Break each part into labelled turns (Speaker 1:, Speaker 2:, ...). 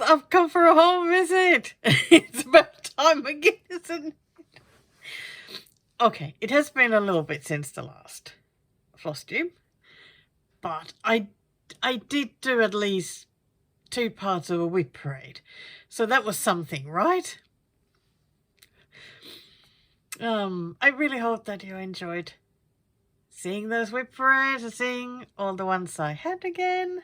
Speaker 1: I've come for a home visit. It's about time again, isn't it? Okay, it has been a little bit since the last Flosstube, but I did do at least 2 parts of a whip parade, so that was something, right? I really hope that you enjoyed seeing those whip parades and seeing all the ones I had again.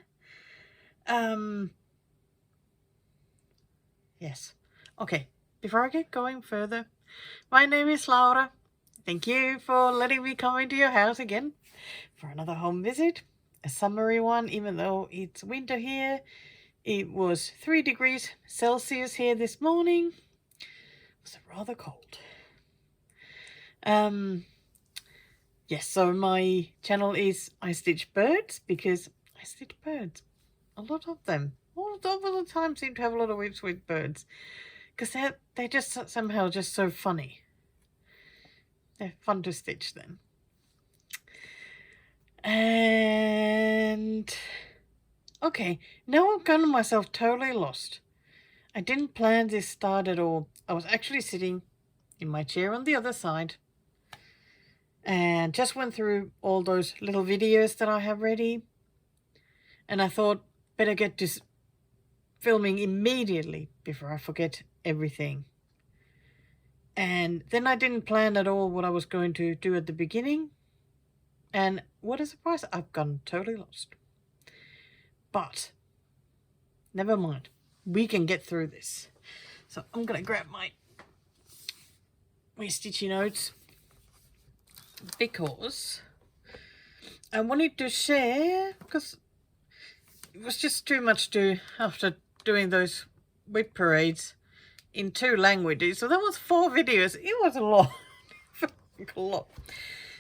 Speaker 1: Yes. Okay, before I get going further, my name is Laura. Thank you for letting me come into your house again for another home visit. A summery one, even though it's winter here. It was 3 degrees Celsius here this morning. It was rather cold. Yes, so my channel is I Stitch Birds because I stitch birds. A lot of them. All of the time seem to have a lot of whips with birds. Because they're just somehow just so funny. They're fun to stitch then. And okay, now I've gotten myself totally lost. I didn't plan this start at all. I was actually sitting in my chair on the other side and just went through all those little videos that I have ready. And I thought, better get to filming immediately before I forget everything. And then I didn't plan at all what I was going to do at the beginning. And what a surprise, I've gotten totally lost. But never mind, we can get through this. So I'm going to grab my stitchy notes because I wanted to share, because it was just too much to, after doing those whip parades in 2 languages. So that was 4 videos. It was a lot. A lot.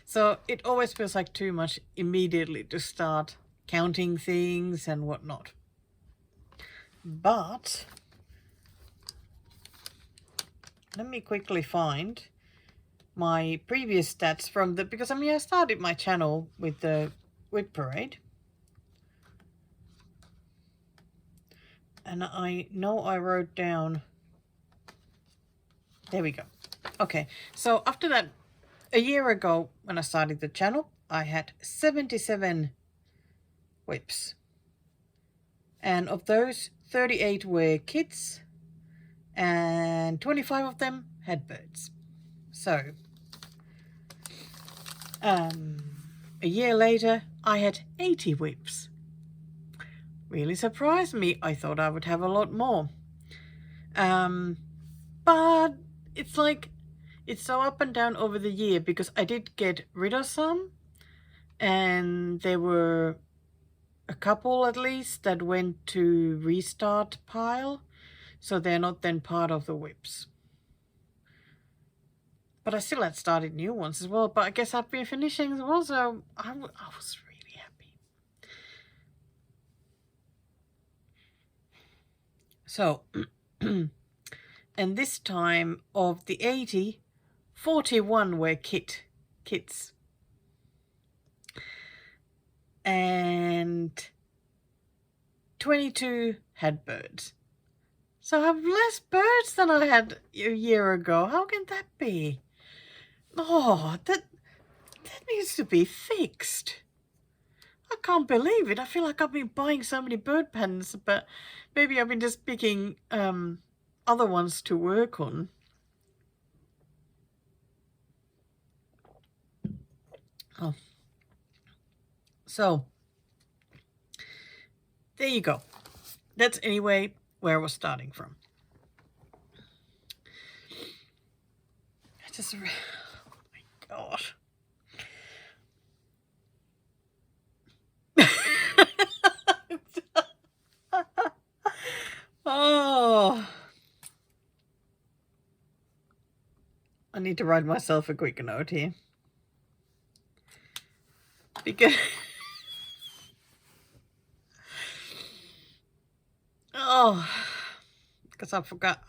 Speaker 1: So it always feels like too much immediately to start counting things and whatnot. But let me quickly find my previous stats from the, because I started my channel with the whip parade. And I know I wrote down, there we go. Okay, so after that, a year ago when I started the channel, I had 77 whips. And of those, 38 were kids and 25 of them had birds. So, a year later, I had 80 whips. Really surprised me. I thought I would have a lot more. But it's like, it's so up and down over the year because I did get rid of some. And there were a couple at least that went to restart pile. So they're not then part of the whips. But I still had started new ones as well. But I guess I've been finishing as well. So I was really happy. So, and this time of the 80, 41 were kids. And 22 had birds. So I have less birds than I had a year ago. How can that be? Oh, that needs to be fixed. I can't believe it. I feel like I've been buying so many bird pens, but maybe I've been just picking other ones to work on. Oh. So, there you go. That's anyway where I was starting from. I just, oh my gosh. Oh. I need to write myself a quick note here. Because because I forgot.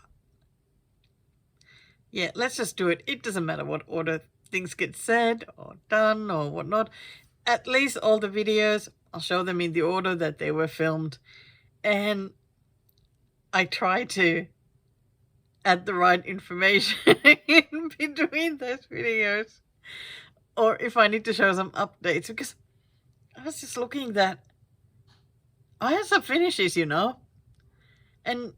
Speaker 1: Yeah, let's just do it. It doesn't matter what order things get said or done or whatnot. At least all the videos, I'll show them in the order that they were filmed. And I try to add the right information in between those videos. Or if I need to show some updates, because I was just looking that I had some finishes, you know, and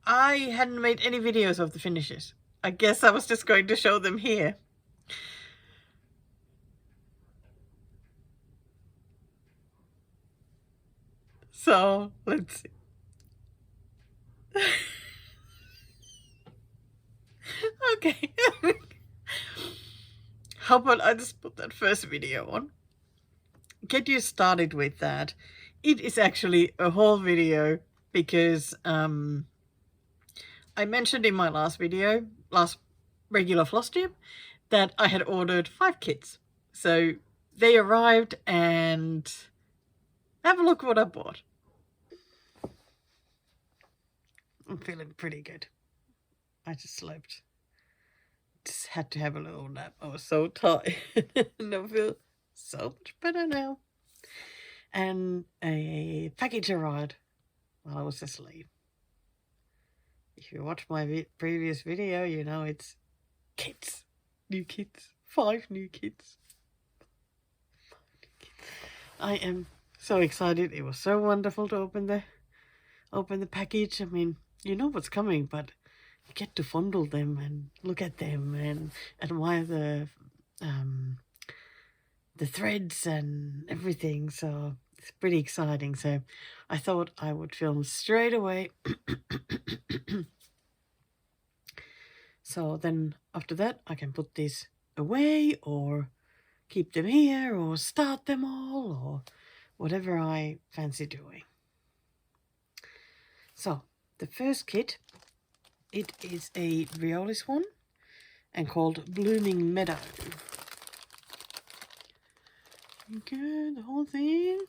Speaker 1: I hadn't made any videos of the finishes. I guess I was just going to show them here. So, let's see. Okay. How about I just put that first video on? Get you started with that. It is actually a whole video because I mentioned in my last regular Flosstube, that I had ordered 5 kits. So they arrived and have a look what I bought. I'm feeling pretty good. I just slept. Just had to have a little nap. I was so tired. And I feel so much better now. And a package arrived while I was asleep. If you watch my previous video, you know it's kits. New kits. 5 new kits. I am so excited. It was so wonderful to open the package. I mean, you know what's coming, but you get to fondle them and look at them and admire the threads and everything. So it's pretty exciting. So I thought I would film straight away. So then after that, I can put these away or keep them here or start them all or whatever I fancy doing. So the first kit, it is a Riolis one and called Blooming Meadow. Okay, the whole thing.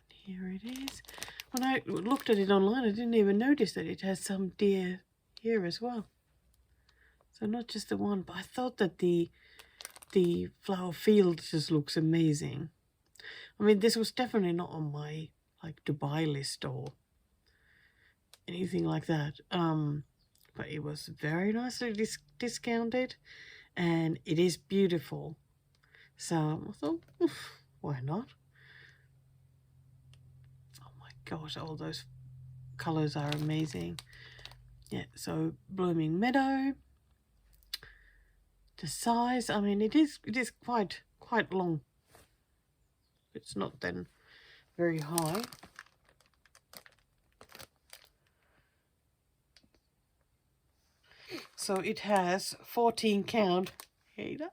Speaker 1: Here it is. When I looked at it online, I didn't even notice that it has some deer here as well. So not just the one, but I thought that the flower field just looks amazing. I mean, this was definitely not on my like to buy list or anything like that. But it was very nicely discounted, and it is beautiful. So I thought, why not? Oh my gosh, all those colors are amazing. Yeah, so Blooming Meadow. The size, I mean, it is quite long. It's not then very high. So it has 14 count. Yeah.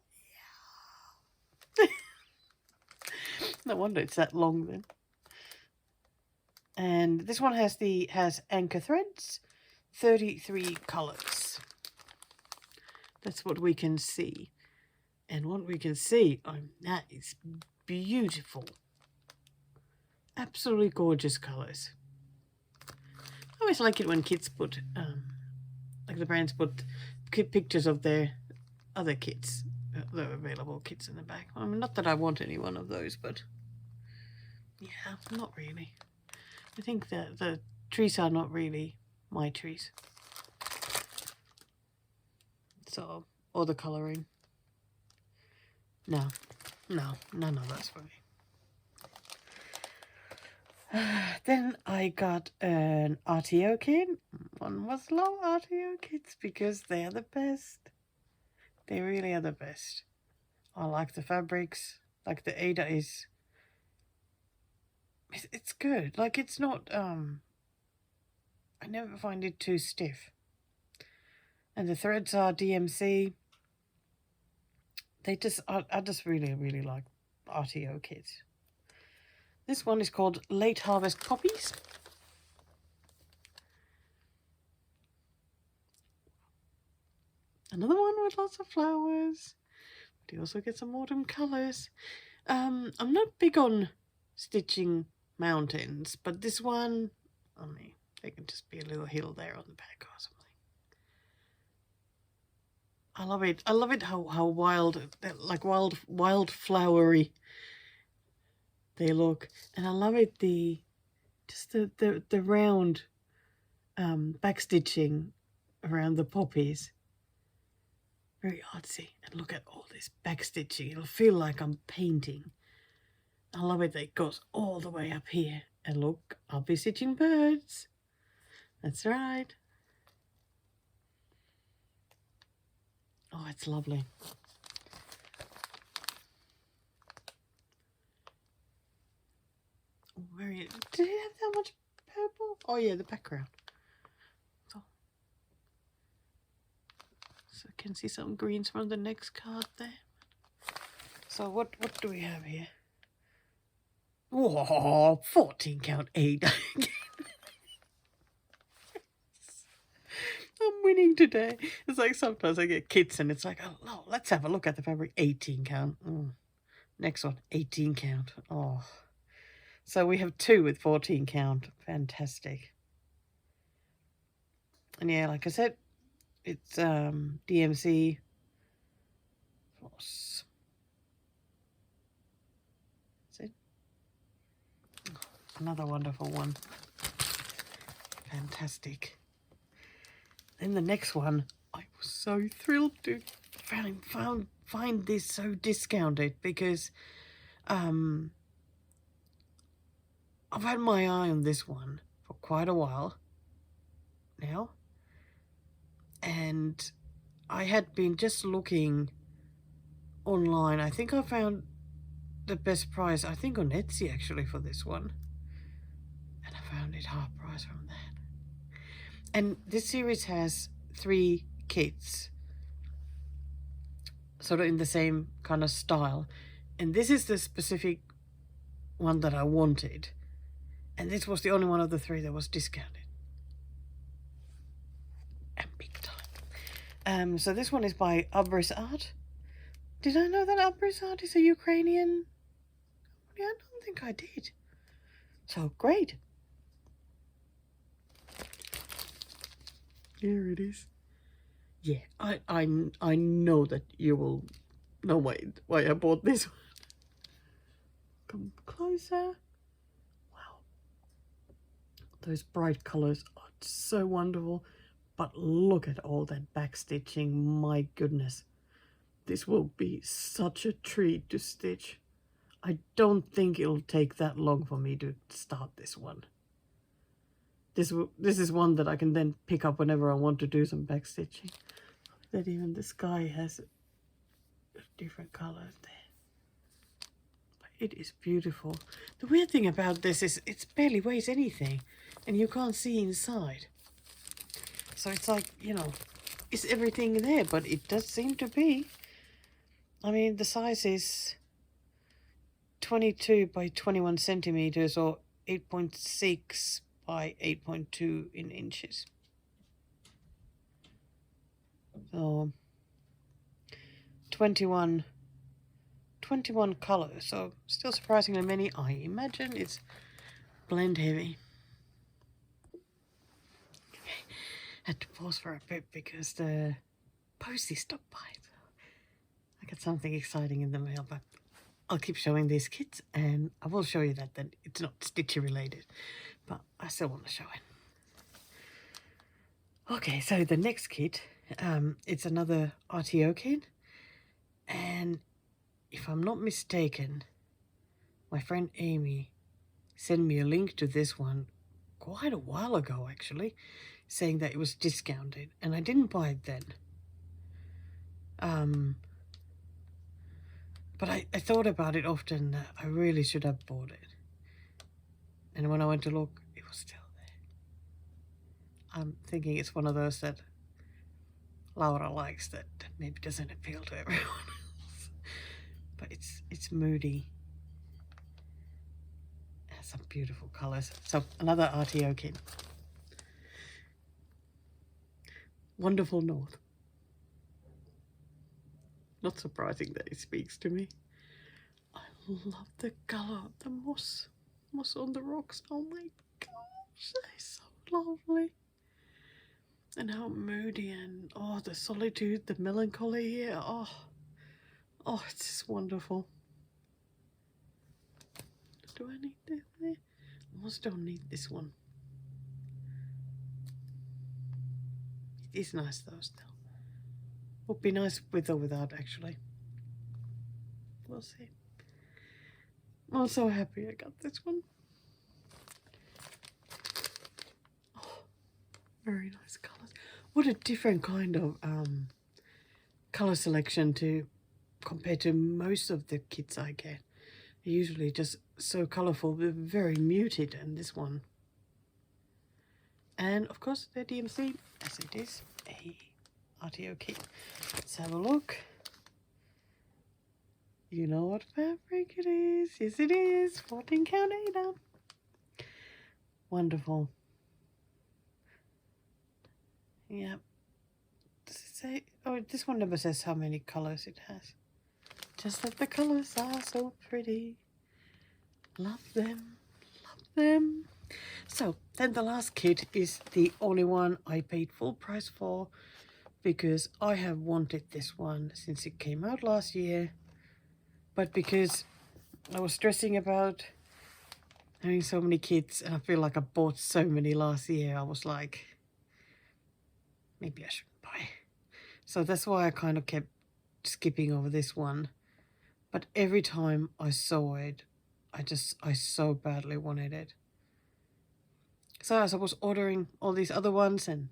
Speaker 1: No wonder it's that long then. And this one has anchor threads, 33 colors. That's what we can see. And what we can see, that is beautiful. Absolutely gorgeous colors. I always like it when kids put, like the brands put pictures of their other kits, the available kits in the back. I mean, not that I want any one of those, but yeah, not really. I think the trees are not really my trees. So, or the colouring. No, none of that's for me. Then I got an RTO kit. One was low RTO kits because they are the best. They really are the best. I like the fabrics. Like the Ada is... It's good. Like it's not... I never find it too stiff. And the threads are DMC. They just... I just really, really like RTO kits. This one is called Late Harvest Poppies. Another one with lots of flowers. But you also get some autumn colours. I'm not big on stitching mountains, but this one, I mean, there can just be a little hill there on the back or something. I love it. I love it how wild, like wild flowery they look. And I love it the Just the round backstitching around the poppies. Very artsy. And look at all this backstitching. It'll feel like I'm painting. I love it that it goes all the way up here. And look, I'll be stitching birds. That's right. Oh, it's lovely. Oh, very. Did it have that much purple? Oh yeah, the background. So I can see some greens from the next card there. So what do we have here? Whoa, 14 count 8. I'm winning today. It's like sometimes I get kits and it's like, oh no, let's have a look at the fabric. 18 count. Next one, 18 count. Oh. So we have 2 with 14 count. Fantastic. And yeah, like I said, it's DMC floss. That's it. Oh, another wonderful one. Fantastic. Then the next one, I was so thrilled to find this so discounted because I've had my eye on this one for quite a while now. And I had been just looking online. I think I found the best price, I think on Etsy actually, for this one. And I found it half price from that. And this series has 3 kits, sort of in the same kind of style. And this is the specific one that I wanted. And this was the only one of the 3 that was discounted. And big time. So this one is by Abris Art. Did I know that Abris Art is a Ukrainian? Yeah, I don't think I did. So great. Here it is. Yeah, I know that you will know why I bought this one. Come closer. Wow. Those bright colours are so wonderful. But look at all that backstitching. My goodness. This will be such a treat to stitch. I don't think it'll take that long for me to start this one. This is one that I can then pick up whenever I want to do some backstitching. That even the sky has different colors there. But it is beautiful. The weird thing about this is it barely weighs anything and you can't see inside. So it's like, you know, is everything there? But it does seem to be. I mean, the size is 22 by 21 centimeters or 8.6 by 8.2 in inches. So 21 colors. So still surprisingly many. I imagine it's blend heavy. Had to pause for a bit because the postie stopped by. So I got something exciting in the mail, but I'll keep showing these kits and I will show you that then it's not stitchy related, but I still want to show it. Okay, so the next kit, it's another RTO kit, and if I'm not mistaken, my friend Amy sent me a link to this one quite a while ago actually, saying that it was discounted, and I didn't buy it then. But I thought about it often that I really should have bought it. And when I went to look, it was still there. I'm thinking it's one of those that Laura likes that maybe doesn't appeal to everyone else. But it's moody. It has some beautiful colours. So another RTO kit. Wonderful North. Not surprising that it speaks to me. I love the colour of the moss. Moss on the rocks. Oh my gosh, that is so lovely. And how moody and the solitude, the melancholy here. Oh, it's just wonderful. Do I need this there? Almost don't need this one. It is nice though still. Would be nice with or without actually. We'll see. I'm so happy I got this one. Oh, very nice colours. What a different kind of colour selection to compared to most of the kits I get. They're usually just so colourful, but very muted, and this one. And of course the DMC, as it is a RTO kit. Let's have a look. You know what fabric it is. Yes it is. 14 count Ada. Wonderful. Yeah. Does it say? Oh, this one never says how many colours it has. Just that the colours are so pretty. Love them. Love them. So, then the last kit is the only one I paid full price for because I have wanted this one since it came out last year. But because I was stressing about having so many kits and I feel like I bought so many last year, I was like, maybe I shouldn't buy. So that's why I kind of kept skipping over this one. But every time I saw it, I so badly wanted it. So as I was ordering all these other ones and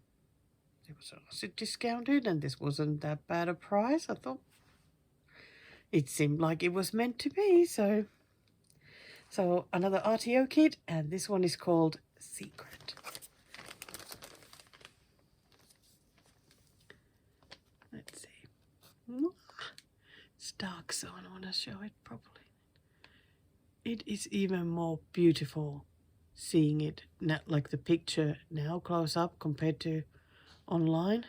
Speaker 1: it was also discounted and this wasn't that bad a price, I thought it seemed like it was meant to be. So another RTO kit, and this one is called Secret. Let's see. It's dark, so I don't want to show it properly. It is even more beautiful seeing it now, like the picture now close up compared to online.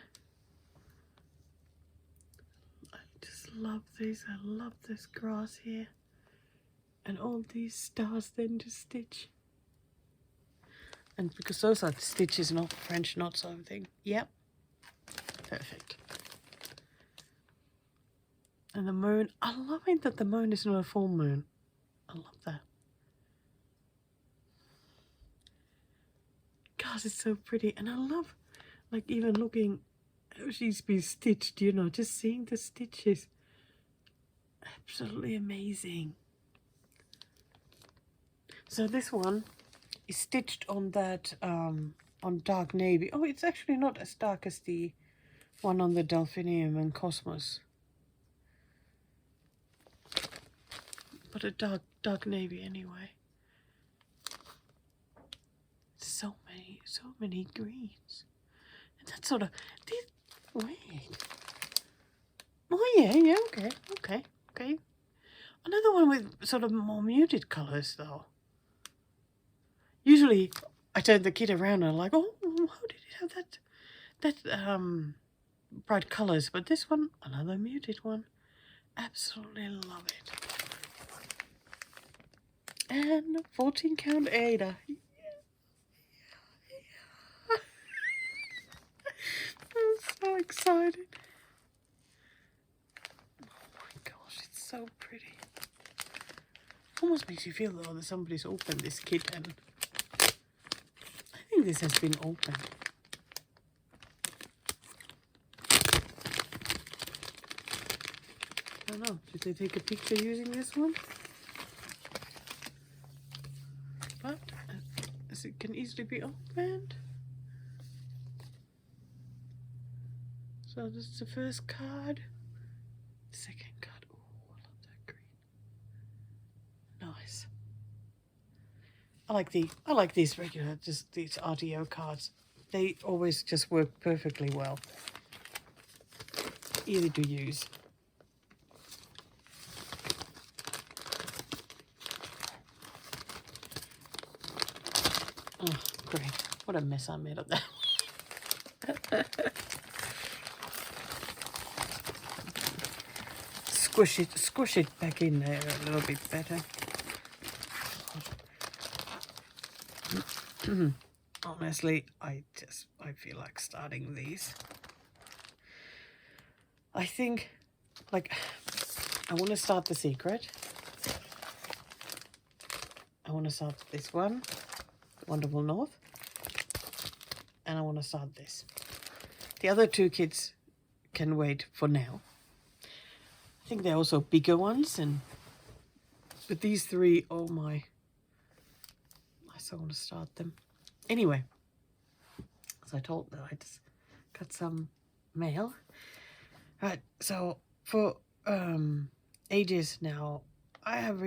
Speaker 1: I just love these. I love this grass here and all these stars then to stitch. And because those are the stitches, not French knots or anything. Yep, perfect. And the moon, I love it that the moon is not a full moon. I love that. Gosh, it's so pretty. And I love, like, even looking how she's been stitched, you know, just seeing the stitches. Absolutely amazing. So this one is stitched on that, on dark navy. Oh, it's actually not as dark as the one on the Delphinium and Cosmos. But a dark navy anyway. So many greens. And that sort of, wait. Oh yeah, okay. Another one with sort of more muted colours though. Usually I turn the kit around and I'm like, oh, how did it have that bright colours? But this one, another muted one. Absolutely love it. And 14 count Ada. I'm so excited. Oh my gosh, it's so pretty. Almost makes you feel though that somebody's opened this kit, and I think this has been opened. I don't know, did they take a picture using this one? But as it can easily be opened. So this is the first card. Second card. Oh, I love that green. Nice. I like these regular, just these RTO cards. They always just work perfectly well. Easy to use. Oh, great. What a mess I made of that. Squish it back in there a little bit better. Honestly, I feel like starting these. I think, like, I want to start the Secret. I want to start this one. Wonderful North. And I want to start this. The other two kits can wait for now. I think they're also bigger ones, but these three, oh my, I so want to start them. Anyway, as I told them, I just got some mail. Right, so for ages now, I have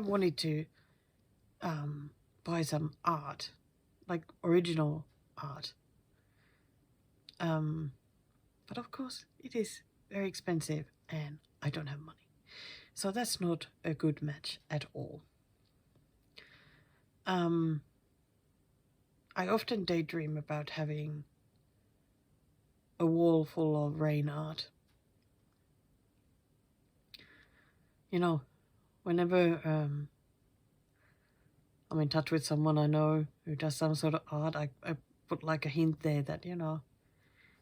Speaker 1: wanted to buy some art, like original art. But of course it is very expensive and I don't have money. So that's not a good match at all. I often daydream about having a wall full of rain art. You know, whenever I'm in touch with someone I know who does some sort of art, I put like a hint there that, you know,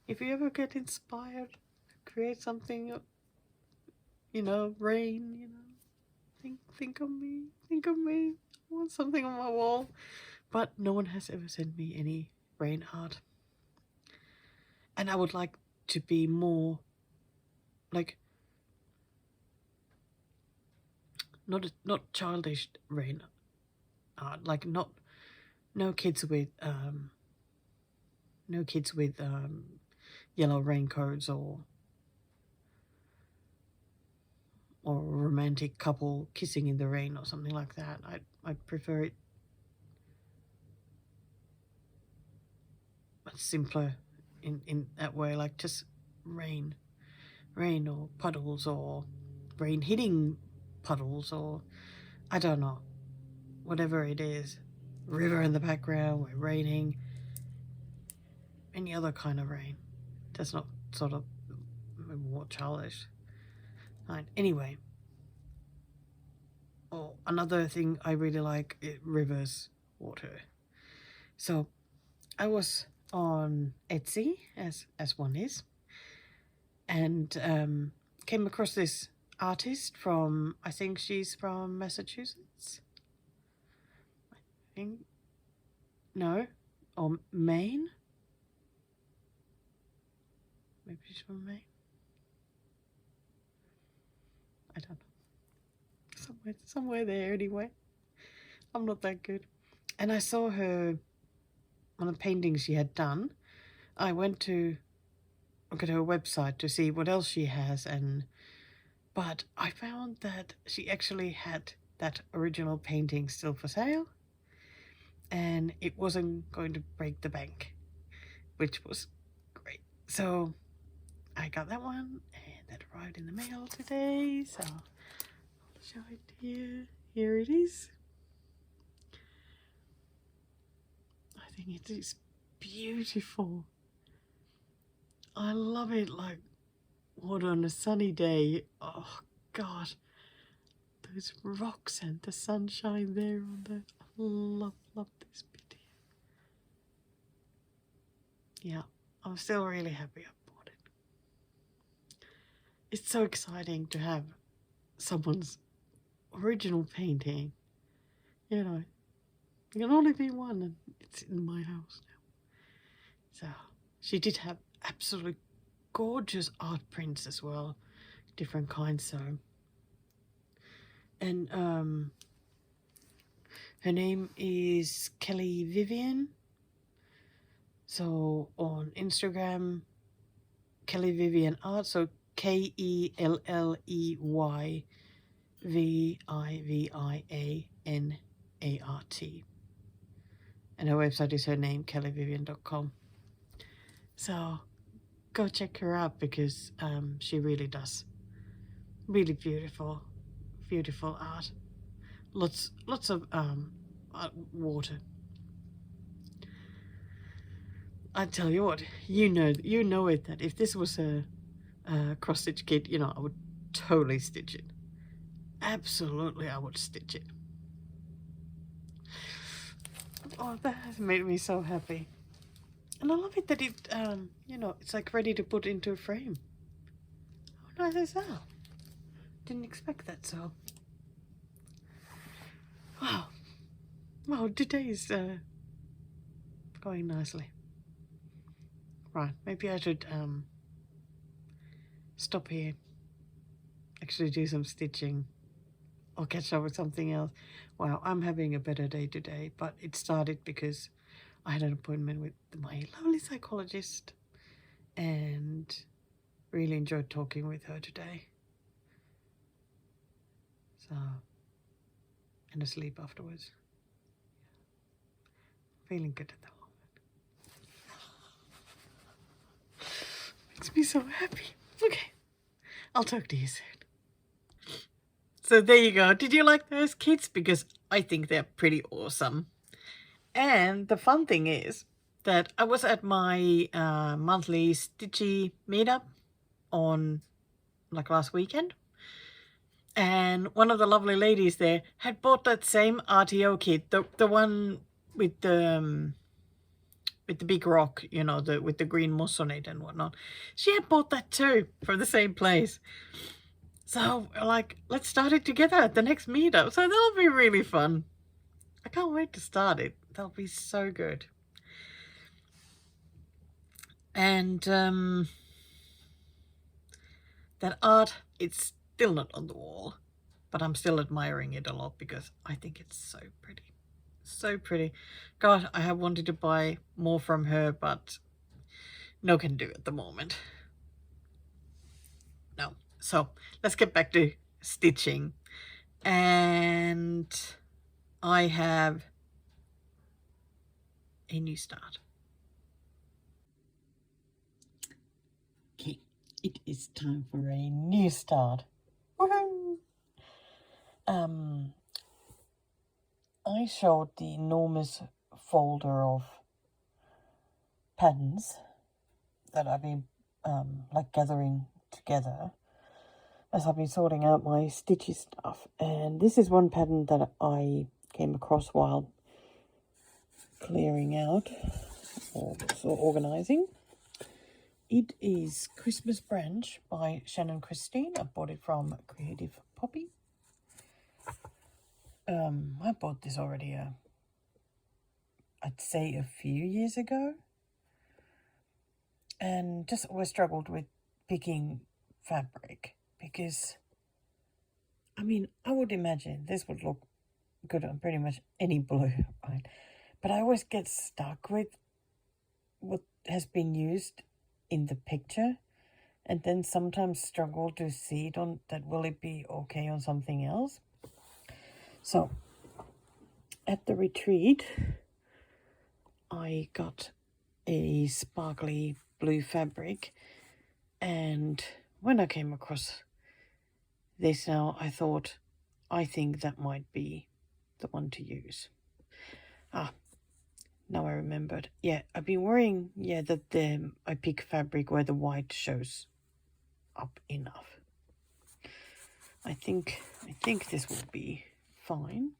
Speaker 1: if you ever get inspired to create something, you know, rain, you know, think of me, I want something on my wall. But no one has ever sent me any rain art. And I would like to be more like, not childish rain art, like no kids with yellow raincoats or a romantic couple kissing in the rain or something like that. I'd prefer it simpler in that way, like just rain or puddles or rain hitting puddles, or I don't know, whatever it is, river in the background, we're raining, any other kind of rain. That's not sort of more childish. Right. Anyway, another thing I really like is rivers, water. So I was on Etsy, as one is, and came across this artist from, I think she's from Massachusetts. I think, no, or Maine. Maybe she's from Maine. I don't know. Somewhere there anyway. I'm not that good. And I saw her on a painting she had done. I went to look at her website to see what else she has, but I found that she actually had that original painting still for sale, and it wasn't going to break the bank, which was great. So I got that one, and that arrived in the mail today, so I'll show it to you. Here it is. I think it is beautiful. I love it, like water on a sunny day. Oh God, those rocks and the sunshine there on the, I love this bit here. Yeah, I'm still really happy I bought it. It's so exciting to have someone's original painting. You know, it can only be one, and it's in my house now. So she did have absolutely gorgeous art prints as well, different kinds. So, and her name is Kelly Vivian. So on Instagram, Kelly Vivian Art. So KELLEYVIVIANART. And her website is her name, kellyvivian.com. So go check her out, because she really does really beautiful art. Lots of water. I tell you what, you know it, that if this was a cross stitch kit, you know, I would totally stitch it. Absolutely, I would stitch it. Oh, that has made me so happy. And I love it that it, you know, it's like ready to put into a frame. How nice is that? Didn't expect that, so. Wow. Wow, today is going nicely. Right, maybe I should stop here, actually do some stitching, or catch up with something else. Wow, I'm having a better day today, but it started because I had an appointment with my lovely psychologist and really enjoyed talking with her today. So, and asleep afterwards. Feeling good at the moment. Makes me so happy. Okay, I'll talk to you soon. So there you go. Did you like those kits? Because I think they're pretty awesome. And the fun thing is that I was at my monthly Stitchy meetup on like last weekend. And one of the lovely ladies there had bought that same RTO kit, the one with the big rock, you know, with the green moss on it and whatnot. She had bought that too from the same place. So like, let's start it together at the next meetup. So that'll be really fun. I can't wait to start it. That'll be so good. And that art, it's still not on the wall, but I'm still admiring it a lot because I think it's so pretty. So pretty. God, I have wanted to buy more from her, but no can do at the moment. No. So let's get back to stitching. And I have a new start. Okay, it is time for a new start. Woohoo! I showed the enormous folder of patterns that I've been like gathering together as I've been sorting out my stitchy stuff, and this is one pattern that I came across while clearing out or organizing. It is Christmas Branch by Shannon Christine. I bought it from Creative Poppy. I bought this already I'd say a few years ago, and just always struggled with picking fabric because, I mean, I would imagine this would look good on pretty much any blue, right? But I always get stuck with what has been used in the picture, and then sometimes struggle to see it on that. Will it be okay on something else? So at the retreat, I got a sparkly blue fabric, and when I came across this now, I thought, I think that might be the one to use. Now I remembered. Yeah, I've been worrying, that I pick fabric where the white shows up enough. I think this will be fine.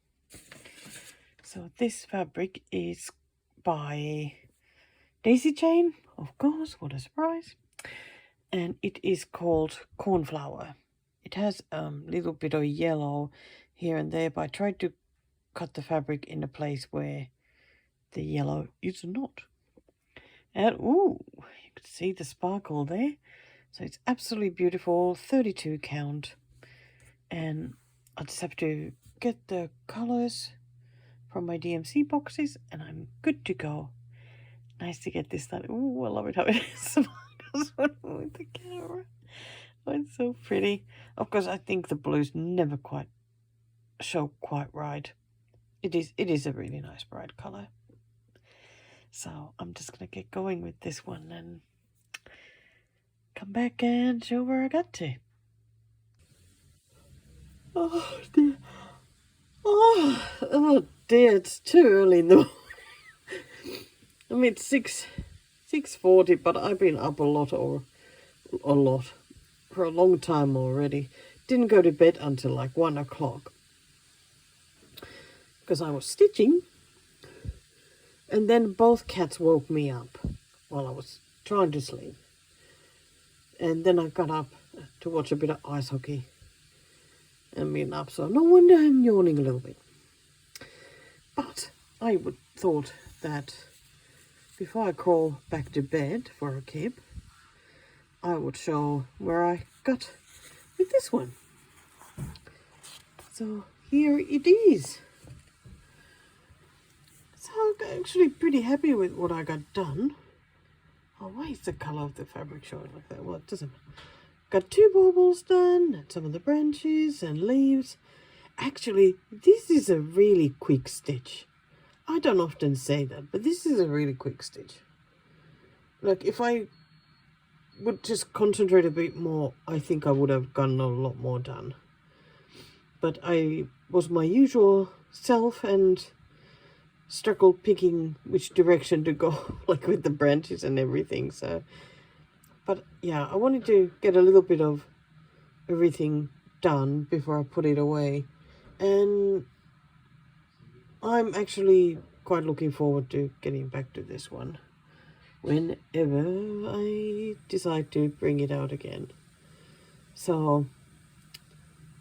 Speaker 1: So this fabric is by Daisy Chain, of course, what a surprise. And it is called Cornflower. It has a little bit of yellow here and there, but I tried to cut the fabric in a place where the yellow is not. And ooh, you can see the sparkle there. So it's absolutely beautiful, 32 count. And I just have to get the colors from my DMC boxes and I'm good to go. Nice to get this started. Ooh, I love it how it sparkles with the camera. Oh, it's so pretty. Of course, I think the blues never quite show quite right. It is a really nice bright color. So I'm just going to get going with this one and come back and show where I got to. Oh dear. Oh dear, it's too early in the morning. I mean, it's 6:40, but I've been up a lot for a long time already. Didn't go to bed until like 1 o'clock because I was stitching. And then both cats woke me up while I was trying to sleep. And then I got up to watch a bit of ice hockey and been up. So no wonder I'm yawning a little bit. But I would thought that before I crawl back to bed for a kip, I would show where I got with this one. So here it is. So I'm actually pretty happy with what I got done. Oh, why is the color of the fabric showing like that? Well, it doesn't matter. Got 2 baubles done, and some of the branches and leaves. Actually, this is a really quick stitch. I don't often say that, but this is a really quick stitch. Like, if I would just concentrate a bit more, I think I would have gotten a lot more done. But I was my usual self and struggled picking which direction to go, like with the branches and everything. So, but yeah, I wanted to get a little bit of everything done before I put it away. And I'm actually quite looking forward to getting back to this one whenever I decide to bring it out again. So,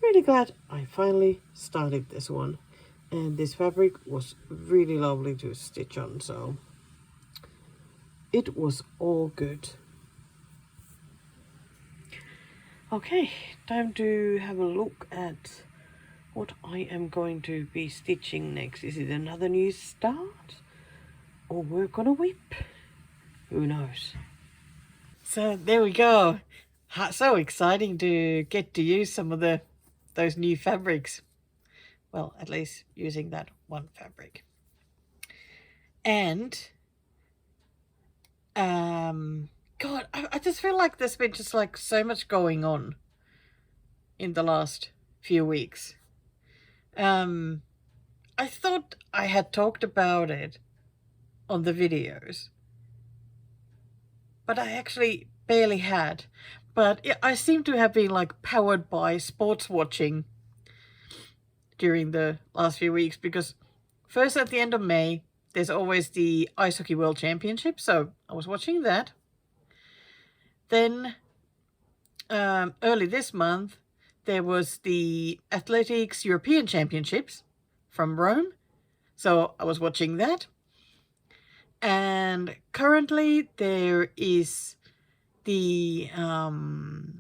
Speaker 1: really glad I finally started this one. And this fabric was really lovely to stitch on, so it was all good. Okay, time to have a look at what I am going to be stitching next. Is it another new start or work on a whip? Who knows? So there we go. So exciting to get to use some of those new fabrics. Well, at least using that one fabric. And God, I just feel like there's been just like so much going on in the last few weeks. I thought I had talked about it on the videos, but I actually barely had. But I seem to have been like powered by sports watching during the last few weeks, because first at the end of May, there's always the Ice Hockey World Championship, so I was watching that. Then early this month, there was the Athletics European Championships from Rome, so I was watching that. And currently there is the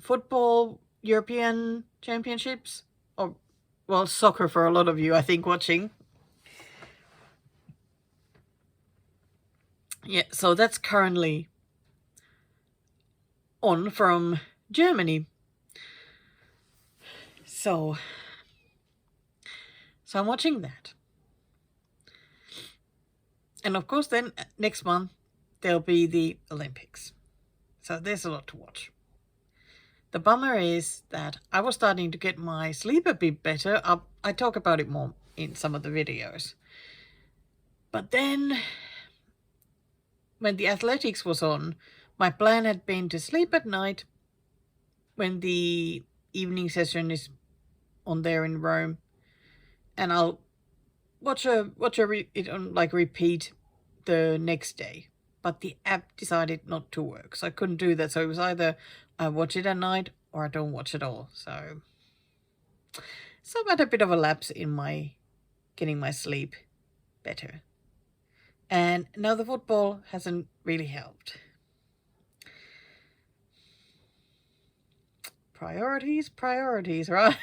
Speaker 1: football European Championships, or well, soccer for a lot of you, I think, watching. Yeah, so that's currently on from Germany. So I'm watching that. And of course then next month there'll be the Olympics. So there's a lot to watch. The bummer is that I was starting to get my sleep a bit better. I talk about it more in some of the videos. But then when the athletics was on, my plan had been to sleep at night when the evening session is on there in Rome, and I'll watch it on like repeat the next day. But the app decided not to work, so I couldn't do that. So it was either I watch it at night or I don't watch it all. So I've had a bit of a lapse in my getting my sleep better. And now the football hasn't really helped. Priorities, right?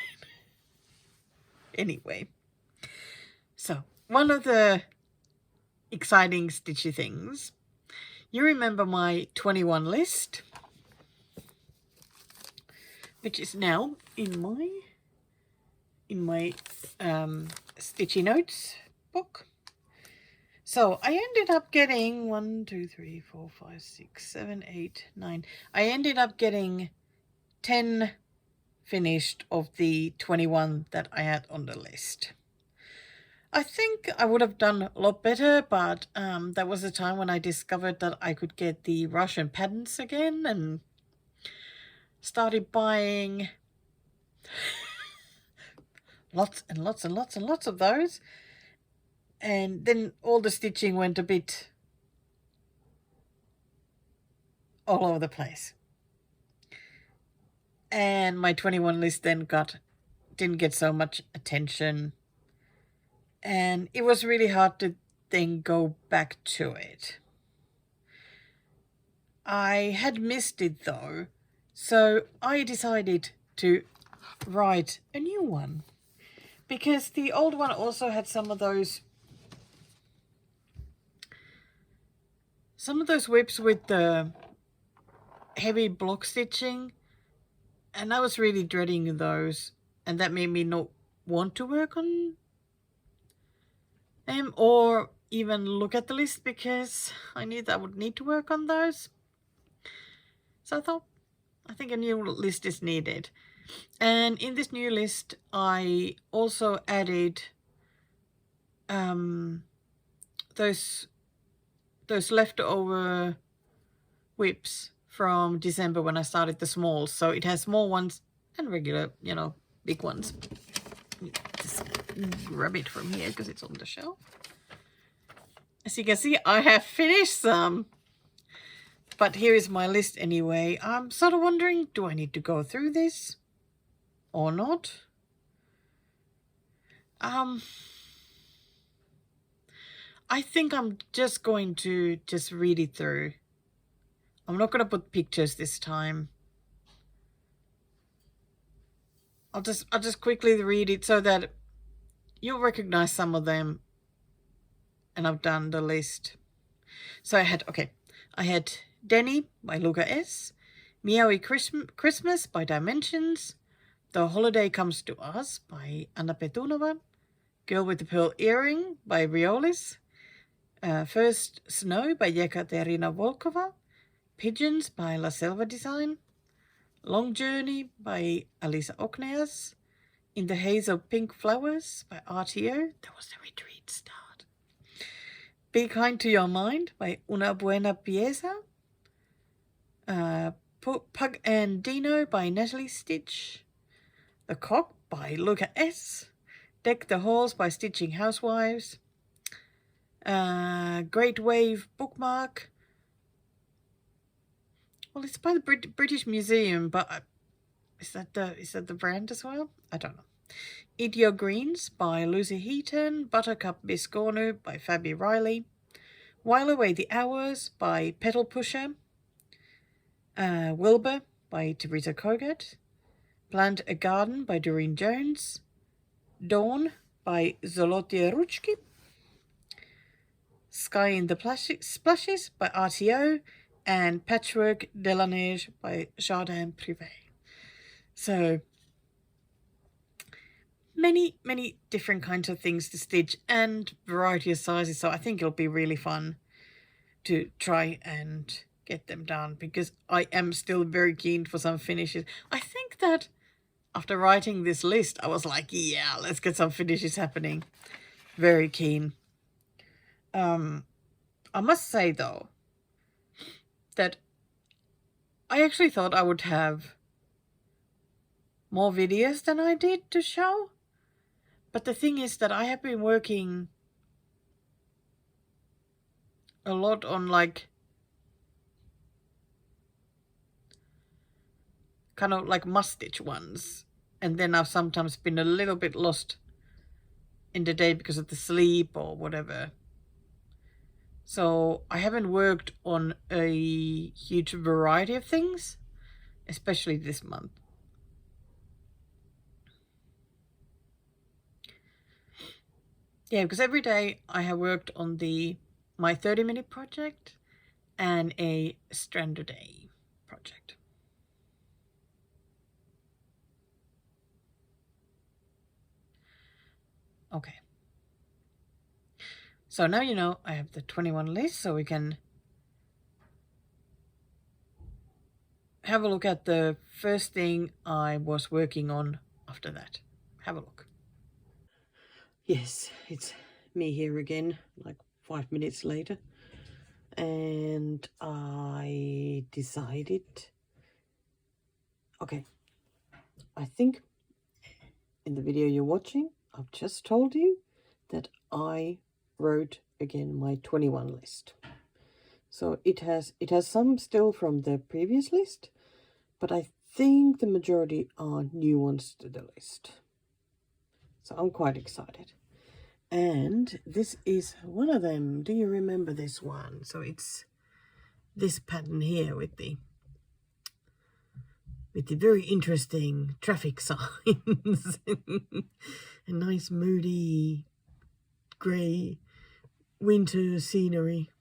Speaker 1: Anyway, so one of the exciting stitchy things, you remember my 21 list, which is now in my stitchy notes book. So I ended up getting 1, 2, 3, 4, 5, 6, 7, 8, 9. I ended up getting 10 finished of the 21 that I had on the list. I think I would have done a lot better, but that was the time when I discovered that I could get the Russian patterns again and started buying lots and lots and lots and lots of those. And then all the stitching went a bit all over the place. And my 21 list then didn't get so much attention. And it was really hard to then go back to it. I had missed it though, so I decided to write a new one, because the old one also had some of those whips with the heavy block stitching, and I was really dreading those, and that made me not want to work on them or even look at the list, because I knew that I would need to work on those. So I thought, I think a new list is needed. And in this new list, I also added those leftover whips from December when I started the smalls. So it has small ones and regular, you know, big ones. Just grab it from here because it's on the shelf. As you can see, I have finished some. But here is my list anyway. I'm sort of wondering, do I need to go through this or not? I think I'm just going to read it through. I'm not going to put pictures this time. I'll just quickly read it so that you'll recognize some of them. And I've done the list. So I had Denny by Luca S, Meowy Christmas by Dimensions, The Holiday Comes to Us by Anna Petunova, Girl with the Pearl Earring by Riolis, First Snow by Yekaterina Volkova, Pigeons by La Selva Design, Long Journey by Alisa Okneas, In the Haze of Pink Flowers by RTO, that was the retreat start, Be Kind to Your Mind by Una Buena Pieza, Pug and Dino by Natalie Stitch, The Cock by Luca S, Deck the Halls by Stitching Housewives, Great Wave Bookmark. Well, it's by the British Museum, but is that the brand as well? I don't know. Eat Your Greens by Lucy Heaton, Buttercup Biscornu by Fabi Riley, While Away the Hours by Petal Pusher, Wilbur by Teresa Kogat, Plant a Garden by Doreen Jones, Dawn by Zolotia Ruchki, Sky in the Splashes by RTO, and Patchwork de la Neige by Jardin Privé. So many different kinds of things to stitch and variety of sizes, so I think it'll be really fun to try and get them done, because I am still very keen for some finishes. I think that after writing this list, I was like, yeah, let's get some finishes happening. Very keen. I must say though that I actually thought I would have more videos than I did to show. But the thing is that I have been working a lot on like kind of like must stitch ones, and then I've sometimes been a little bit lost in the day because of the sleep or whatever. So I haven't worked on a huge variety of things, especially this month. Yeah, because every day I have worked on my 30-minute project and a strand a day project. Okay. So now you know I have the 21 list, so we can have a look at the first thing I was working on after that. Have a look. Yes, it's me here again, like 5 minutes later. And I decided, okay, I think in the video you're watching, I've just told you that I wrote again my 21 list. So it has some still from the previous list, but I think the majority are new ones to the list. So I'm quite excited. And this is one of them. Do you remember this one? So it's this pattern here with the very interesting traffic signs. A nice moody grey winter scenery.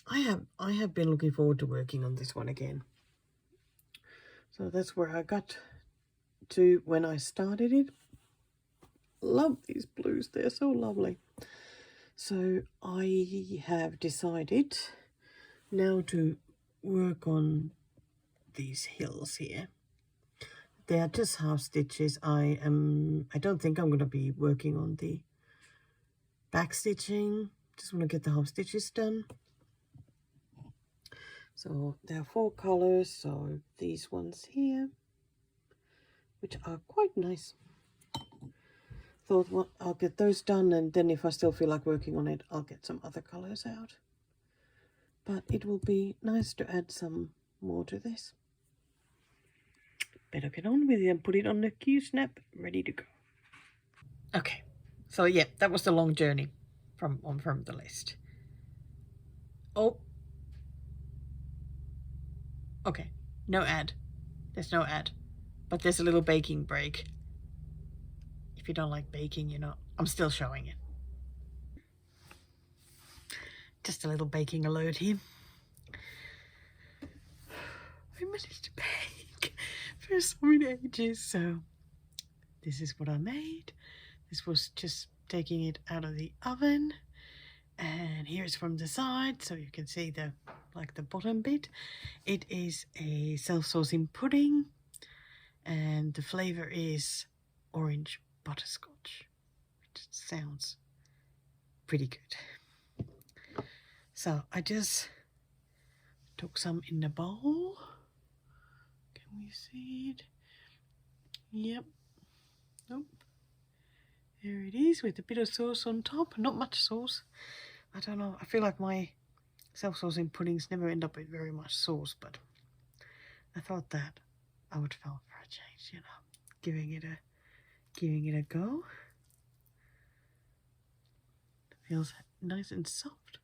Speaker 1: I have been looking forward to working on this one again. So that's where I got to when I started it. Love these blues, they're so lovely. So I have decided now to work on these hills here. They are just half stitches. I don't think I'm going to be working on the back stitching. Just want to get the half stitches done. So there are 4 colors. So these ones here, which are quite nice. Thought, well, I'll get those done, and then if I still feel like working on it, I'll get some other colors out. But it will be nice to add some more to this. Better get on with it and put it on the Q-snap, ready to go. Okay, so yeah, that was the long journey from the list. Oh, okay, no ad. There's no ad, but there's a little baking break. If you don't like baking, you know, I'm still showing it. Just a little baking alert here. I managed to bake for so many ages, so this is what I made. This was just taking it out of the oven, and here's from the side, so you can see the bottom bit. It is a self-saucing pudding, and the flavor is orange butterscotch, which sounds pretty good. So I just took some in the bowl. Can we see it? Yep. Nope. There it is with a bit of sauce on top. Not much sauce. I don't know. I feel like my self-saucing puddings never end up with very much sauce, but I thought that I would fall for a change, you know, giving it a go. It feels nice and soft.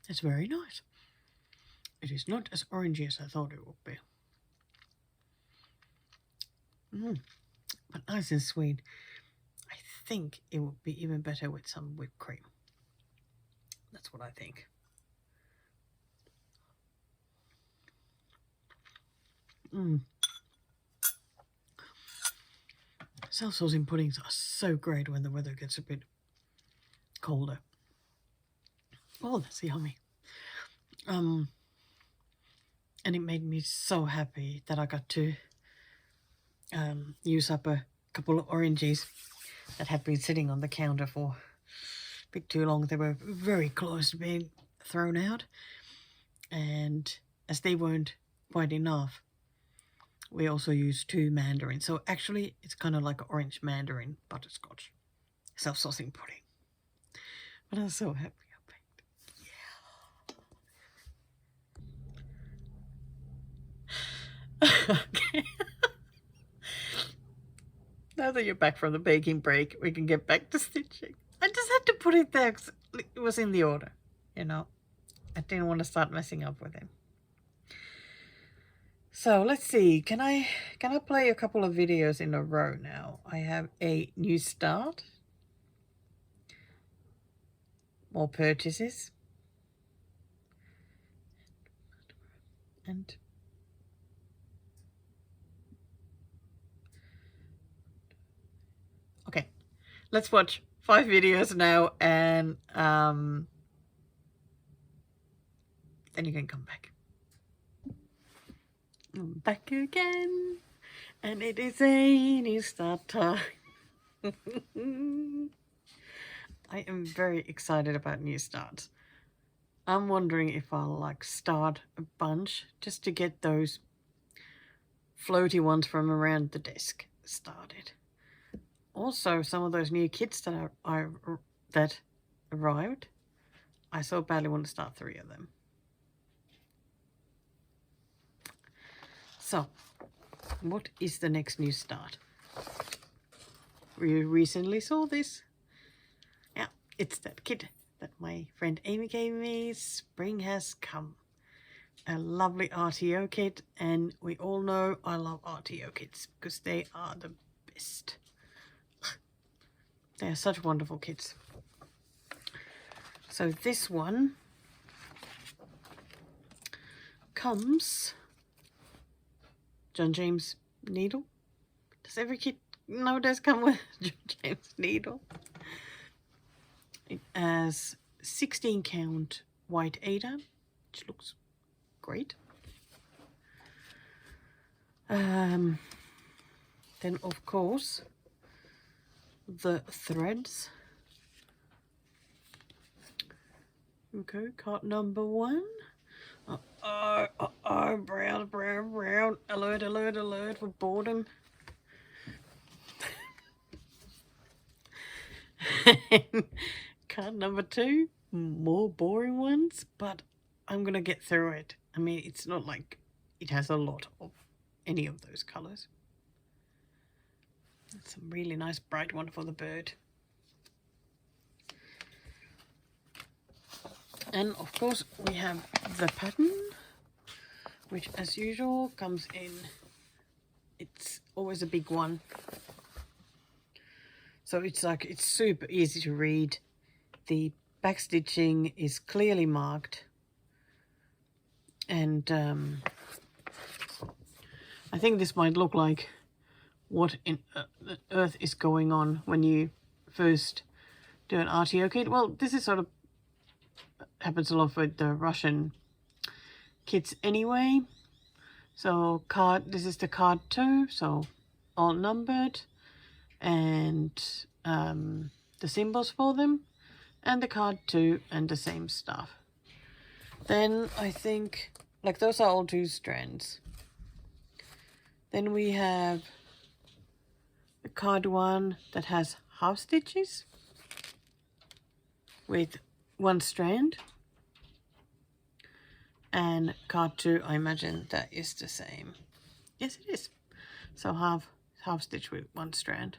Speaker 1: It's very nice. It is not as orangey as I thought it would be. But nice and sweet. I think it would be even better with some whipped cream. That's what I think. Self-saucing puddings are so great when the weather gets a bit colder. Oh, that's yummy. And it made me so happy that I got to use up a couple of oranges that had been sitting on the counter for a bit too long. They were very close to being thrown out, and as they weren't quite enough, we also used 2 mandarins. So actually it's kind of like an orange mandarin butterscotch self-saucing pudding. But I was so happy I baked. Yeah. Okay. Now that you're back from the baking break, we can get back to stitching. I just had to put it there because it was in the order, you know. I didn't want to start messing up with it. So let's see, can I play a couple of videos in a row now? I have a new start, more purchases, and okay, let's watch 5 videos now, and then you can come back. I'm back again, and it is a new start time. I am very excited about new starts. I'm wondering if I'll start a bunch just to get those floaty ones from around the desk started. Also, some of those new kits that arrived, I so badly want to start 3 of them. So, what is the next new start? We recently saw this. Yeah, it's that kit that my friend Amy gave me. Spring has come. A lovely RTO kit, and we all know I love RTO kits because they are the best. They are such wonderful kits. So this one comes John James needle. Does every kit nowadays come with John James needle? It has 16 count white Ada, which looks great. Then of course the threads. Okay, card number 1. Brown. Alert for boredom. Card number 2, more boring ones, but I'm gonna get through it. I mean, it's not like it has a lot of any of those colors. That's a really nice bright one for the bird. And of course we have the pattern, which as usual comes in, it's always a big one. So it's like, it's super easy to read. The back stitching is clearly marked. And I think this might look like what in earth is going on when you first do an RTO kit. Well, this is sort of happens a lot with the Russian kits anyway. So this is the card 2, so all numbered, and the symbols for them, and the card 2 and the same stuff. Then I think, like, those are all 2 strands. Then we have the card 1 that has half stitches with 1 strand, and card 2, I imagine that is the same. Yes, it is. So half stitch with 1 strand.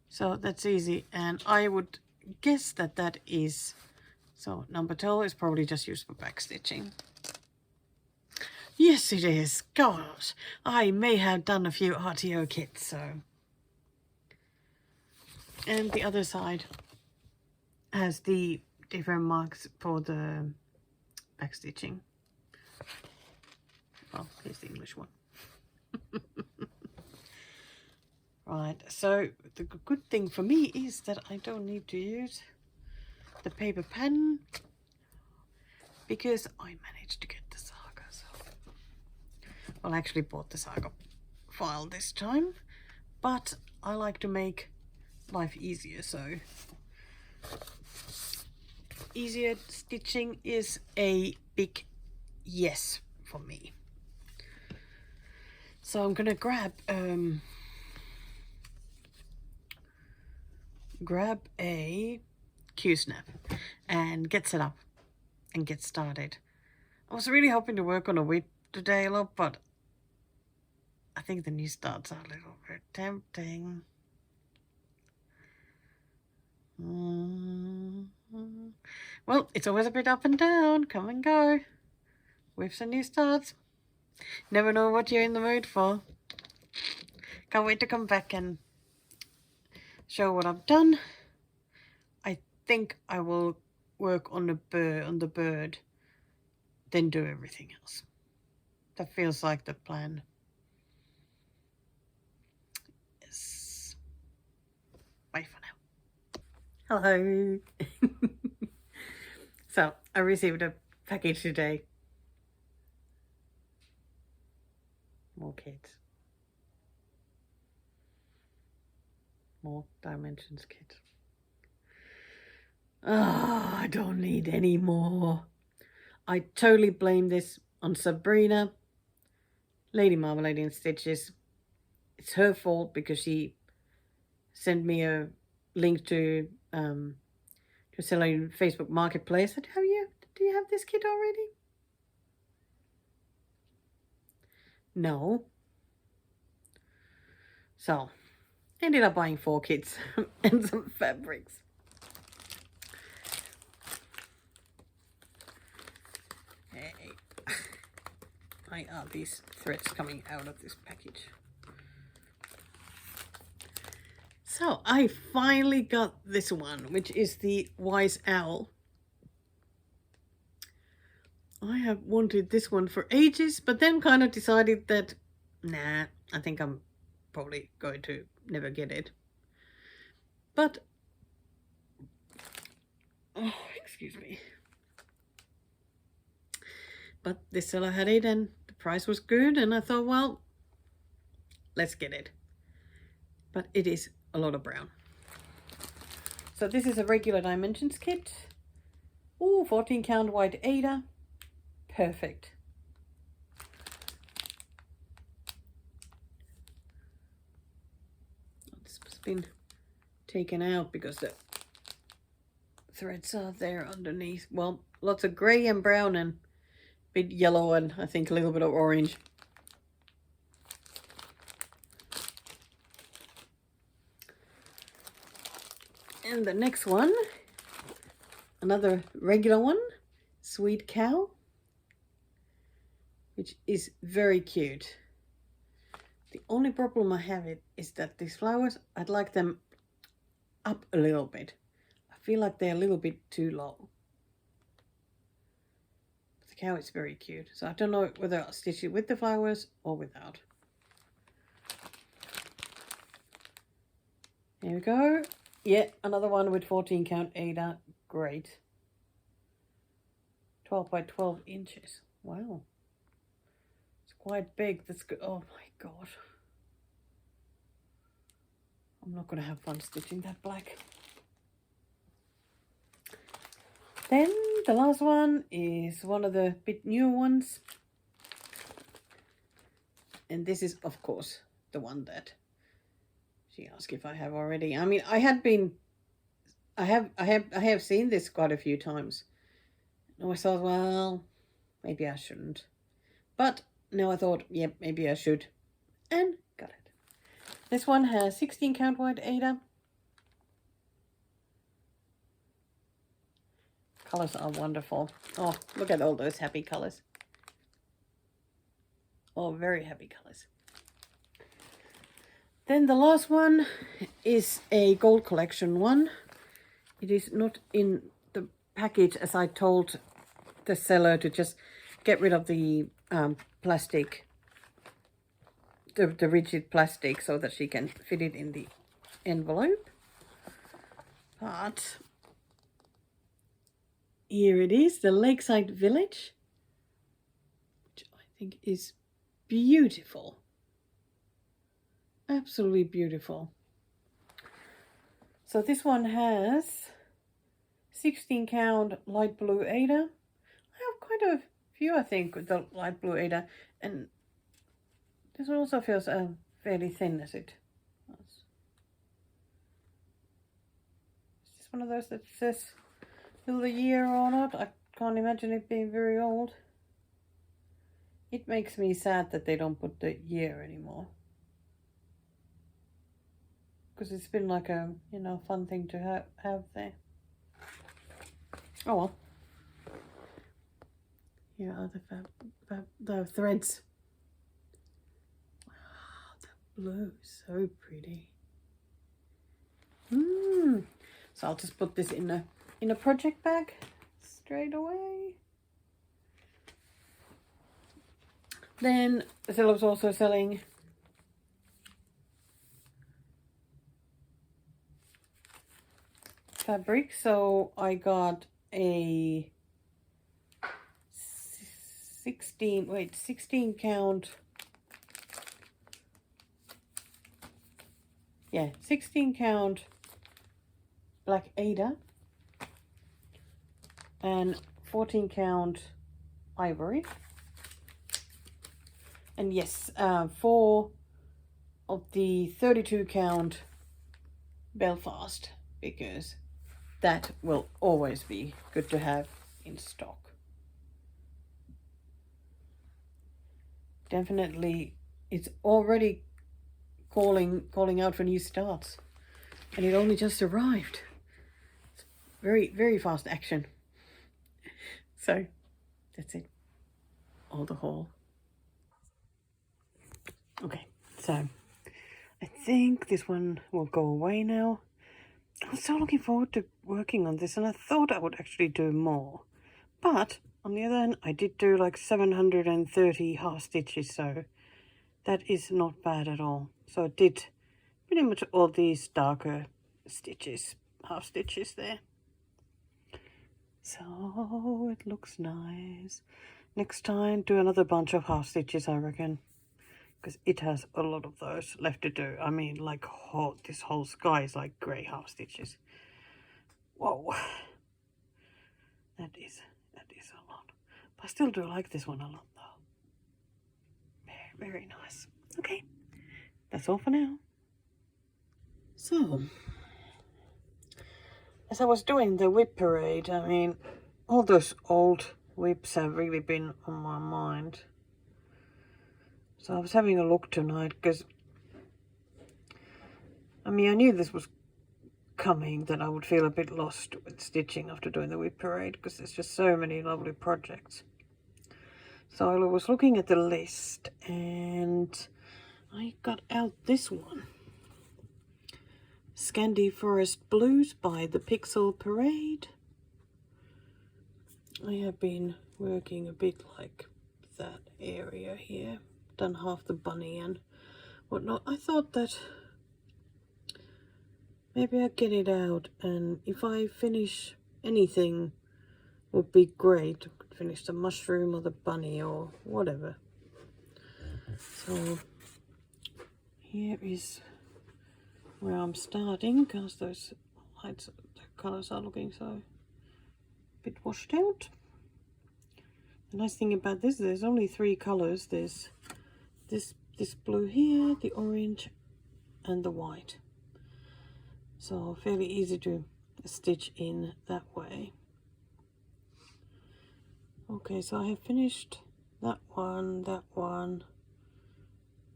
Speaker 1: So that's easy, and I would guess that that is, so number 12 is probably just used for back stitching. Yes, it is. Gosh, I may have done a few RTO kits, so. And the other side has the different marks for the back stitching. Well, here's the English one. Right, so the good thing for me is that I don't need to use the paper pen because I managed to get the saga. So, well, I actually bought the saga file this time, but I like to make life easier, so easier stitching is a big yes for me. So I'm gonna grab a Q-snap and get set up and get started. I was really hoping to work on a whip today a lot, but I think the new starts are a little bit tempting. Well, it's always a bit up and down, come and go. Whips and new starts. Never know what you're in the mood for. Can't wait to come back and show what I've done. I think I will work on the bird, then do everything else. That feels like the plan. Yes. Bye for now. Hello. So I received a package today. More kids. More dimensions kits. Oh, I don't need any more. I totally blame this on Sabrina, Lady Marmalade in Stitches. It's her fault because she sent me a link to who sell on Facebook Marketplace. I said, do you have this kit already? No. So, ended up buying 4 kits and some fabrics. Hey. Why are these threads coming out of this package? So, I finally got this one, which is the Wise Owl. I have wanted this one for ages, but then kind of decided that, nah, I think I'm probably going to never get it. But, oh, excuse me. But this seller had it and the price was good, and I thought, well, let's get it. But it is a lot of brown. So this is a regular dimensions kit. Ooh, 14 count white Ada. Perfect. This has been taken out because the threads are there underneath. Well, lots of grey and brown and a bit yellow and I think a little bit of orange. And the next one, another regular one, Sweet Cow, which is very cute. The only problem I have is that these flowers, I'd like them up a little bit. I feel like they're a little bit too low. The cow is very cute, so I don't know whether I'll stitch it with the flowers or without. Here we go. Yeah, another one with 14 count Ada. Great. 12 by 12 inches. Wow. It's quite big. That's good. Oh my god. I'm not going to have fun stitching that black. Then the last one is one of the bit newer ones. And this is, of course, the one that she asked if I have already. I mean, I have seen this quite a few times. And I thought, well, maybe I shouldn't. But now I thought, yep, maybe I should. And got it. This one has 16 count white Ada. Colors are wonderful. Oh, look at all those happy colors. Oh, very happy colors. Then the last one is a gold collection one. It is not in the package as I told the seller to just get rid of the plastic, the rigid plastic, so that she can fit it in the envelope. But here it is, the Lakeside Village, which I think is beautiful. Absolutely beautiful. So this one has 16 count light blue Ada. I have quite a few, I think, with the light blue Ada, and this one also feels fairly thin as it was. Is this one of those that says still the year or not? I can't imagine it being very old. It makes me sad that they don't put the year anymore. Because it's been like a, you know, fun thing to have there. Oh well. Here are the threads. Wow, the blue is so pretty. So I'll just put this in a project bag straight away. Then the seller was also selling fabric, so I got a 16 count, yeah, 16 count black Ada and 14 count ivory, and yes, 4 of the 32 count Belfast, because that will always be good to have in stock. Definitely, it's already calling out for new starts, and it only just arrived. It's very fast action. So that's it, all the haul. Okay, so I think this one will go away now. I was so looking forward to working on this, and I thought I would actually do more, but on the other hand, I did do like 730 half stitches, so that is not bad at all. So I did pretty much all these darker stitches, half stitches there. So it looks nice. Next time, do another bunch of half stitches, I reckon, because it has a lot of those left to do. I mean, like this whole sky is like grey half stitches. Whoa, that is a lot. But I still do like this one a lot, though. Very nice. Okay, that's all for now. So, as I was doing the whip parade, I mean, all those old whips have really been on my mind. So I was having a look tonight because, I mean, I knew this was coming, that I would feel a bit lost with stitching after doing the whip parade because there's just so many lovely projects. So I was looking at the list and I got out this one. Scandi Forest Blues by the Pixel Parade. I have been working a bit like that area here. Done half the bunny and whatnot. I thought that maybe I'd get it out, and if I finish anything would be great. I could finish the mushroom or the bunny or whatever. So here is where I'm starting, because those lights, the colors are looking so a bit washed out. The nice thing about this, there's only 3 colors. There's this blue here, the orange, and the white. So fairly easy to stitch in that way. Okay, so I have finished that one,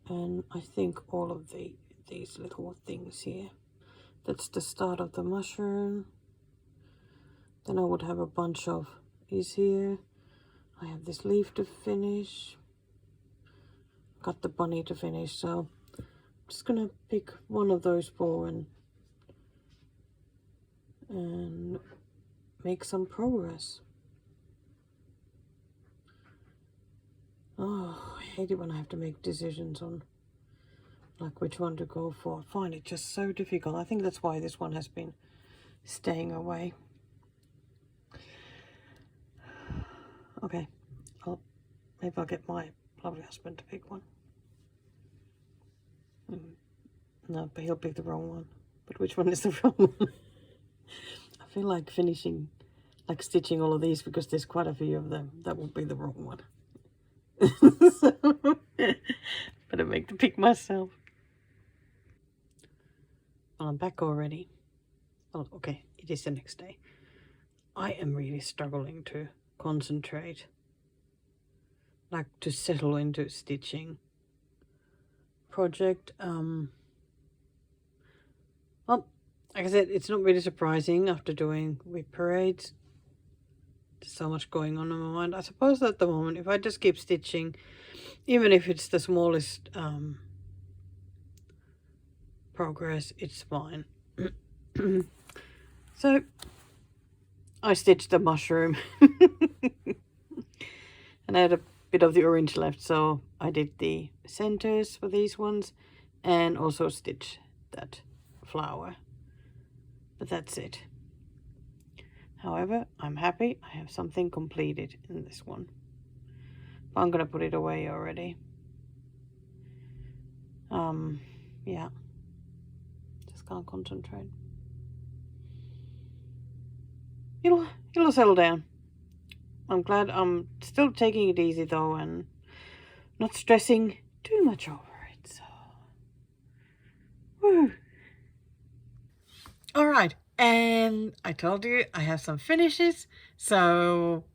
Speaker 1: and I think all of these little things here. That's the start of the mushroom. Then I would have a bunch of these here. I have this leaf to finish. Got the bunny to finish, so I'm just gonna pick one of those 4 and make some progress. Oh, I hate it when I have to make decisions on like which one to go for. I find it just so difficult. I think that's why this one has been staying away. Okay, maybe I'll get my lovely husband to pick one. No, but he'll pick the wrong one. But which one is the wrong one? I feel like finishing, like stitching all of these, because there's quite a few of them. That will be the wrong one. So, better make the pick myself. Well, I'm back already. Oh, okay, it is the next day. I am really struggling to concentrate, like to settle into stitching project. Well, like I said, it's not really surprising after doing whip parades. There's so much going on in my mind. I suppose at the moment, if I just keep stitching, even if it's the smallest progress, it's fine. So I stitched the mushroom and I had a bit of the orange left, so I did the centers for these ones and also stitched that flower, but that's it. However, I'm happy I have something completed in this one, but I'm gonna put it away already. Yeah, just can't concentrate. It'll settle down. I'm glad I'm still taking it easy though and not stressing too much over it. So, woo. All right, And I told you I have some finishes. So,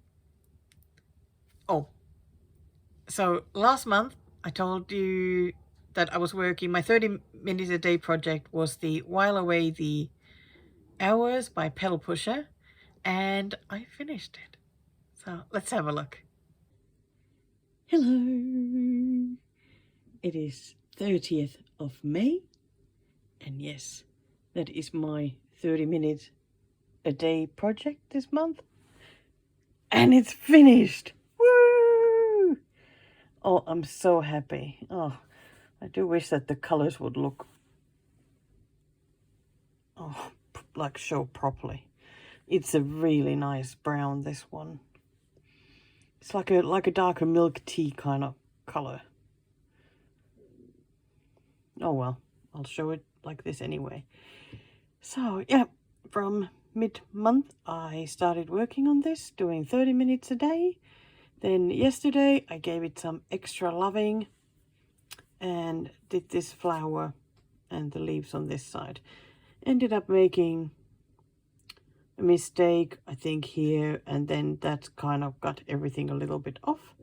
Speaker 1: so last month I told you that I was working, my 30 minutes a day project was the While Away the Hours by Pedal Pusher, and I finished it. So let's have a look. Hello. It is 30th of May, and yes, that is my 30 minutes a day project this month, and it's finished. Woo! Oh, I'm so happy. Oh, I do wish that the colors would look like show properly. It's a really nice brown, this one. It's like a darker milk tea kind of color. Oh well, I'll show it like this anyway. So yeah, from mid-month I started working on this, doing 30 minutes a day. Then yesterday I gave it some extra loving and did this flower and the leaves on this side. Ended up making a mistake, I think, here, and then that kind of got everything a little bit off,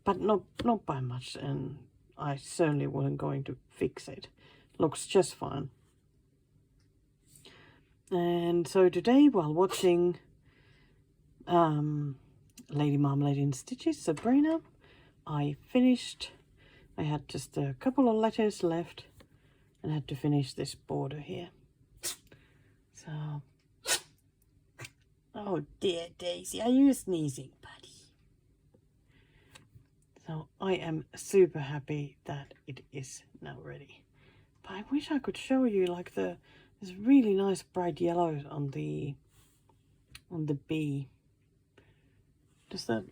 Speaker 1: but not by much, and I certainly wasn't going to fix it. Looks just fine. And so today, while watching Lady Marmalade in Stitches, Sabrina, I finished. I had just a couple of letters left and had to finish this border here. So, oh dear Daisy, are you sneezing, buddy? So I am super happy that it is now ready. But I wish I could show you like there's really nice bright yellows on the bee. Does that?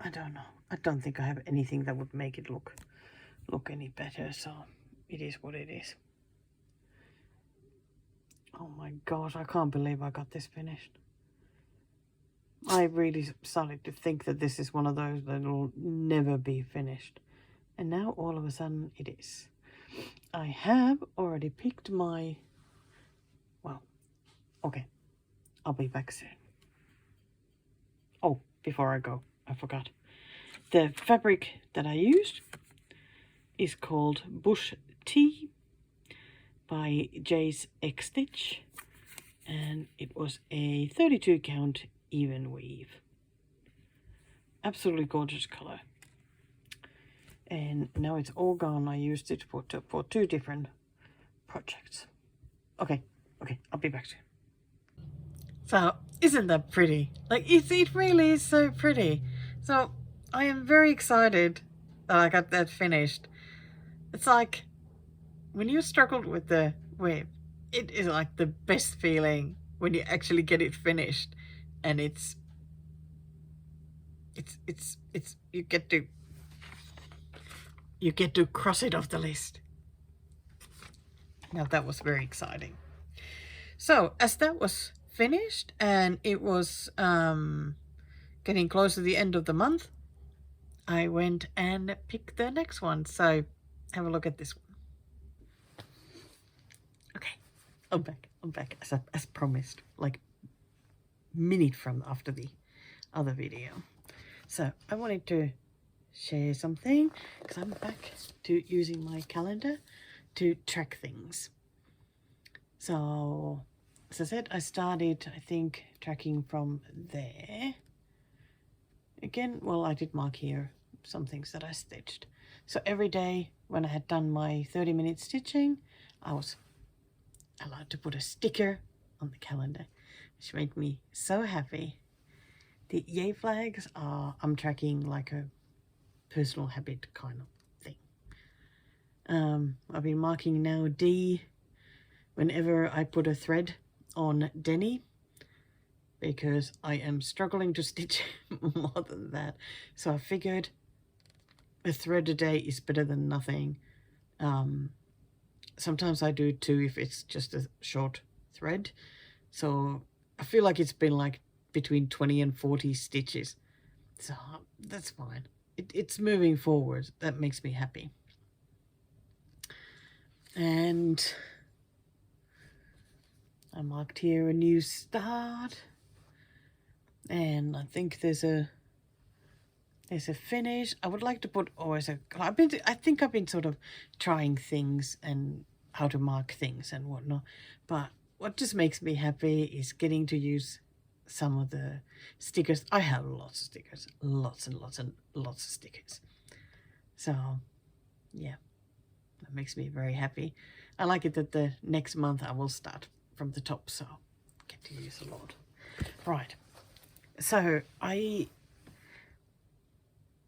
Speaker 1: I don't know. I don't think I have anything that would make it look any better. So it is what it is. Oh my gosh, I can't believe I got this finished. I really started to think that this is one of those that will never be finished. And now all of a sudden it is. I have already picked my, well, okay, I'll be back soon. Oh, before I go, I forgot. The fabric that I used is called Bush Tea by Jay's X Stitch, and it was a 32 count even weave. Absolutely gorgeous color. And now it's all gone. I used it for two different projects. Okay, I'll be back soon. So, isn't that pretty? Like, it really is so pretty. So, I am very excited that I got that finished. It's like, when you struggled with the web, it is like the best feeling when you actually get it finished. And it's you get to cross it off the list. Now that was very exciting. So as that was finished and it was getting close to the end of the month, I went and picked the next one. So have a look at this one. Okay, I'm back as promised, like minute from after the other video. So I wanted to share something because I'm back to using my calendar to track things. So as I said, I started, I think, tracking from there. Again, well, I did mark here some things that I stitched. So every day when I had done my 30-minute stitching, I was allowed to put a sticker on the calendar, which made me so happy. The yay flags are, I'm tracking like a personal habit kind of thing. I've been marking now D whenever I put a thread on Denny, because I am struggling to stitch more than that. So I figured a thread a day is better than nothing. Sometimes I do two if it's just a short thread. So I feel like it's been like between 20 and 40 stitches. So that's fine. It's moving forward. That makes me happy. And I marked here a new start, and I think there's a finish. I would like to put always a. I think I've been sort of trying things and how to mark things and whatnot, but what just makes me happy is getting to use some of the stickers. I have lots of stickers, lots and lots and lots of stickers. So, yeah, that makes me very happy. I like it that the next month I will start from the top, so I get to use a lot. Right, so I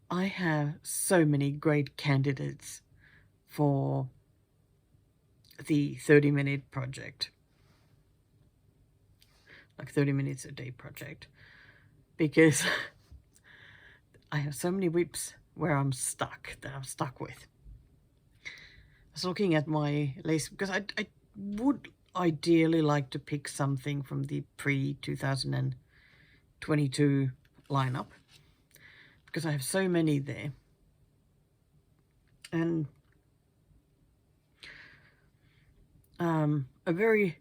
Speaker 1: have so many great candidates for the 30-minute project, like 30 minutes a day project, because I have so many whips where I'm stuck, that I'm stuck with. I was looking at my list because I would ideally like to pick something from the pre-2022 lineup, because I have so many there. And a very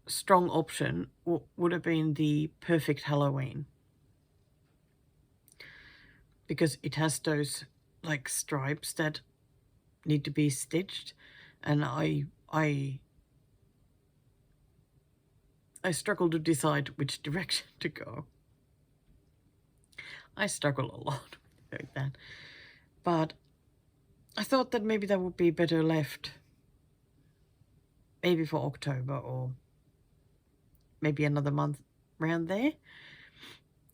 Speaker 1: strong option would have been the Perfect Halloween, because it has those like stripes that need to be stitched, and I struggle to decide which direction to go. I struggle a lot with that, but I thought that maybe that would be better left maybe for October, or maybe another month around there.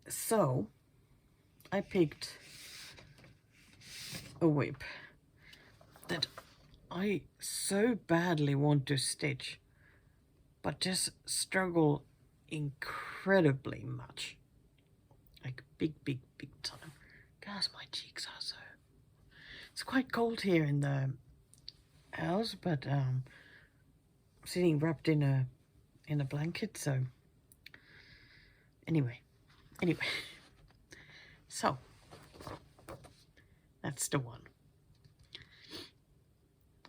Speaker 1: So I picked a whip that I so badly want to stitch, but just struggle incredibly much. Like big time. Gosh, my cheeks are so... It's quite cold here in the house, but sitting wrapped in a blanket, so anyway. So that's the one.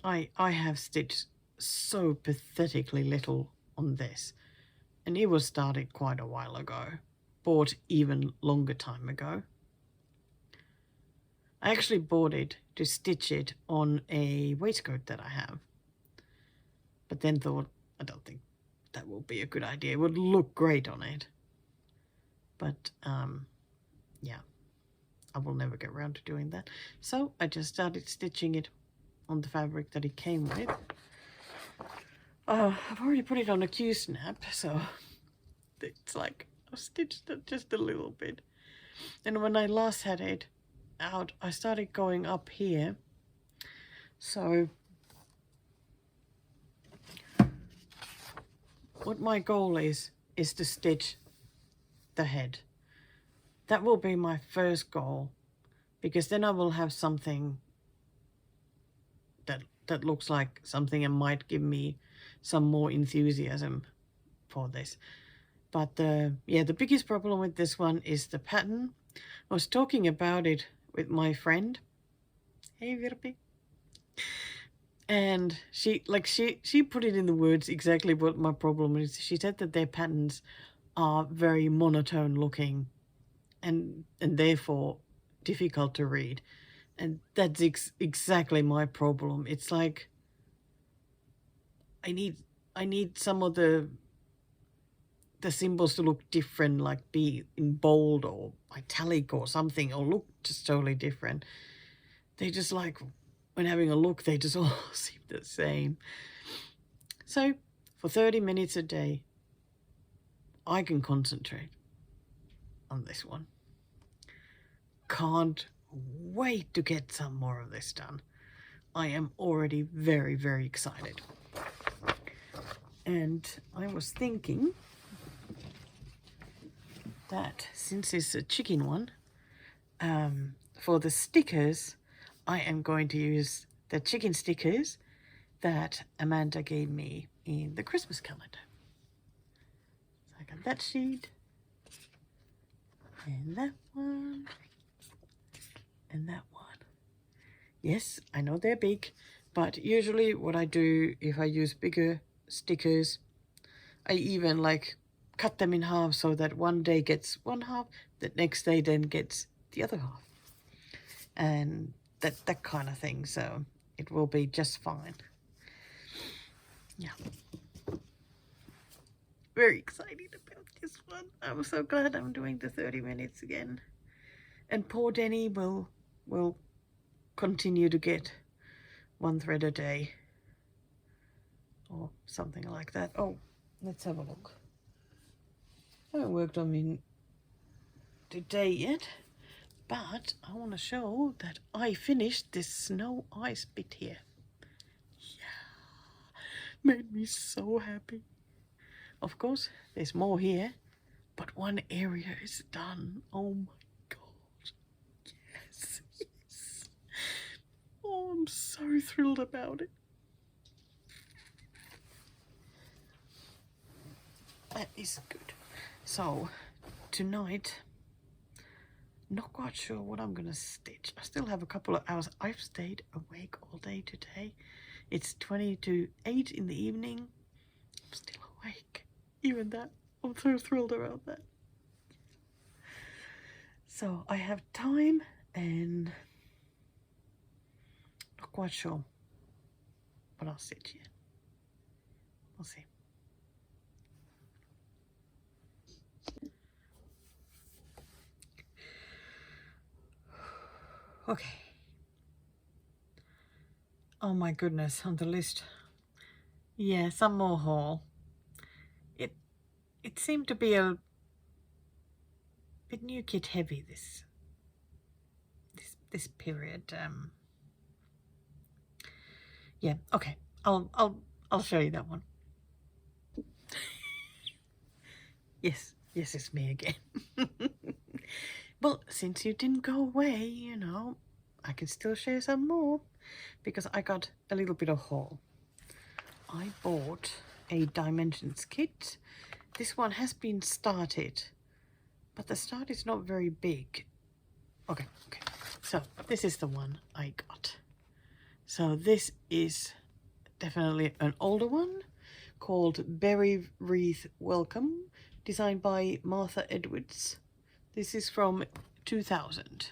Speaker 1: I have stitched so pathetically little on this, and it was started quite a while ago, bought even longer time ago. I actually bought it to stitch it on a waistcoat that I have, but then thought, I don't think that will be a good idea. It would look great on it, but yeah, I will never get around to doing that. So I just started stitching it on the fabric that it came with. I've already put it on a Q-snap, so it's like I've stitched it just a little bit. And when I last had it out, I started going up here. So what my goal is to stitch the head. That will be my first goal, because then I will have something that looks like something and might give me some more enthusiasm for this. But the biggest problem with this one is the pattern. I was talking about it with my friend. Hey, Virpi. And she put it in the words exactly what my problem is. She said that their patterns are very monotone looking and therefore difficult to read. And that's exactly my problem. It's like I need some of the symbols to look different, like be in bold or italic or something, or look just totally different. They just, like, when having a look, they just all seem the same. So for 30 minutes a day, I can concentrate on this one. Can't wait to get some more of this done. I am already very, very excited. And I was thinking that since it's a chicken one, for the stickers, I am going to use the chicken stickers that Amanda gave me in the Christmas calendar. So I got that sheet, and that one, and that one. Yes, I know they're big, but usually what I do, if I use bigger stickers, I even like cut them in half so that one day gets one half, the next day then gets the other half. And that kind of thing, so it will be just fine. Yeah. Very excited about this one. I'm so glad I'm doing the 30 minutes again. And poor Denny will continue to get one thread a day. Or something like that. Oh, let's have a look. I haven't worked on me today yet, but I want to show that I finished this snow ice bit here. Yeah, made me so happy. Of course, there's more here, but one area is done. Oh my god. Yes, yes. Oh, I'm so thrilled about it. That is good. So, tonight, not quite sure what I'm gonna stitch. I still have a couple of hours. I've stayed awake all day today. It's 20 to 8 in the evening. I'm still awake. Even that, I'm so thrilled about that. So I have time and not quite sure what I'll stitch yet. We'll see. Okay. Oh my goodness, on the list. Yeah, some more haul. It seemed to be a bit new kit heavy this period. Yeah, okay. I'll show you that one. Yes, it's me again. Well, since you didn't go away, you know, I can still share some more because I got a little bit of haul. I bought a Dimensions kit. This one has been started, but the start is not very big. Okay. So this is the one I got. So this is definitely an older one called Berry Wreath Welcome, designed by Martha Edwards. This is from 2000.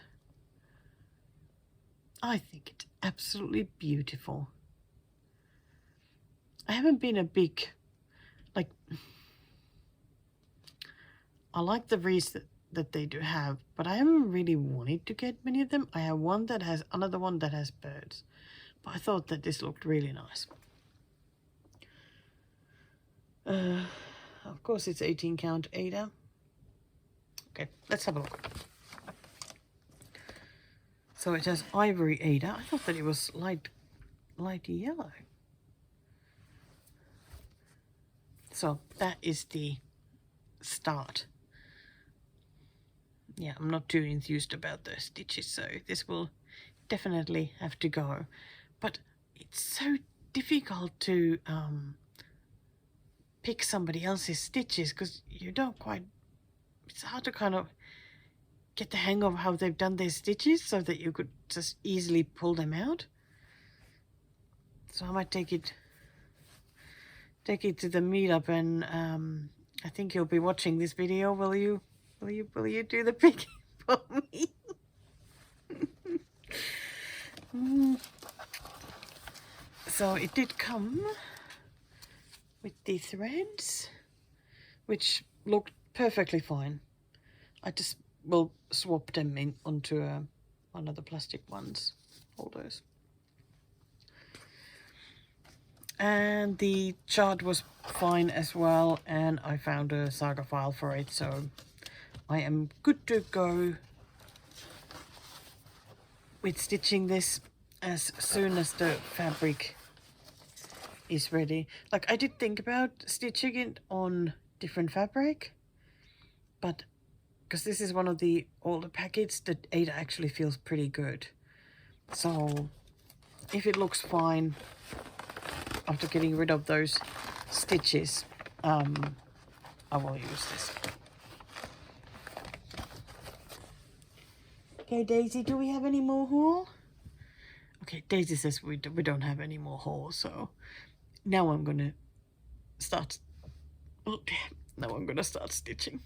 Speaker 1: I think it's absolutely beautiful. I haven't been a big, like, I like the wreaths that they do have, but I haven't really wanted to get many of them. I have one that has, another one that has birds, but I thought that this looked really nice. Of course it's 18 count Ada. Okay, let's have a look. So it has ivory Ada. I thought that it was light yellow. So that is the start. Yeah, I'm not too enthused about those stitches, so this will definitely have to go. But it's so difficult to pick somebody else's stitches because you don't quite, it's hard to kind of get the hang of how they've done their stitches so that you could just easily pull them out. So I might take it to the meetup, and I think you'll be watching this video. Will you do the picking for me? So it did come with the threads, which looked perfectly fine. I just will swap them in onto one of the plastic ones, holders. And the chart was fine as well, and I found a saga file for it, so I am good to go with stitching this as soon as the fabric is ready. Like, I did think about stitching it on different fabric, but because this is one of the older packets, the Ada actually feels pretty good. So if it looks fine after getting rid of those stitches, I will use this. Okay, Daisy, do we have any more haul? Okay, Daisy says we don't have any more haul, so now I'm gonna start Oh dear. Now I'm gonna start stitching.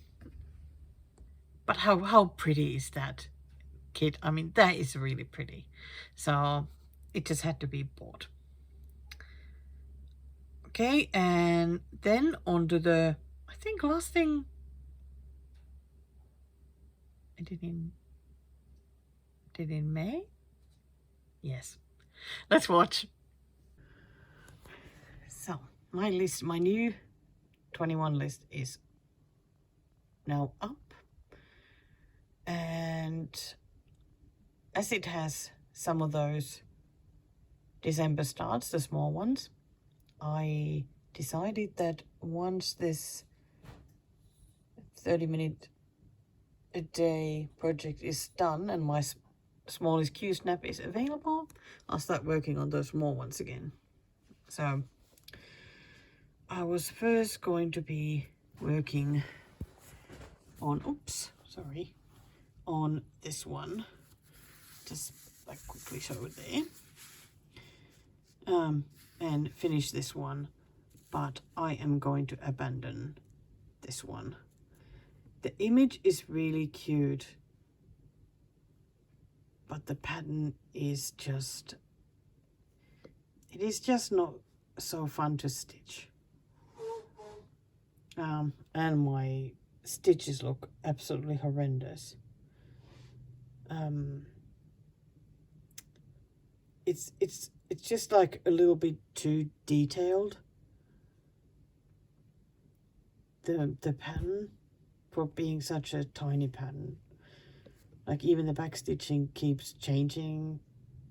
Speaker 1: But how pretty is that kit? I mean, that is really pretty. So it just had to be bought. Okay, and then on to the, I think last thing I did in May? Yes. Let's watch. So my list, my new 21 list is now up. And as it has some of those December starts, the small ones, I decided that once this 30-minute a day project is done and my smallest Q snap is available, I'll start working on those small ones again. So I was first going to be working on, on this one. Just like quickly show it there. And finish this one, but I am going to abandon this one. The image is really cute, but the pattern is just, it is just not so fun to stitch. And my stitches look absolutely horrendous. It's just like a little bit too detailed. The pattern for being such a tiny pattern. Like even the back stitching keeps changing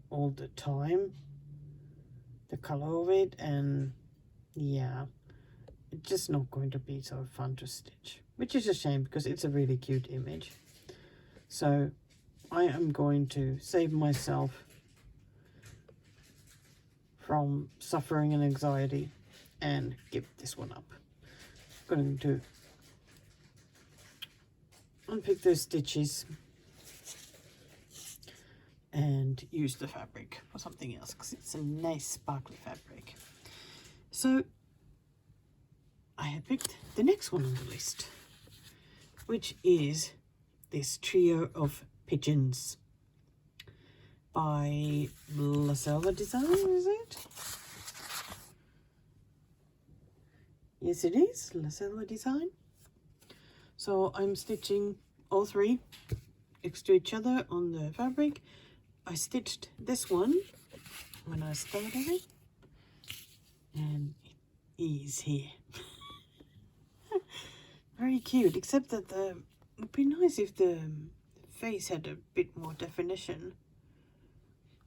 Speaker 1: all the time. The color of it, and yeah, it's just not going to be so fun to stitch. Which is a shame because it's a really cute image. So I am going to save myself from suffering and anxiety and give this one up. I'm going to unpick those stitches and use the fabric for something else because it's a nice sparkly fabric. So I have picked the next one on the list, which is this trio of pigeons by La Selva Design, is it? Yes, it is La Selva Design. So I'm stitching all three next to each other on the fabric. I stitched this one when I started it, and it is here. Very cute, except that it would be nice if the face had a bit more definition.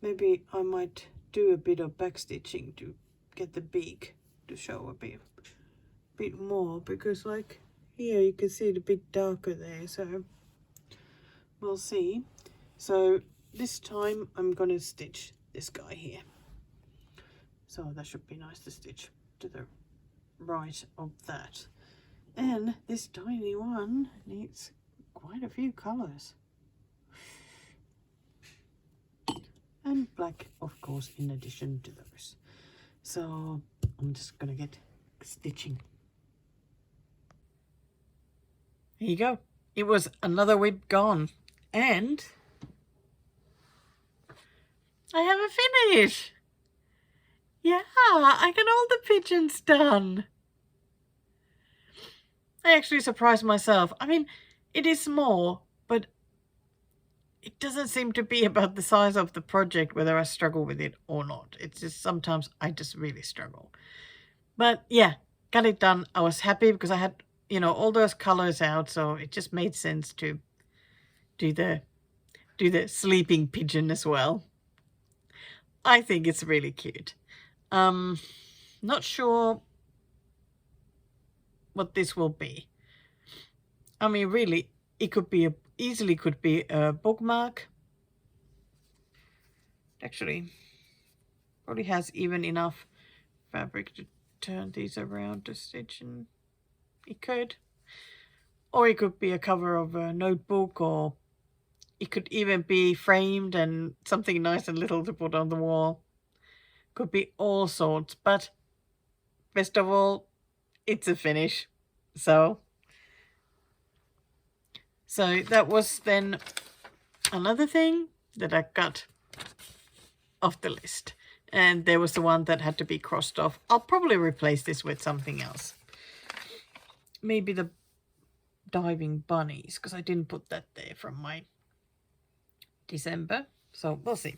Speaker 1: Maybe I might do a bit of backstitching to get the beak to show a bit more, because like here you can see it a bit darker there, so we'll see. So this time I'm going to stitch this guy here. So that should be nice to stitch to the right of that. And this tiny one needs quite a few colours. And black, of course, in addition to those. So I'm just going to get stitching. There you go. It was another week gone. And I have a finish. Yeah, I got all the pigeons done. I actually surprised myself. I mean, it is small, but it doesn't seem to be about the size of the project, whether I struggle with it or not. It's just sometimes I just really struggle. But yeah, got it done. I was happy because I had, you know, all those colors out, so it just made sense to do the sleeping pigeon as well. I think it's really cute. Not sure what this will be. I mean, really, it could be easily could be a bookmark. Actually, probably has even enough fabric to turn these around to stitch, and it could. Or it could be a cover of a notebook, or it could even be framed and something nice and little to put on the wall. Could be all sorts, but best of all, it's a finish. So that was then another thing that I got off the list. And there was the one that had to be crossed off. I'll probably replace this with something else. Maybe the diving bunnies, because I didn't put that there from my December. So we'll see.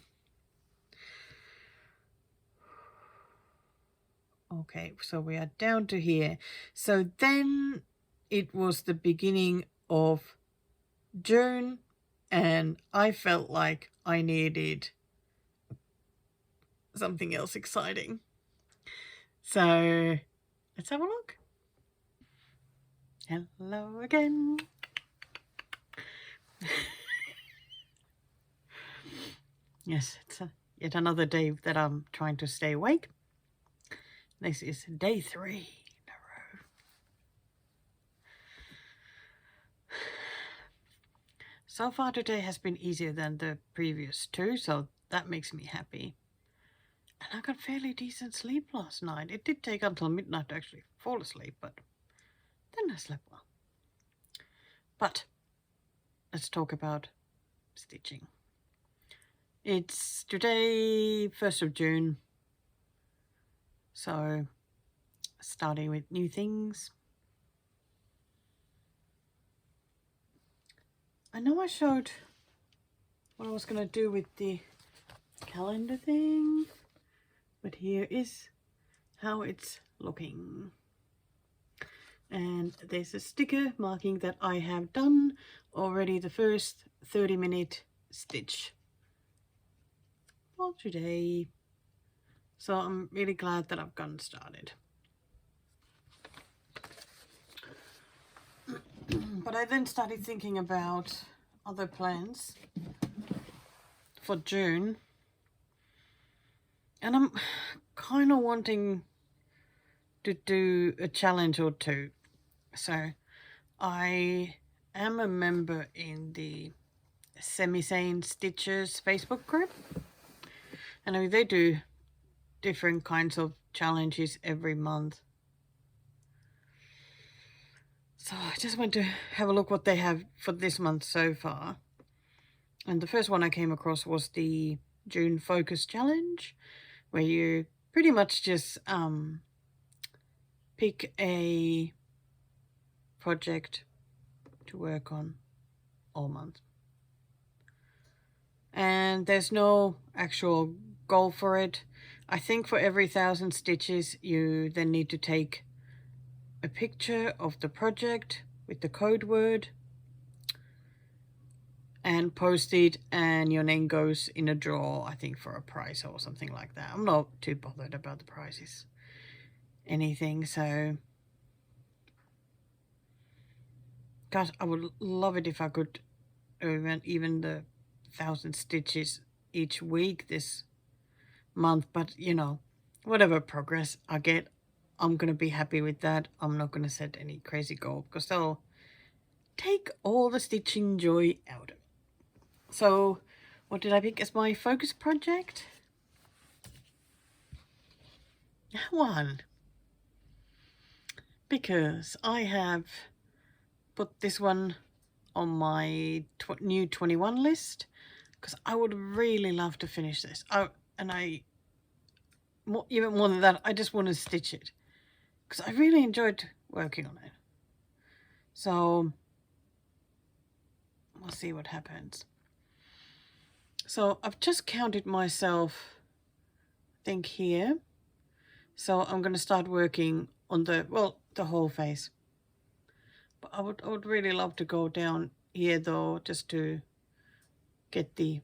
Speaker 1: Okay, so we are down to here. So then it was the beginning of June, and I felt like I needed something else exciting. So let's have a look. Hello again. Yes, it's yet another day that I'm trying to stay awake. This is day 3 in a row. So far today has been easier than the previous 2, so that makes me happy. And I got fairly decent sleep last night. It did take until midnight to actually fall asleep, but then I slept well. But let's talk about stitching. It's today, 1st of June. So, starting with new things. I know I showed what I was going to do with the calendar thing, but here is how it's looking. And there's a sticker marking that I have done already the first 30-minute stitch for today. So I'm really glad that I've gotten started. But I then started thinking about other plans for June. And I'm kind of wanting to do a challenge or 2. So I am a member in the Semi-Sane Stitchers Facebook group. And I mean, they do different kinds of challenges every month. So I just went to have a look what they have for this month so far. And the first one I came across was the June Focus Challenge, where you pretty much just pick a project to work on all month. And there's no actual goal for it. I think for every 1,000 stitches you then need to take a picture of the project with the code word and post it, and your name goes in a draw, I think, for a prize or something like that. I'm not too bothered about the prizes, anything, so God, I would love it if I could earn even the 1,000 stitches each week this month, but you know, whatever progress I get, I'm gonna be happy with that. I'm not gonna set any crazy goal because they'll take all the stitching joy out of it. So what did I pick as my focus project? That one, because I have put this one on my new 21 list because I would really love to finish this. Even more than that, I just want to stitch it because I really enjoyed working on it. So we'll see what happens. So I've just counted myself, I think, here. So I'm going to start working on the whole face. But I would really love to go down here though, just to get the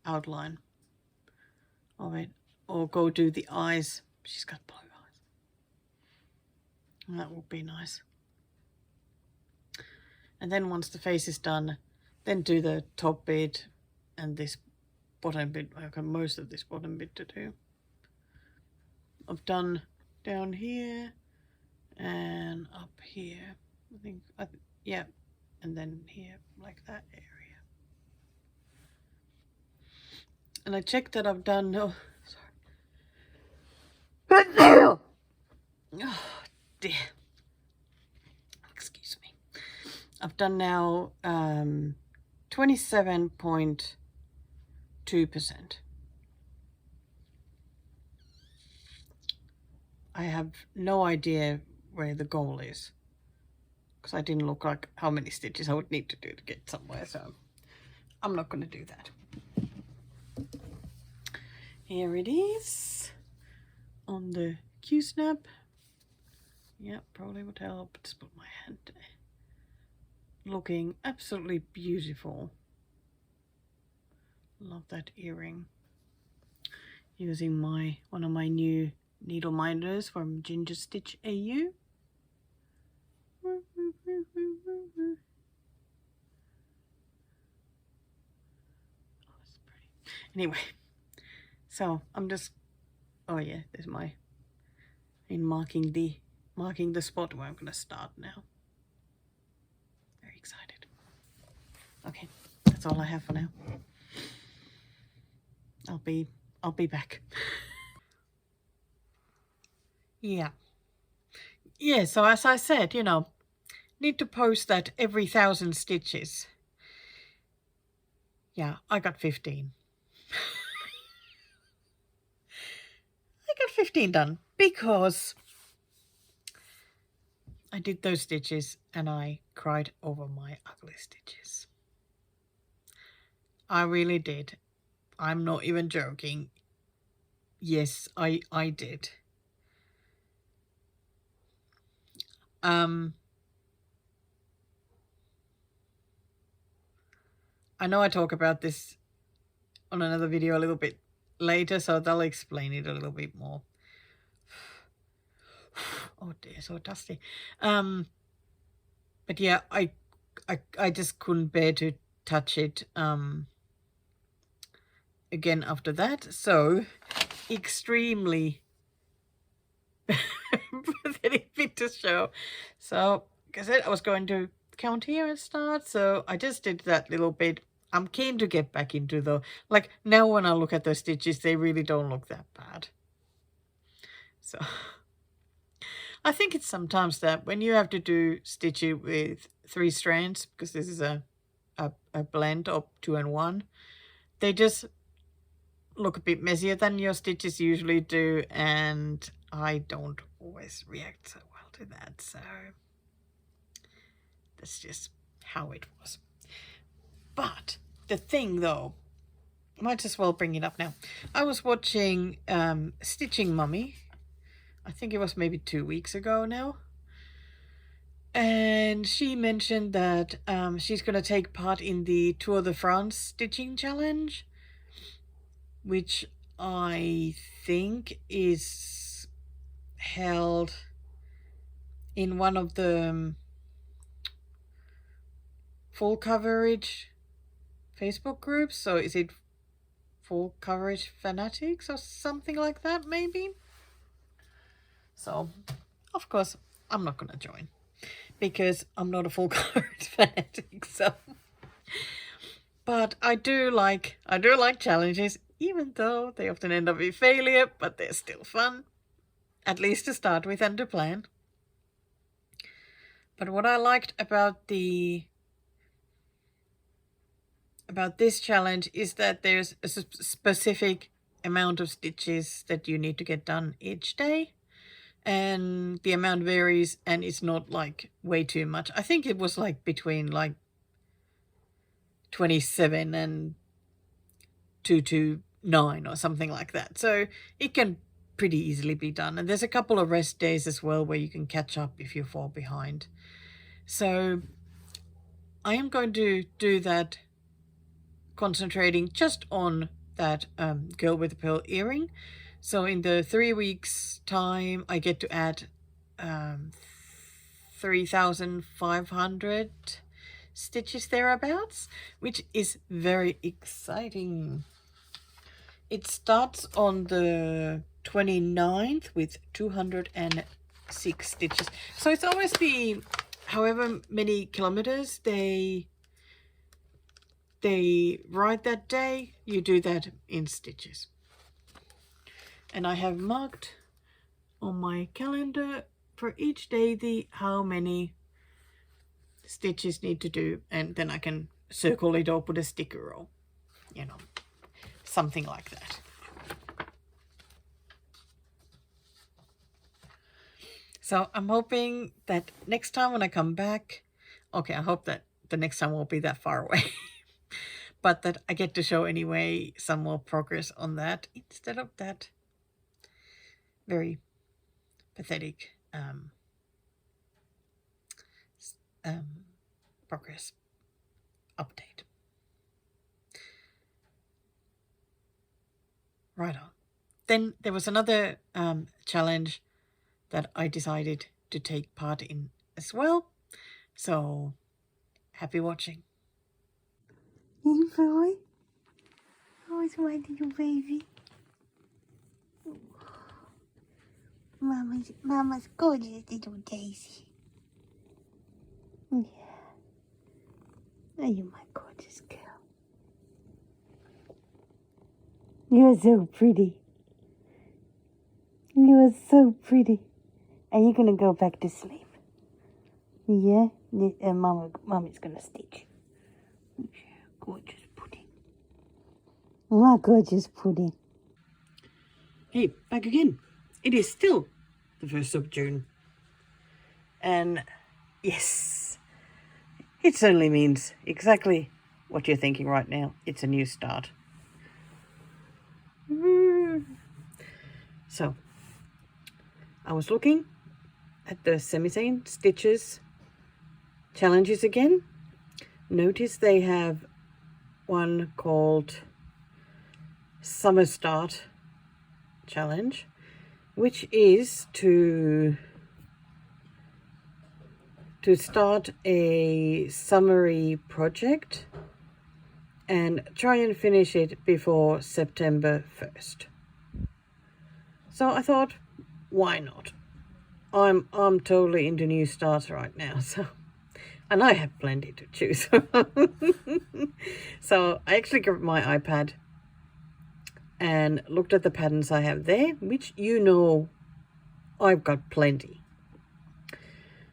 Speaker 1: outline of it, or go do the eyes. She's got blue eyes. And that would be nice. And then once the face is done, then do the top bit and this bottom bit. I've got most of this bottom bit to do. I've done down here and up here. Yeah, and then here, like that area. And I checked that I've done. Oh, sorry. Oh dear. I've done now 27.2%. I have no idea where the goal is, because I didn't look like how many stitches I would need to do to get somewhere, so I'm not going to do that. Here it is on the Q-snap. Yeah, probably would help. Just put my hand there. Looking absolutely beautiful. Love that earring. Using one of my new needle minders from Ginger Stitch AU. Oh, that's pretty. Anyway, so I'm just, oh yeah, there's my, in marking the spot where I'm gonna start now. Very excited. Okay, that's all I have for now. I'll be back. Yeah, so as I said, you know, need to post that every 1,000 stitches. Yeah, I got 15. I got 15 done because I did those stitches and I cried over my ugly stitches. I really did. I'm not even joking. Yes, I did. I know I talk about this on another video a little bit later, so they'll explain it a little bit more. Oh dear, so dusty. But yeah, I just couldn't bear to touch it again after that. So extremely pathetic bit to show. So like I said, I was going to count here and start, so I just did that little bit. I'm keen to get back into the, like, now when I look at those stitches, they really don't look that bad. So I think it's sometimes that when you have to do stitching with 3 strands, because this is a blend of 2 and 1, they just look a bit messier than your stitches usually do, and I don't always react so well to that, so that's just how it was. But the thing though, might as well bring it up now. I was watching Stitching Mummy. I think it was maybe 2 weeks ago now. And she mentioned that she's going to take part in the Tour de France stitching challenge, which I think is held in one of the full coverage Facebook groups. So is it Full Coverage Fanatics or something like that, maybe? So, of course, I'm not going to join because I'm not a full coverage fanatic. So, but I do like challenges, even though they often end up with failure, but they're still fun, at least to start with and to plan. But what I liked about this challenge is that there's a specific amount of stitches that you need to get done each day, and the amount varies, and it's not like way too much. I think it was like between like 27 and 229 or something like that, so it can pretty easily be done. And there's a couple of rest days as well where you can catch up if you fall behind. So I am going to do that, concentrating just on that girl with the pearl earring. So in the 3 weeks time, I get to add 3,500 stitches thereabouts, which is very exciting. It starts on the 29th with 206 stitches. So it's always the, however many kilometers they ride that day, you do that in stitches. And I have marked on my calendar for each day how many stitches need to do, and then I can circle it or put a sticker or, you know, something like that. So I'm hoping that next time when I come back, okay, I hope that the next time won't be that far away, but that I get to show anyway some more progress on that instead of that very pathetic progress update. Right on. Then there was another challenge that I decided to take part in as well. So happy watching. Little boy. Oh, it's my little baby. Mama's gorgeous little Daisy. Yeah. Are you my gorgeous girl? You're so pretty. You are so pretty. Are you gonna go back to sleep? Yeah? Mommy's gonna stitch. Gorgeous pudding. My gorgeous pudding. Hey, back again. It is still the 1st of June. And yes, it certainly means exactly what you're thinking right now. It's a new start. So, I was looking at the semi-seam stitches challenges again. Notice they have one called Summer Start Challenge, which is to start a summary project and try and finish it before September 1st. So I thought, why not? I'm totally into new starts right now, so, and I have plenty to choose. So I actually grabbed my iPad and looked at the patterns I have there, which I've got plenty.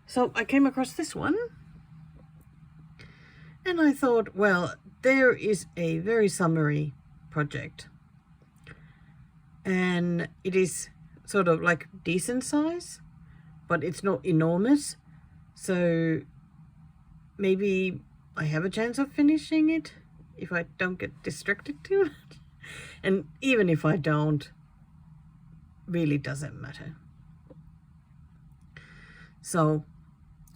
Speaker 1: So I came across this one and I thought, well, there is a very summary project and it is sort of like decent size, but it's not enormous. So maybe I have a chance of finishing it if I don't get distracted too much. And even if I don't, really doesn't matter. So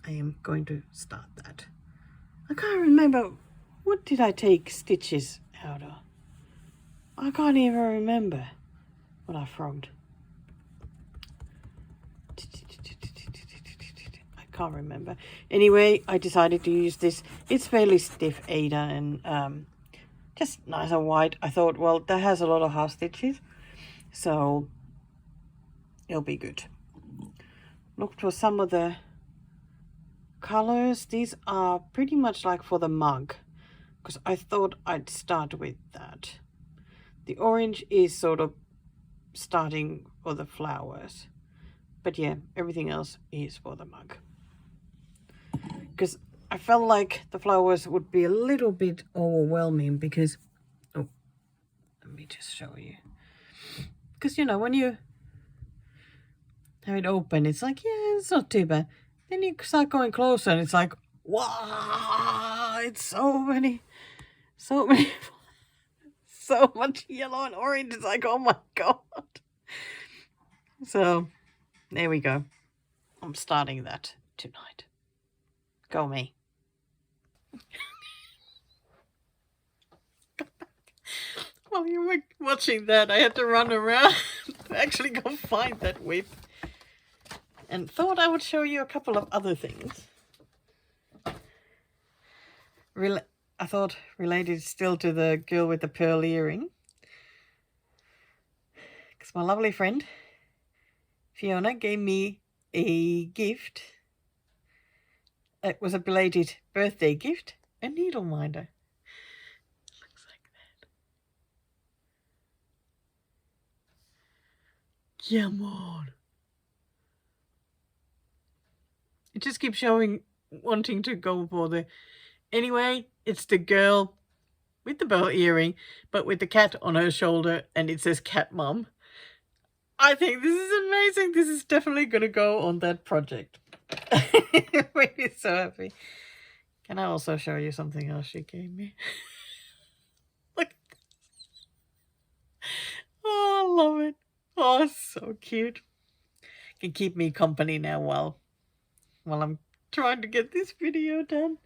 Speaker 1: I am going to start that. I can't remember, what did I take stitches out of? I can't even remember what I frogged. I can't remember. Anyway, I decided to use this. It's fairly stiff Ada and just nice and white. I thought, well, that has a lot of half stitches, so it'll be good. Looked for some of the colors. These are pretty much like for the mug, because I thought I'd start with that. The orange is sort of starting for the flowers, but yeah, everything else is for the mug, because I felt like the flowers would be a little bit overwhelming because, oh, let me just show you, because you know, when you have it open, it's like, yeah, it's not too bad. Then you start going closer and it's like, wow, it's so many, so much yellow and orange. It's like, oh my God. So there we go. I'm starting that tonight. Go me. While you were watching that, I had to run around to actually go find that whip. And thought I would show you a couple of other things. I thought related still to the girl with the pearl earring. Because my lovely friend, Fiona, gave me a gift. It was a belated birthday gift, a needle minder. Looks like that. Come on. It just keeps showing wanting to go for the... Anyway, it's the girl with the bell earring, but with the cat on her shoulder, and it says Cat Mum. I think this is amazing. This is definitely going to go on that project. We're so happy. Can I also show you something else she gave me? Look. Oh, I love it. Oh, it's so cute. Can keep me company now while I'm trying to get this video done.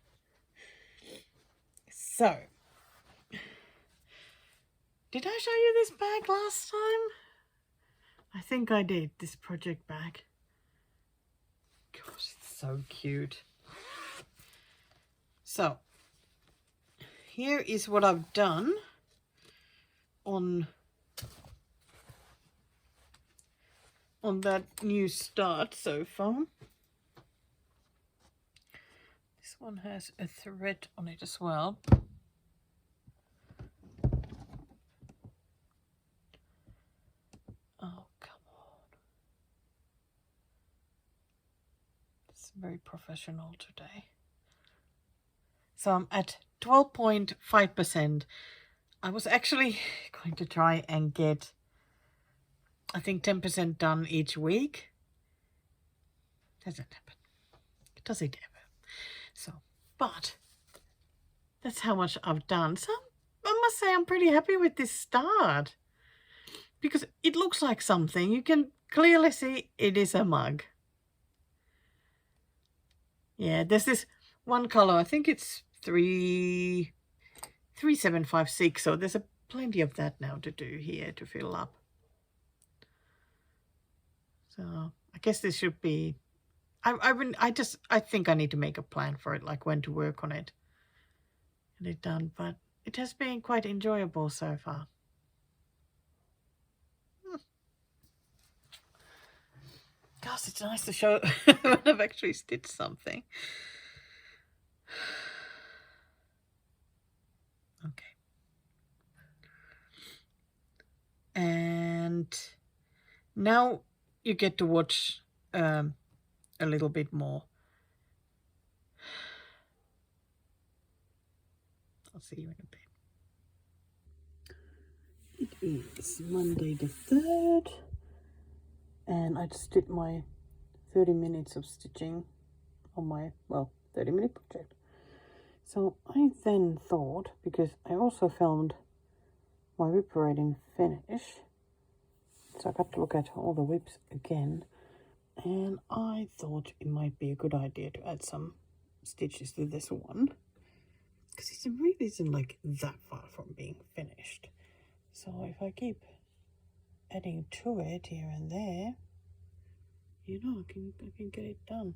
Speaker 1: So, did I show you this bag last time? I think I did, this project bag. Gosh, it's so cute. So, here is what I've done on that new start so far. This one has a thread on it as well. Oh, come on. It's very professional today. So I'm at 12.5%. I was actually going to try and get, I think, 10% done each week. Doesn't happen. Does it ever? So, but that's how much I've done. So I must say I'm pretty happy with this start, because it looks like something. You can clearly see it is a mug. Yeah, there's this one color. I think it's 3756. So there's plenty of that now to do here to fill up. So I guess this should be... I think I need to make a plan for it, like when to work on it. Get it done, but it has been quite enjoyable so far. Gosh, it's nice to show when I've actually stitched something. Okay. And now you get to watch a little bit more. I'll see you in a bit. It is Monday the 3rd, and I just did my 30 minutes of stitching on my, 30-minute project. So I then thought, because I also filmed my whip braiding finish, so I got to look at all the whips again, and I thought it might be a good idea to add some stitches to this one, because it really isn't like that far from being finished. So if I keep adding to it here and there, you know, I can get it done.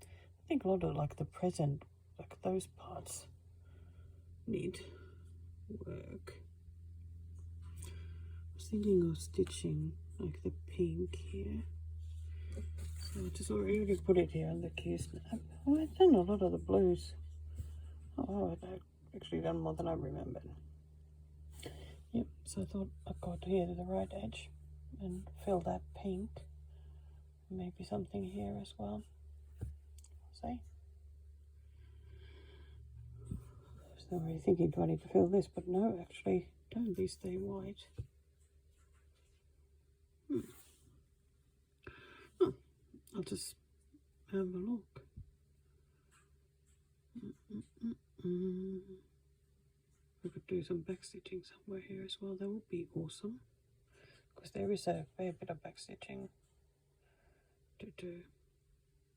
Speaker 1: I think a lot of like the present, like those parts need work. I was thinking of stitching like the pink here. So I just already put it here on the Q snap. Oh, I've done a lot of the blues. Oh, I've actually done more than I remembered. Yep, so I thought I'd go to here to the right edge and fill that pink. Maybe something here as well. See? I was not really thinking, do I need to fill this? But no, actually, don't. These stay white. Oh, I'll just have a look. We could do some backstitching somewhere here as well. That would be awesome, because there is a fair bit of backstitching to do.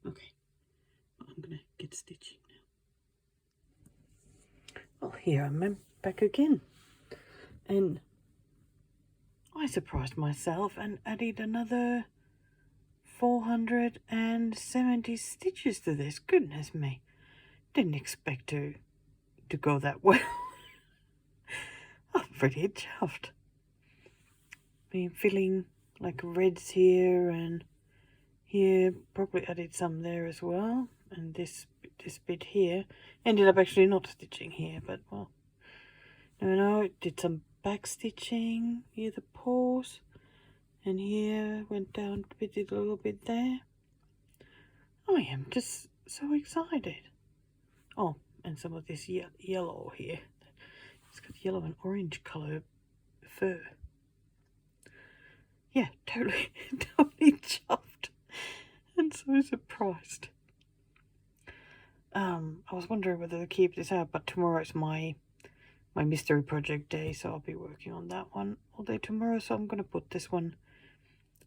Speaker 1: Okay, I'm gonna get stitching now. Well, here I'm back again, and I surprised myself and added another 470 stitches to this. Goodness me, didn't expect to go that well. I'm pretty chuffed. Been filling like reds here and here, probably added some there as well, and this bit here ended up actually not stitching here, but well, no, did some back stitching here, the paws, and here went down, did a little bit there. I am just So excited. Oh, and some of this yellow here. It's got yellow and orange colour fur. Yeah, totally, totally chuffed. And so surprised. I was wondering whether to keep this out, but tomorrow's my mystery project day, so I'll be working on that one all day tomorrow. So I'm going to put this one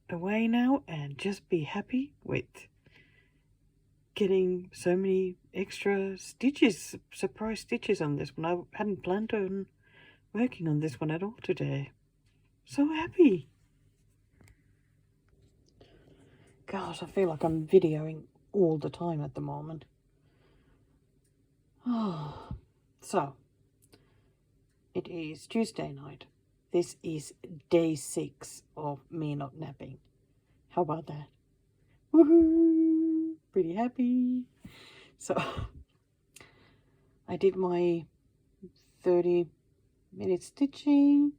Speaker 1: away now and just be happy with getting so many extra stitches, surprise stitches on this one. I hadn't planned on working on this one at all today. So happy. Gosh, I feel like I'm videoing all the time at the moment. Oh, so it is Tuesday night. This is day 6 of me not napping. How about that? Woohoo! Pretty happy. So I did my 30-minute stitching,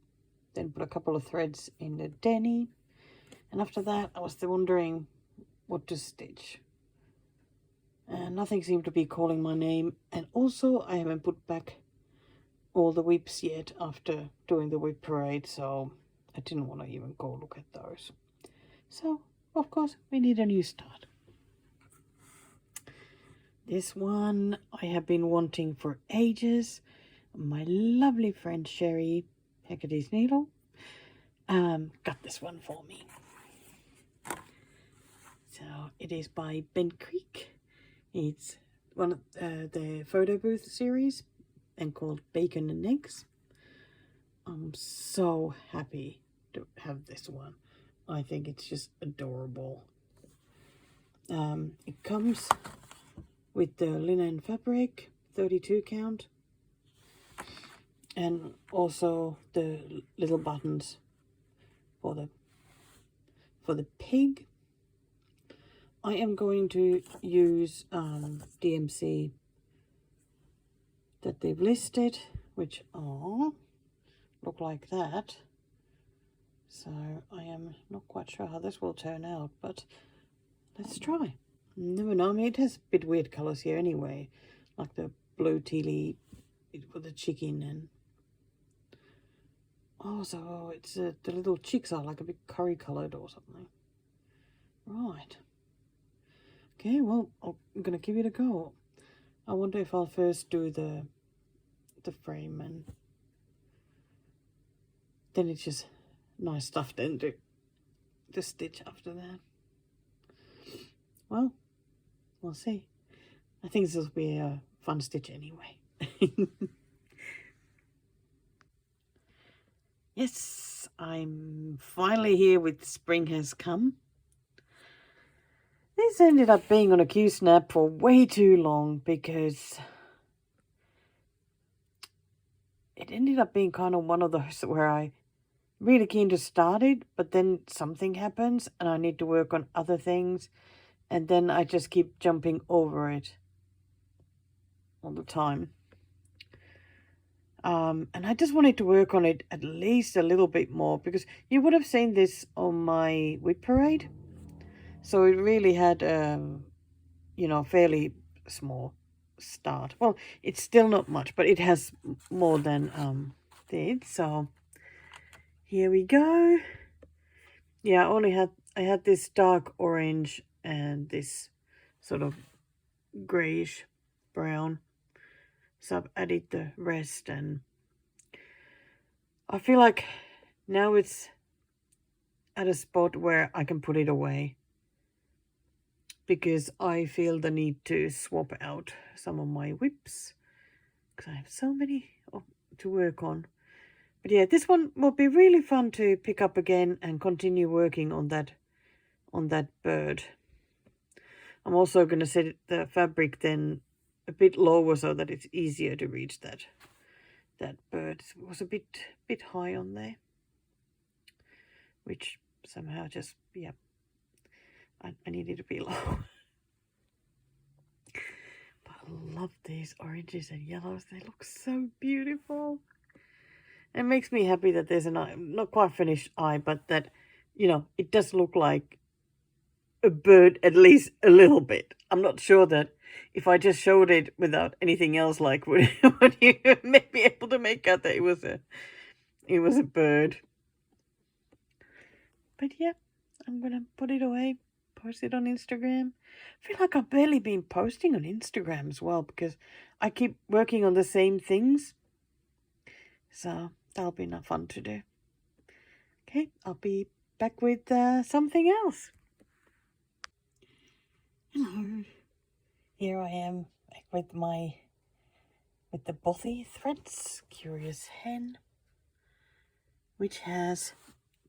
Speaker 1: then put a couple of threads in the Denny, and after that I was still wondering what to stitch. And nothing seemed to be calling my name, and also I haven't put back all the whips yet after doing the whip parade, so I didn't want to even go look at those. So, of course, we need a new start. This one I have been wanting for ages. My lovely friend Sherry, Hecate's Needle, got this one for me. So it is by Bent Creek. It's one of the photo booth series and called Bacon and Eggs. I'm so happy to have this one. I think it's just adorable. It comes with the linen fabric, 32 count, and also the little buttons for the pig. I am going to use DMC that they've listed, which look like that. So I am not quite sure how this will turn out, but let's try. Never know. I mean, it has a bit weird colours here anyway, like the blue tealy for the chicken, and so it's the little chicks are like a bit curry coloured or something. Right. Okay, well, I'm gonna give it a go. I wonder if I'll first do the frame, and then it's just nice stuff then to stitch after that. Well, we'll see. I think this will be a fun stitch anyway. Yes, I'm finally here with Spring Has Come. This ended up being on a Q-snap for way too long because it ended up being kind of one of those where I really keen to start it, but then something happens and I need to work on other things, and then I just keep jumping over it all the time. And I just wanted to work on it at least a little bit more, because you would have seen this on my whip parade. So it really had, fairly small start. Well, it's still not much, but it has more than did. So here we go. Yeah, I had this dark orange and this sort of grayish brown. So I've added the rest, and I feel like now it's at a spot where I can put it away, because I feel the need to swap out some of my whips because I have so many to work on. But yeah, this one will be really fun to pick up again and continue working on that bird. I'm also going to set the fabric then a bit lower so that it's easier to reach that bird. It was a bit high on there, which somehow just, yeah, I needed to be low. But I love these oranges and yellows. They look so beautiful. It makes me happy that there's an eye, not quite finished eye, but that, it does look like a bird at least a little bit. I'm not sure that if I just showed it without anything else, like would you be able to make out that it was a bird. But yeah, I'm gonna put it away, post it on Instagram. I feel like I've barely been posting on Instagram as well because I keep working on the same things. So that'll be enough fun to do. Okay, I'll be back with something else. Hello. Here I am with the bothy threads, Curious Hen, which has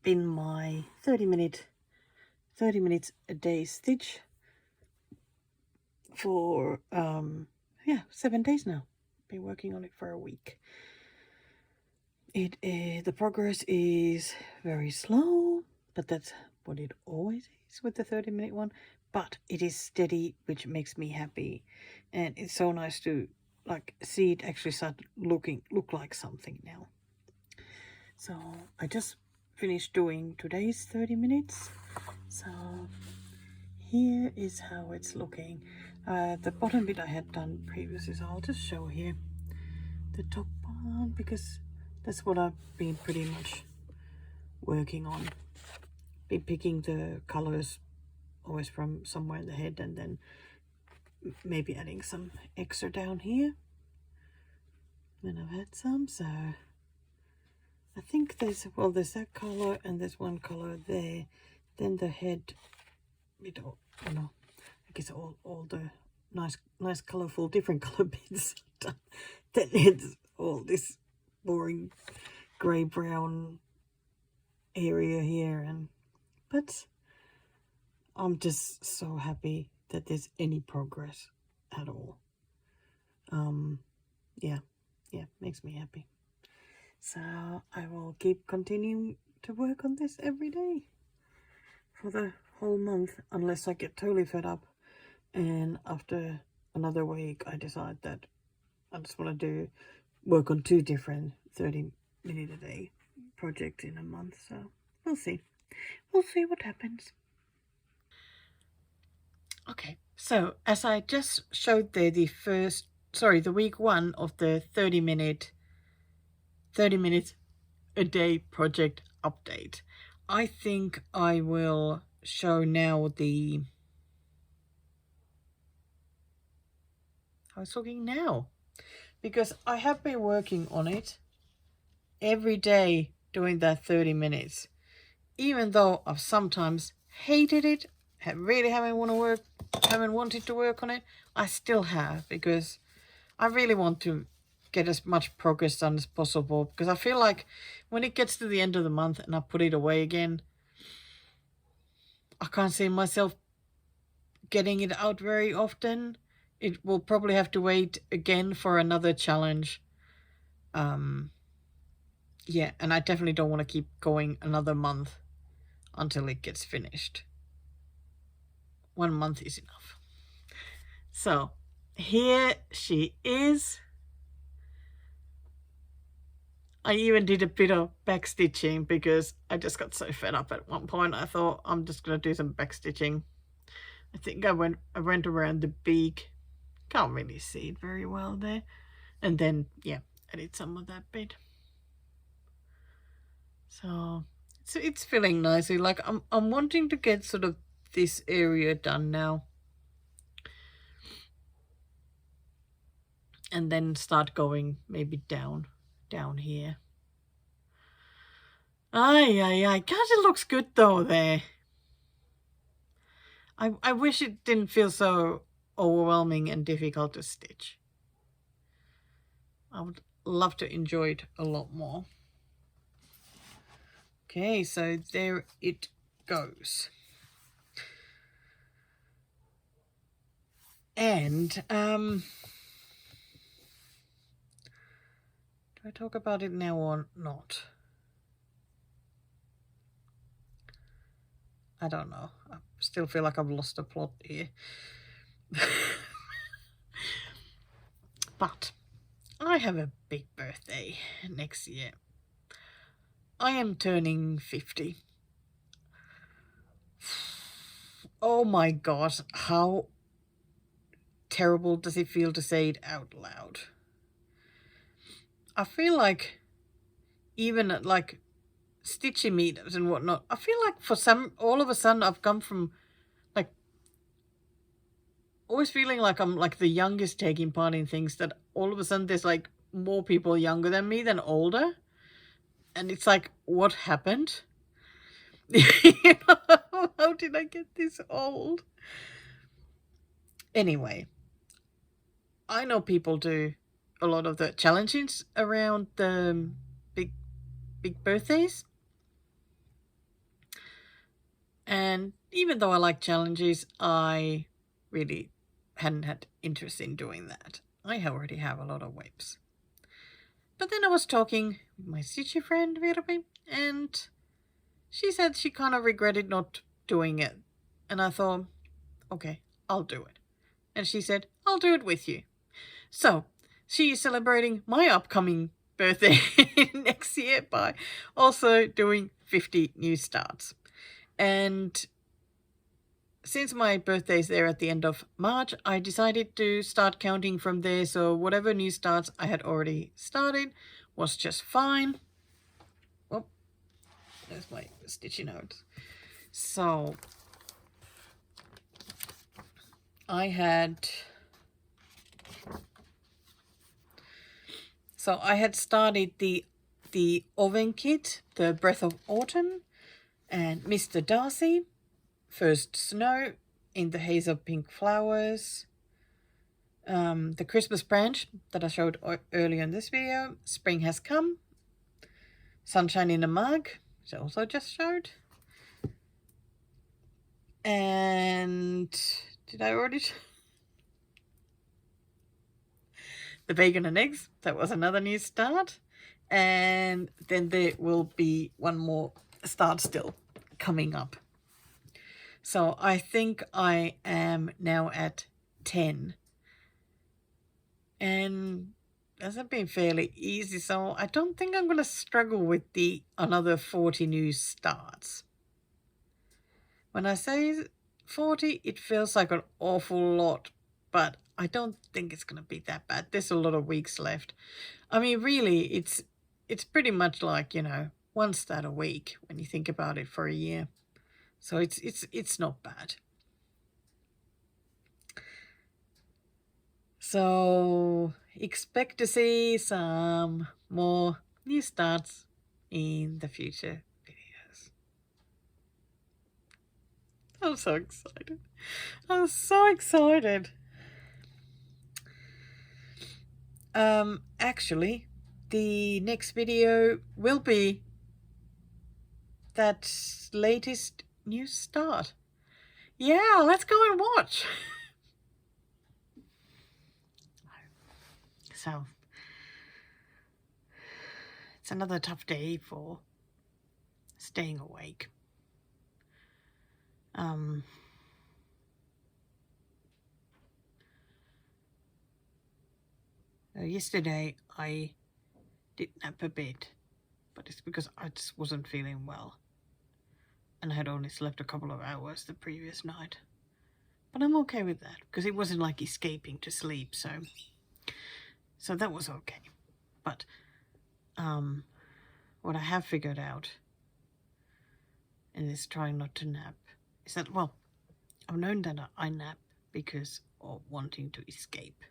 Speaker 1: been my 30 minutes a day stitch for 7 days now. Been working on it for a week. The progress is very slow, but that's what it always is with the 30-minute one. But it is steady, which makes me happy, and it's so nice to like see it actually start look like something now. So I just finished doing today's 30 minutes. So here is how it's looking. The bottom bit I had done previously, so I'll just show here the top one because that's what I've been pretty much working on. Been picking the colors always from somewhere in the head and then maybe adding some extra down here. Then I've had some, so I think there's that color and there's one color there. Then the head, I guess all the nice colorful different color bits. Then it's all this boring grey brown area here, but I'm just so happy that there's any progress at all. Yeah, makes me happy. So I will keep continuing to work on this every day for the whole month, unless I get totally fed up and after another week I decide that I just want to work on 2 different 30-minute a day projects in a month. So we'll see what happens. Okay, so as I just showed there, the week 1 of the 30 minutes a day project update. I think I will show now how it's looking now, because I have been working on it every day doing that 30 minutes, even though I've sometimes hated it, really haven't wanted to work on it. I still have, because I really want to get as much progress done as possible, because I feel like when it gets to the end of the month and I put it away again, I can't see myself getting it out very often. It will probably have to wait again for another challenge. Yeah, and I definitely don't want to keep going another month until it gets finished. 1 month is enough. So here she is. I even did a bit of backstitching because I just got so fed up at one point. I thought I'm just going to do some backstitching. I think I went around the beak. Can't really see it very well there. And then, yeah, added some of that bit. So it's filling nicely. Like I'm wanting to get sort of this area done now. And then start going maybe down here. Aye. Gosh, it looks good though there. I wish it didn't feel so overwhelming and difficult to stitch. I would love to enjoy it a lot more. Okay, so there it goes. And do I talk about it now or not? I don't know. I still feel like I've lost a plot here. But I have a big birthday next year. I am turning 50. Oh my God, how terrible does it feel to say it out loud? I feel like even at like stitchy meters and whatnot, I feel like for some, all of a sudden I've come from like always feeling like I'm like the youngest taking part in things, that all of a sudden there's like more people younger than me than older. And it's like, what happened? How did I get this old? Anyway, I know people do a lot of the challenges around the big birthdays. And even though I like challenges, I really hadn't had interest in doing that. I already have a lot of whips. But then I was talking with my stitchy friend Virpi, and she said she kind of regretted not doing it. And I thought, okay, I'll do it. And she said, I'll do it with you. So she is celebrating my upcoming birthday next year by also doing 50 new starts. And since my birthday is there at the end of March, I decided to start counting from there. So whatever new starts I had already started was just fine. Oh, there's my stitchy notes. So I had started the oven kit, the Breath of Autumn, and Mr. Darcy, First Snow in the haze of pink flowers, the Christmas branch that I showed earlier in this video, Spring Has Come, Sunshine in a Mug, which I also just showed, and did I already the bacon and eggs, that was another new start, and then there will be one more start still coming up. So I think I am now at 10. And that's been fairly easy, so I don't think I'm going to struggle with the another 40 new starts. When I say 40, it feels like an awful lot, but I don't think it's going to be that bad. There's a lot of weeks left. I mean, really, it's pretty much like, one start a week when you think about it for a year. So it's not bad. So expect to see some more new starts in the future videos. I'm so excited. I'm so excited. Actually, the next video will be that latest new start. Yeah, let's go and watch. So, it's another tough day for staying awake. Yesterday I did nap a bit, but it's because I just wasn't feeling well. And I had only slept a couple of hours the previous night. But I'm okay with that, because it wasn't like escaping to sleep, so that was okay. But what I have figured out in this trying not to nap is that, well, I've known that I nap because of wanting to escape.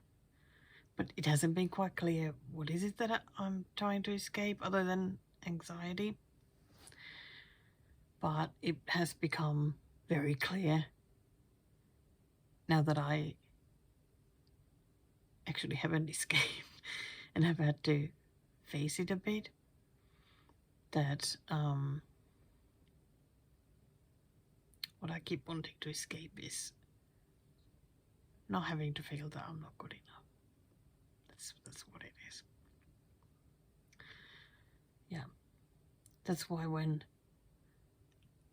Speaker 1: But it hasn't been quite clear what is it that I'm trying to escape other than anxiety. But it has become very clear now that I actually haven't escaped and have had to face it a bit, that what I keep wanting to escape is not having to feel that I'm not good enough. That's what it is. Yeah. That's why when,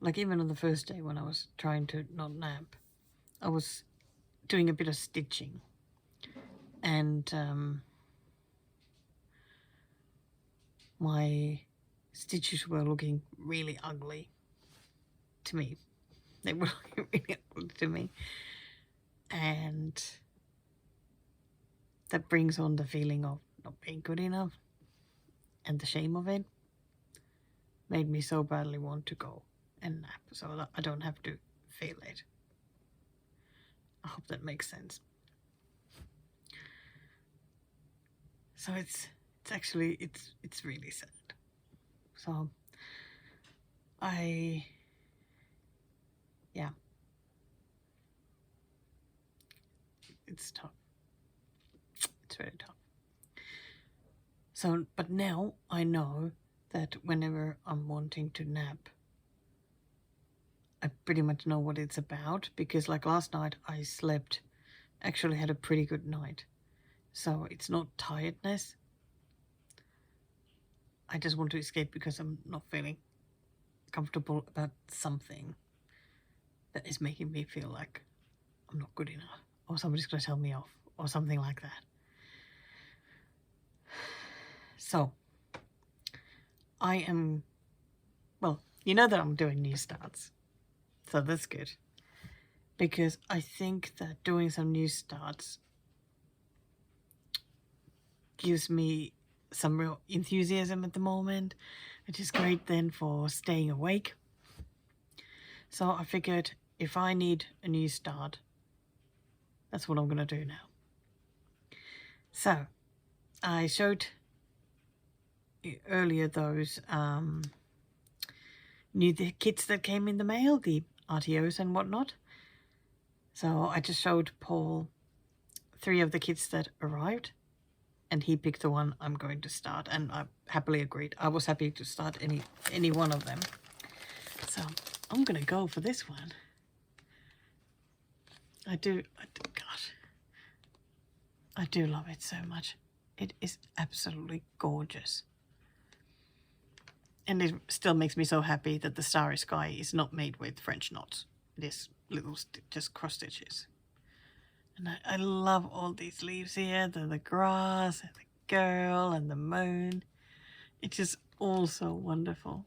Speaker 1: like even on the first day when I was trying to not nap, I was doing a bit of stitching. And my stitches were looking really ugly to me. They were really ugly to me. And that brings on the feeling of not being good enough. And the shame of it made me so badly want to go and nap so that I don't have to feel it. I hope that makes sense. So it's actually really sad. So yeah, it's tough. It's very tough. So, but now I know that whenever I'm wanting to nap, I pretty much know what it's about, because like last night I slept, actually had a pretty good night. So it's not tiredness. I just want to escape because I'm not feeling comfortable about something that is making me feel like I'm not good enough, or somebody's going to tell me off, or something like that. So I am, well, you know that I'm doing new starts. So that's good. Because I think that doing some new starts gives me some real enthusiasm at the moment, which is great then for staying awake. So I figured if I need a new start, that's what I'm going to do now. So I showed earlier those new kits that came in the mail, the RTOs and whatnot. So I just showed Paul 3 of the kits that arrived, and he picked the one I'm going to start, and I happily agreed. I was happy to start any one of them. So I'm gonna go for this one. I do love it so much. It is absolutely gorgeous. And it still makes me so happy that the Starry Sky is not made with French knots. It is little just cross stitches. And I love all these leaves here. The grass and the girl and the moon. It's just all so wonderful.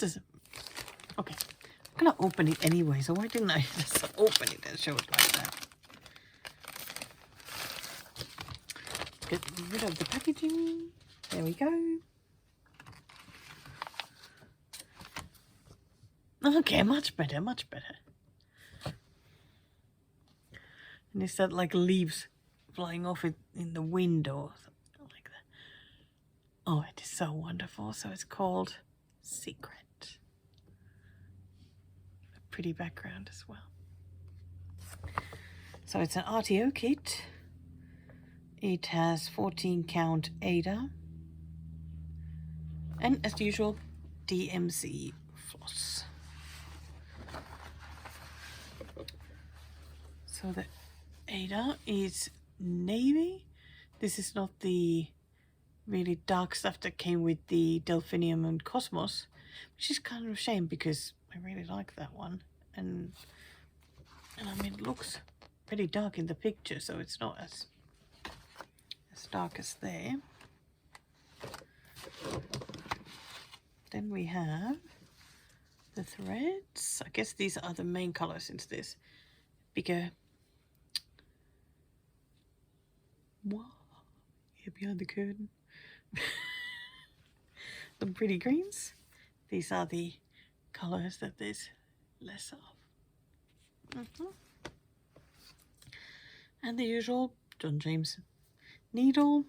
Speaker 1: Okay, I'm gonna open it anyway, so why didn't I just open it and show it like that? Get rid of the packaging. There we go. Okay, much better, much better. And it's that like leaves flying off it in the wind or something like that. Oh, it is so wonderful. So it's called Secret. A pretty background as well. So it's an RTO kit. It has 14 count Ada. And as usual, DMC floss. So the Ada is navy. This is not the really dark stuff that came with the Delphinium and Cosmos, which is kind of a shame because I really like that one. And I mean, it looks pretty dark in the picture, so it's not as dark as there. Then we have the threads. I guess these are the main colors since this bigger. Wow, here behind the curtain. Some pretty greens. These are the colors that there's less of. And the usual John James needle.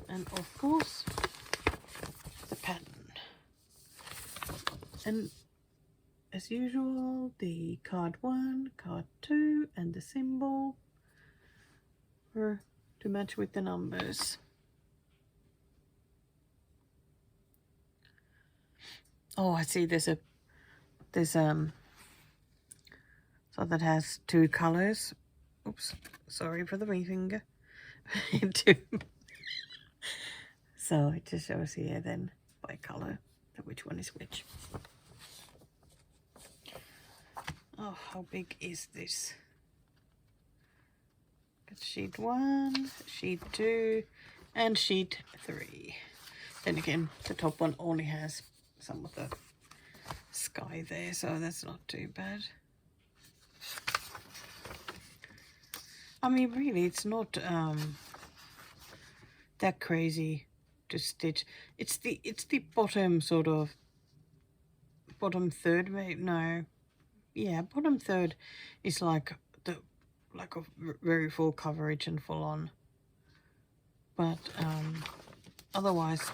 Speaker 1: And of course, the pattern. And as usual, the card 1, card 2, and the symbol were to match with the numbers. Oh, I see. There's so that has 2 colors. Oops, sorry for the ring finger. 2. So it just shows here then by color which one is which. Oh, how big is this? Got sheet 1, sheet 2, and sheet 3. Then again, the top one only has some of the sky there, so that's not too bad. I mean, really, it's not that crazy to stitch. It's the bottom sort of bottom third, maybe. No, yeah, bottom third is like a very full coverage and full on, but otherwise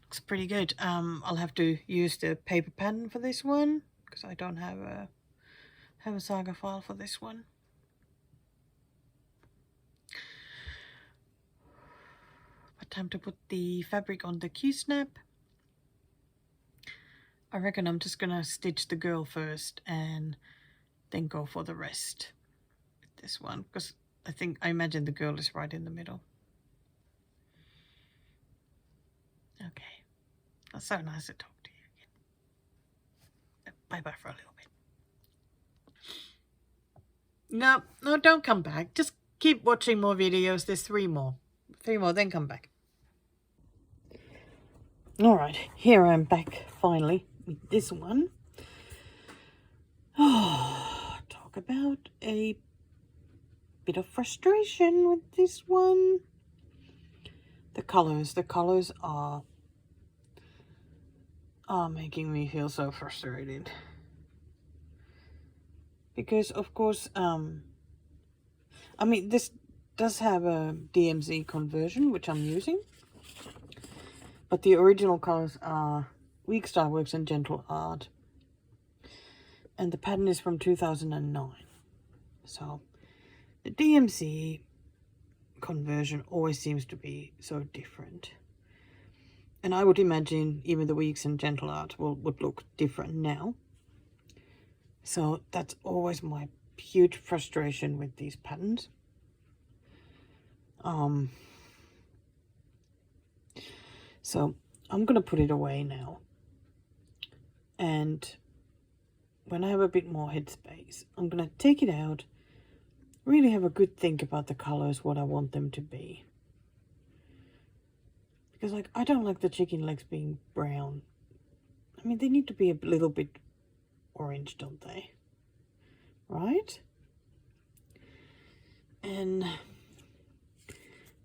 Speaker 1: looks pretty good. I'll have to use the paper pattern for this one because I don't have a saga file for this one. But time to put the fabric on the Q-snap. I reckon I'm just gonna stitch the girl first and then go for the rest with this one, because I imagine the girl is right in the middle. Okay, that's so nice to talk to you again. Bye bye for a little bit. No, don't come back. Just keep watching more videos. There's 3 more, then come back. All right, here I'm back finally with this one. Oh, talk about a bit of frustration with this one. The colors are making me feel so frustrated. Because of course, I mean, this does have a DMZ conversion, which I'm using. But the original colors are Week Star Works and Gentle Art. And the pattern is from 2009. So the DMZ conversion always seems to be so different. And I would imagine even the Weeks and Gentle Art would look different now. So that's always my huge frustration with these patterns. So I'm going to put it away now. And when I have a bit more headspace, I'm going to take it out, really have a good think about the colors, what I want them to be. Because, like, I don't like the chicken legs being brown. I mean, they need to be a little bit orange, don't they? Right? And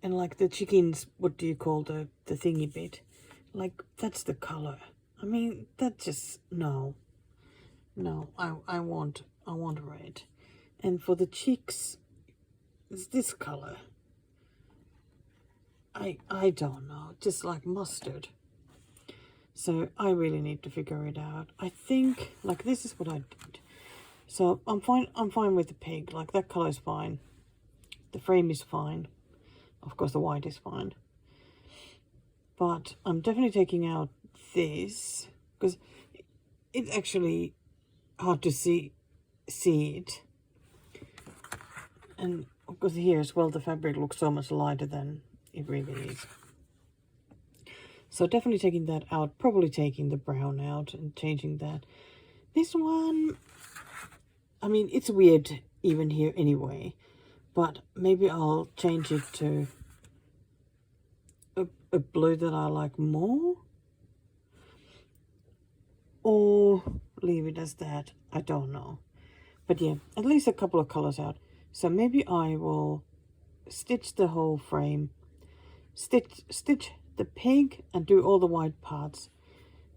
Speaker 1: like the chickens, what do you call the thingy bit? Like, that's the color. I mean, that just, no, I want red. And for the chicks, it's this color. I don't know, just like mustard. So I really need to figure it out. I think, like, this is what I did. So I'm fine with the pig. Like, that color is fine. The frame is fine. Of course, the white is fine. But I'm definitely taking out this because it's actually hard to see it. And of course here as well, the fabric looks so much lighter than it really is. So definitely taking that out, probably taking the brown out and changing that. This one, I mean, it's weird even here anyway, but maybe I'll change it to a blue that I like more, or leave it as that. I don't know, but yeah, at least a couple of colors out. So maybe I will stitch the whole frame, stitch the pig and do all the white parts,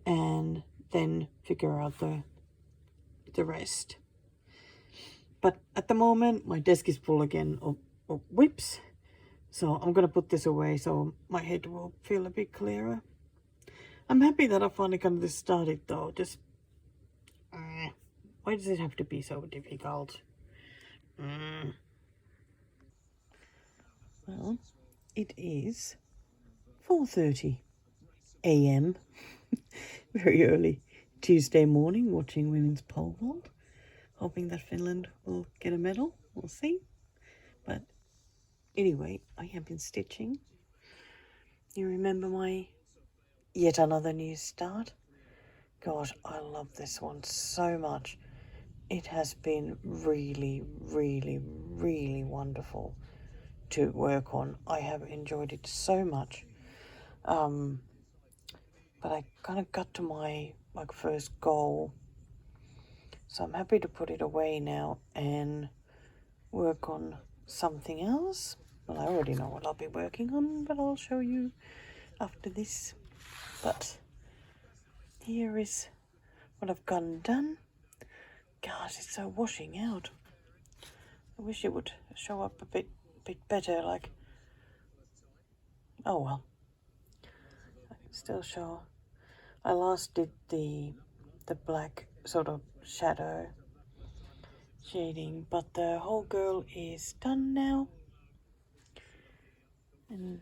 Speaker 1: and then figure out the rest. But at the moment my desk is full again of whips, so I'm gonna put this away so my head will feel a bit clearer. I'm happy that I finally got this started though. Just why does it have to be so difficult? Well, it is 4:30 a.m. very early Tuesday morning, watching women's pole vault, hoping that Finland will get a medal. We'll see. But anyway, I have been stitching. You remember my yet another new start? Gosh, I love this one so much. It has been really, really, really wonderful to work on. I have enjoyed it so much. but I kind of got to my first goal. So I'm happy to put it away now and work on something else. Well, I already know what I'll be working on, but I'll show you after this. But here is what I've gotten done. Gosh, it's so washing out. I wish it would show up a bit better, like, oh well. I can still show. I last did the black sort of shadow shading, but the whole girl is done now. And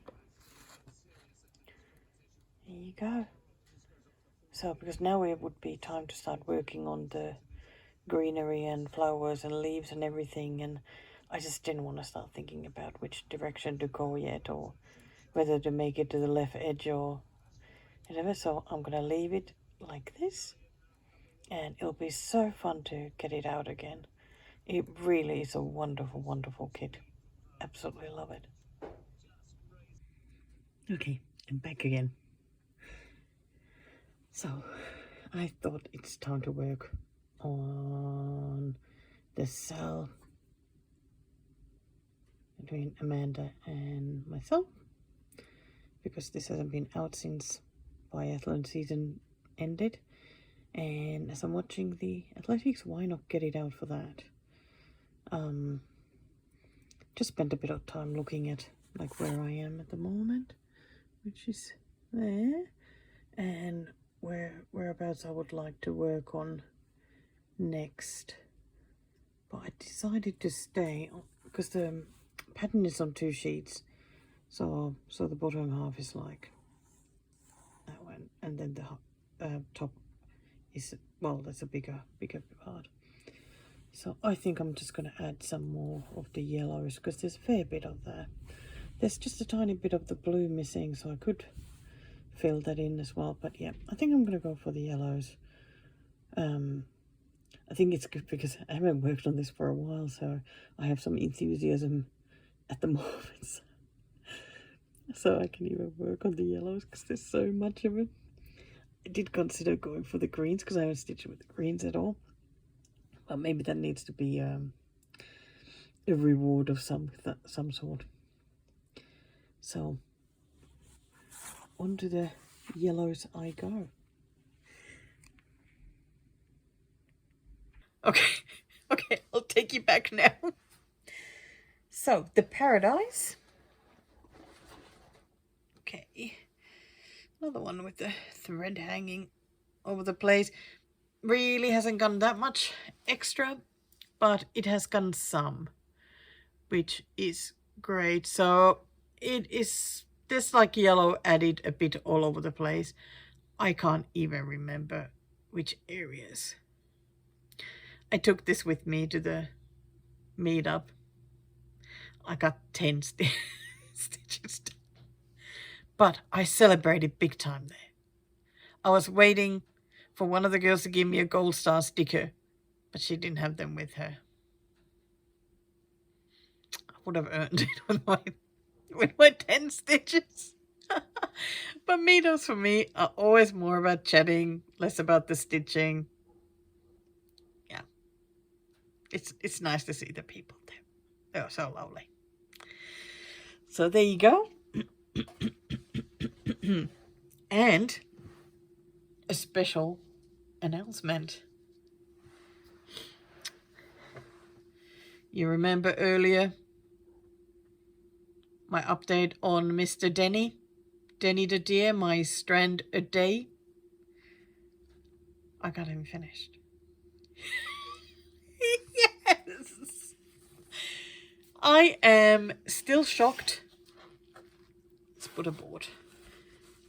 Speaker 1: there you go. So, because now it would be time to start working on the greenery and flowers and leaves and everything, and I just didn't want to start thinking about which direction to go yet, or whether to make it to the left edge or whatever. So I'm gonna leave it like this, and it'll be so fun to get it out again. It really is a wonderful, wonderful kit. Absolutely love it. Okay, I'm back again. So I thought it's time to work on the cell between Amanda and myself, because this hasn't been out since biathlon season ended, and as I'm watching the athletics, why not get it out for that? Just spent a bit of time looking at like where I am at the moment, which is there, and whereabouts I would like to work on next. But I decided to stay because the pattern is on 2 sheets, so the bottom half is like that one, and then the top is, well, that's a bigger part. So I think I'm just going to add some more of the yellows, because there's a fair bit of that. There's just a tiny bit of the blue missing, so I could fill that in as well. But yeah, I think I'm going to go for the yellows. I think it's good because I haven't worked on this for a while, so I have some enthusiasm at the moment. So I can even work on the yellows because there's so much of it. I did consider going for the greens because I haven't stitched with the greens at all. But maybe that needs to be a reward of some sort. So onto the yellows I go. Okay, I'll take you back now. So the paradise. Okay, another one with the thread hanging over the place. Really hasn't gone that much extra, but it has gone some, which is great. So it is this like yellow added a bit all over the place. I can't even remember which areas. I took this with me to the meetup. I got 10 stitches, but I celebrated big time there. I was waiting for one of the girls to give me a gold star sticker, but she didn't have them with her. I would have earned it with my 10 stitches. But meetups for me are always more about chatting, less about the stitching. Yeah, it's nice to see the people there. They are so lovely. So there you go. And a special announcement. You remember earlier my update on Mr. Denny? Denny the deer, my strand a day. I got him finished. Yes! I am still shocked. Let's put a board.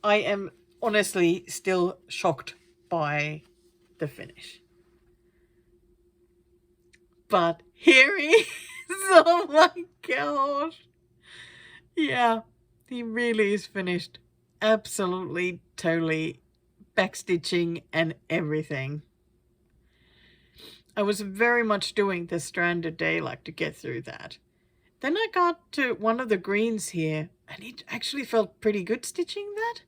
Speaker 1: I am honestly still shocked by the finish. But here he is. Oh my gosh. Yeah, he really is finished. Absolutely, totally backstitching and everything. I was very much doing the strand a day, like to get through that. Then I got to one of the greens here, and it actually felt pretty good stitching that.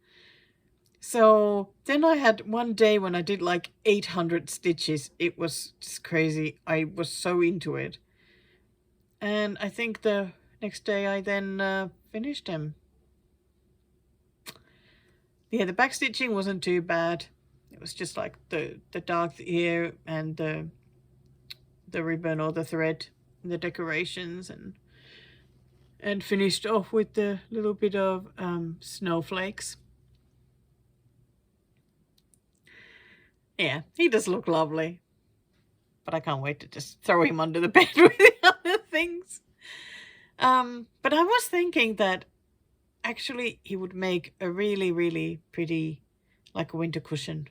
Speaker 1: So then I had one day when I did like 800 stitches. It was just crazy. I was so into it. And I think the next day I then finished them. Yeah, the back stitching wasn't too bad. It was just like the dark here and the ribbon or the thread, and the decorations, and finished off with the little bit of snowflakes. Yeah, he does look lovely. But I can't wait to just throw him under the bed with the other things. But I was thinking that actually he would make a really, really pretty, like a winter cushion.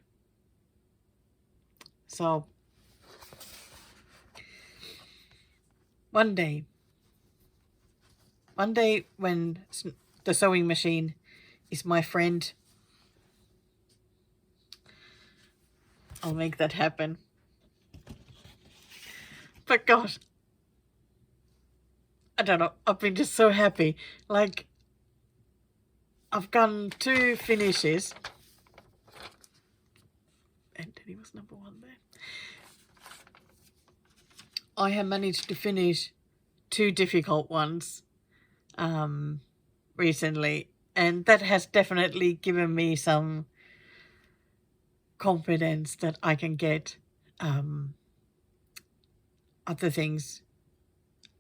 Speaker 1: So one day when the sewing machine is my friend, I'll make that happen. But gosh, I don't know, I've been just so happy. Like, I've gotten 2 finishes. And Denny was number 1 there. I have managed to finish 2 difficult ones recently, and that has definitely given me some confidence that I can get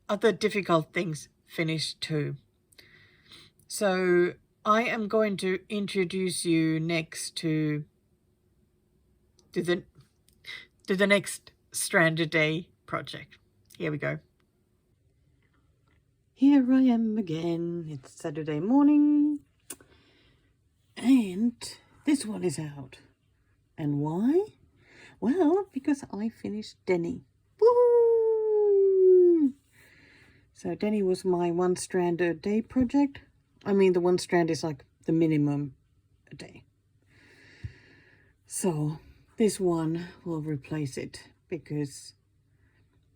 Speaker 1: other difficult things finished too. So I am going to introduce you next to the next Stranded Day project. Here we go. Here I am again. It's Saturday morning, and this one is out. And why? Well, because I finished Denny. Woo! So Denny was my 1 strand a day project. I mean, the 1 strand is like the minimum a day. So this one will replace it, because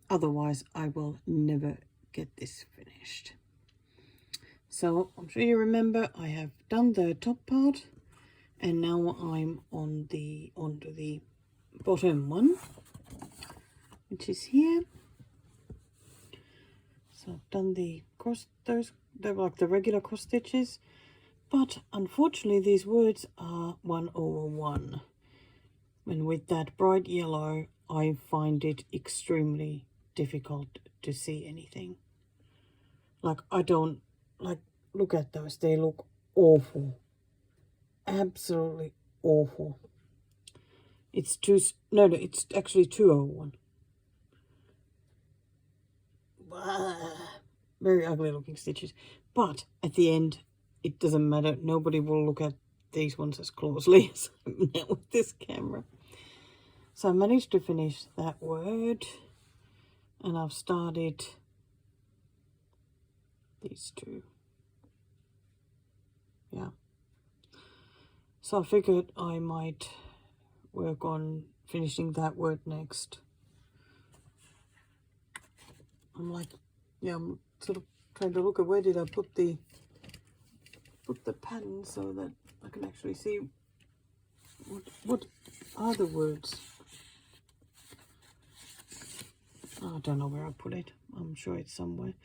Speaker 1: otherwise I will never get this finished. So I'm sure you remember I have done the top part, and now I'm onto the bottom one, which is here. So I've done the they're like the regular cross stitches, but unfortunately these words are 1/1, and with that bright yellow I find it extremely difficult to see anything. Like, I don't, like, look at those, they look awful, absolutely awful. It's it's actually 2/1. Very ugly looking stitches, but at the end it doesn't matter. Nobody will look at these ones as closely as I'm now with this camera. So I managed to finish that word, and I've started these 2. Yeah, so I figured I might work on finishing that word next. I'm like, yeah, I'm sort of trying to look at where did I put the pattern so that I can actually see what are the words. I don't know where I put it. I'm sure it's somewhere.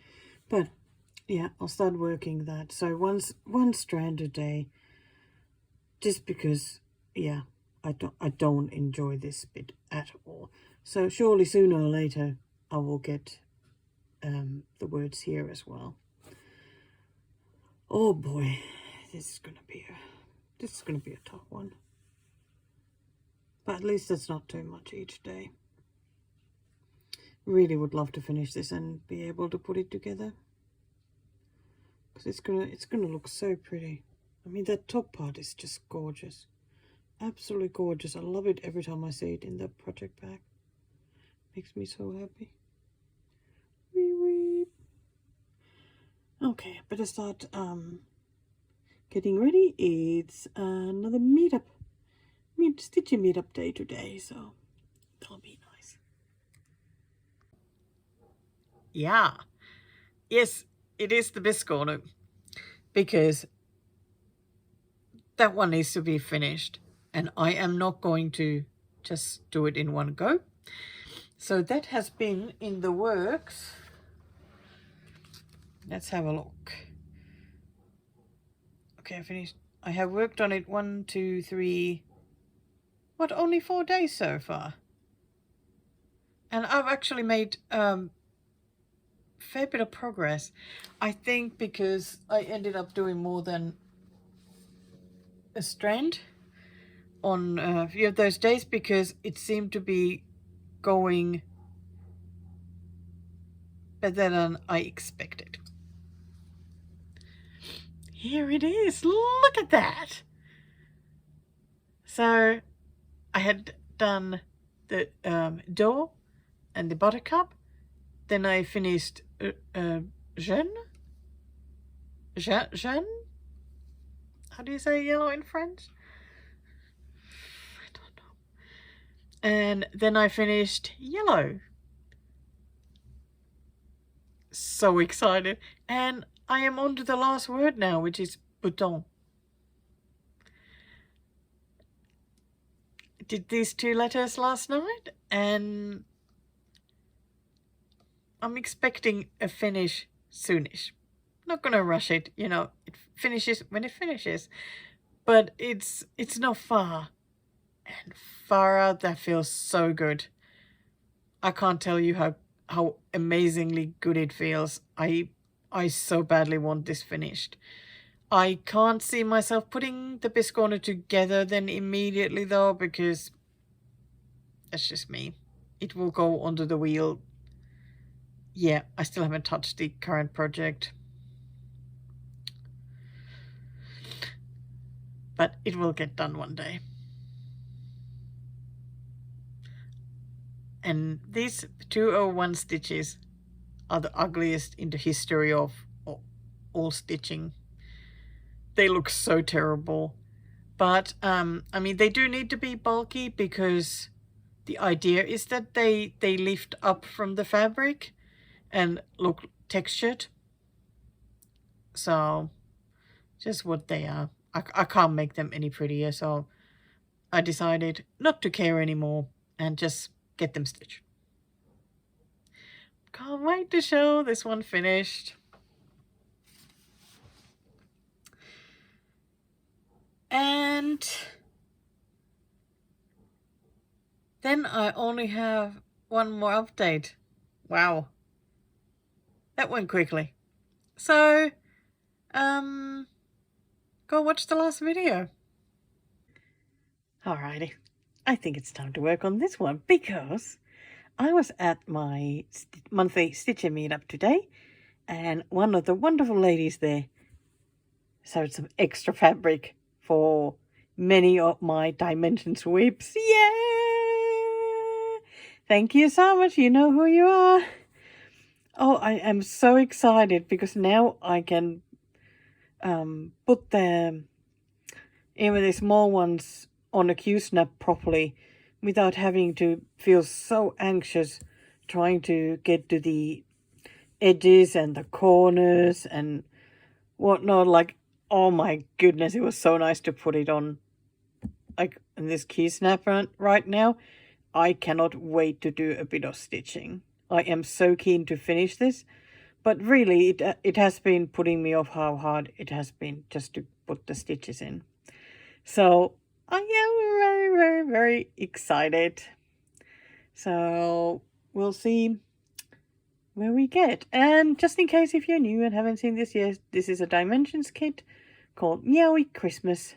Speaker 1: But yeah, I'll start working that. So 1 strand a day, just because, yeah, I don't enjoy this bit at all. So surely sooner or later I will get the words here as well. Oh boy, this is gonna be a tough one. But at least it's not too much each day. Really would love to finish this and be able to put it together, because it's gonna look so pretty. I mean, that top part is just gorgeous, absolutely gorgeous. I love it every time I see it in the project bag. Makes me so happy. Wee wee. Okay, better start getting ready. It's another stitching meetup day today, so that'll be nice. Yeah, yes, it is the Biscornu, because that one needs to be finished, and I am not going to just do it in one go. So that has been in the works. Let's have a look. Okay, I finished. I have worked on it 1, 2, 3, what, only 4 days so far. And I've actually made fair bit of progress. I think because I ended up doing more than a strand on a few of those days, because it seemed to be going better than I expected. Here it is. Look at that. So I had done the door and the buttercup. Then I finished Jeune. How do you say yellow in French? I don't know. And then I finished yellow. So excited. And I am on to the last word now, which is bouton. Did these 2 letters last night, and I'm expecting a finish soonish. Not gonna rush it, you know, it finishes when it finishes. But it's not far. And far out, that feels so good. I can't tell you how amazingly good it feels. I so badly want this finished. I can't see myself putting the Biscornu together then immediately though, because that's just me. It will go under the wheel. Yeah, I still haven't touched the current project. But it will get done one day. And these 201 stitches are the ugliest in the history of all stitching. They look so terrible. But, I mean, they do need to be bulky, because the idea is that they lift up from the fabric and look textured. So, just what they are. I can't make them any prettier, so I decided not to care anymore and just get them stitched. Can't wait to show this one finished. And then I only have one more update. Wow. That went quickly. So, go watch the last video. Alrighty. I think it's time to work on this one, because I was at my monthly stitching meetup today, and one of the wonderful ladies there sewed some extra fabric for many of my dimensions whips. Yay! Thank you so much. You know who you are. Oh, I am so excited, because now I can put even the small ones on a Q-snap properly without having to feel so anxious trying to get to the edges and the corners and whatnot. Like, oh my goodness, it was so nice to put it on like in this Q-snap right now. I cannot wait to do a bit of stitching. I am so keen to finish this. But really, it has been putting me off how hard it has been just to put the stitches in. So I am very, very, very excited. So we'll see where we get. And just in case if you're new and haven't seen this yet, this is a Dimensions kit called Meowy Christmas.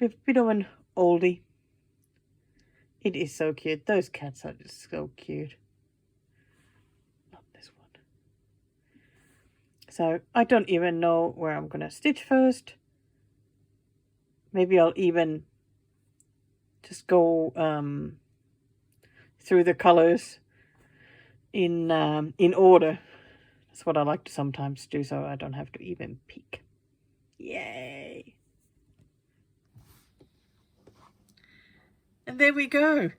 Speaker 1: A bit of an oldie. It is so cute. Those cats are just so cute. So I don't even know where I'm going to stitch first. Maybe I'll even just go through the colors in order. That's what I like to sometimes do, so I don't have to even peek. Yay! And there we go.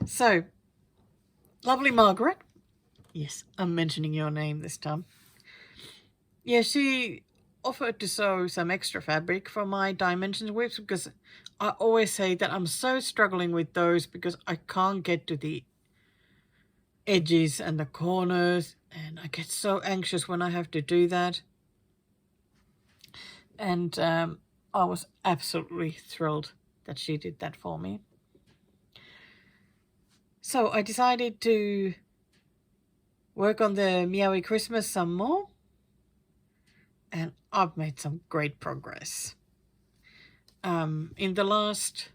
Speaker 1: So, lovely Margaret. Yes, I'm mentioning your name this time. Yeah, she offered to sew some extra fabric for my dimensions whips, because I always say that I'm so struggling with those because I can't get to the edges and the corners, and I get so anxious when I have to do that. And I was absolutely thrilled that she did that for me. So I decided to work on the Meowy Christmas some more, and I've made some great progress. In the last,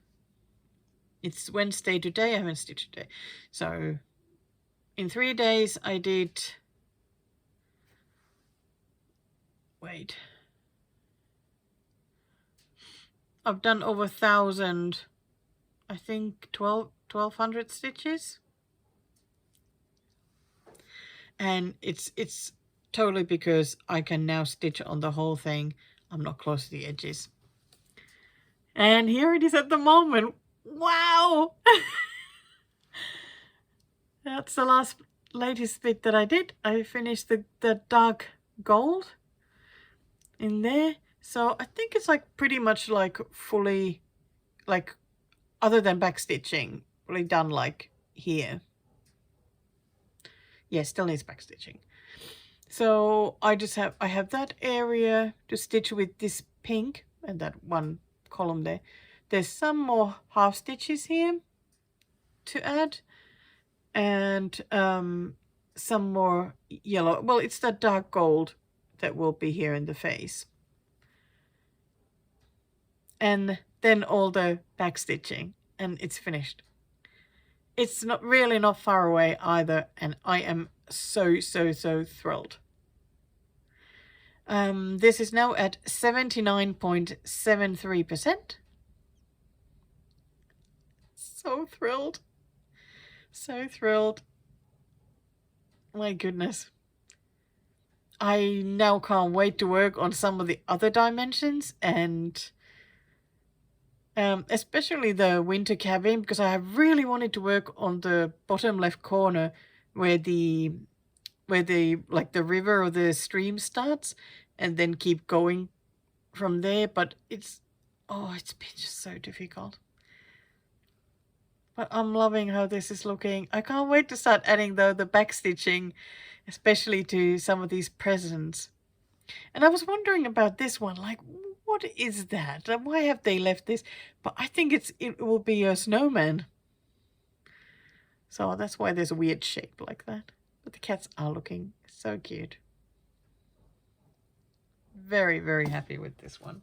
Speaker 1: it's Wednesday today, I haven't stitched today, so in 3 days I did, I've done over 1,000, I think 1,200 stitches. And it's totally because I can now stitch on the whole thing. I'm not close to the edges. And here it is at the moment. Wow! That's the latest bit that I did. I finished the dark gold in there. So I think it's like pretty much like fully, like other than back stitching, really done like here. Yeah, still needs back stitching. So I have that area to stitch with this pink and that one column there. There's some more half stitches here to add, and some more yellow. Well, it's that dark gold that will be here in the face. And then all the back stitching, and it's finished. It's not really not far away either, and I am so thrilled. This is now at 79.73%. So thrilled. So thrilled. My goodness. I now can't wait to work on some of the other dimensions, and especially the winter cabin, because I really wanted to work on the bottom left corner where the like the river or the stream starts, and then keep going from there. But it's been just so difficult. But I'm loving how this is looking. I can't wait to start adding the back stitching, especially to some of these presents. And I was wondering about this one, like, what is that? And why have they left this? But I think it will be a snowman. So that's why there's a weird shape like that. But the cats are looking so cute. Very happy with this one.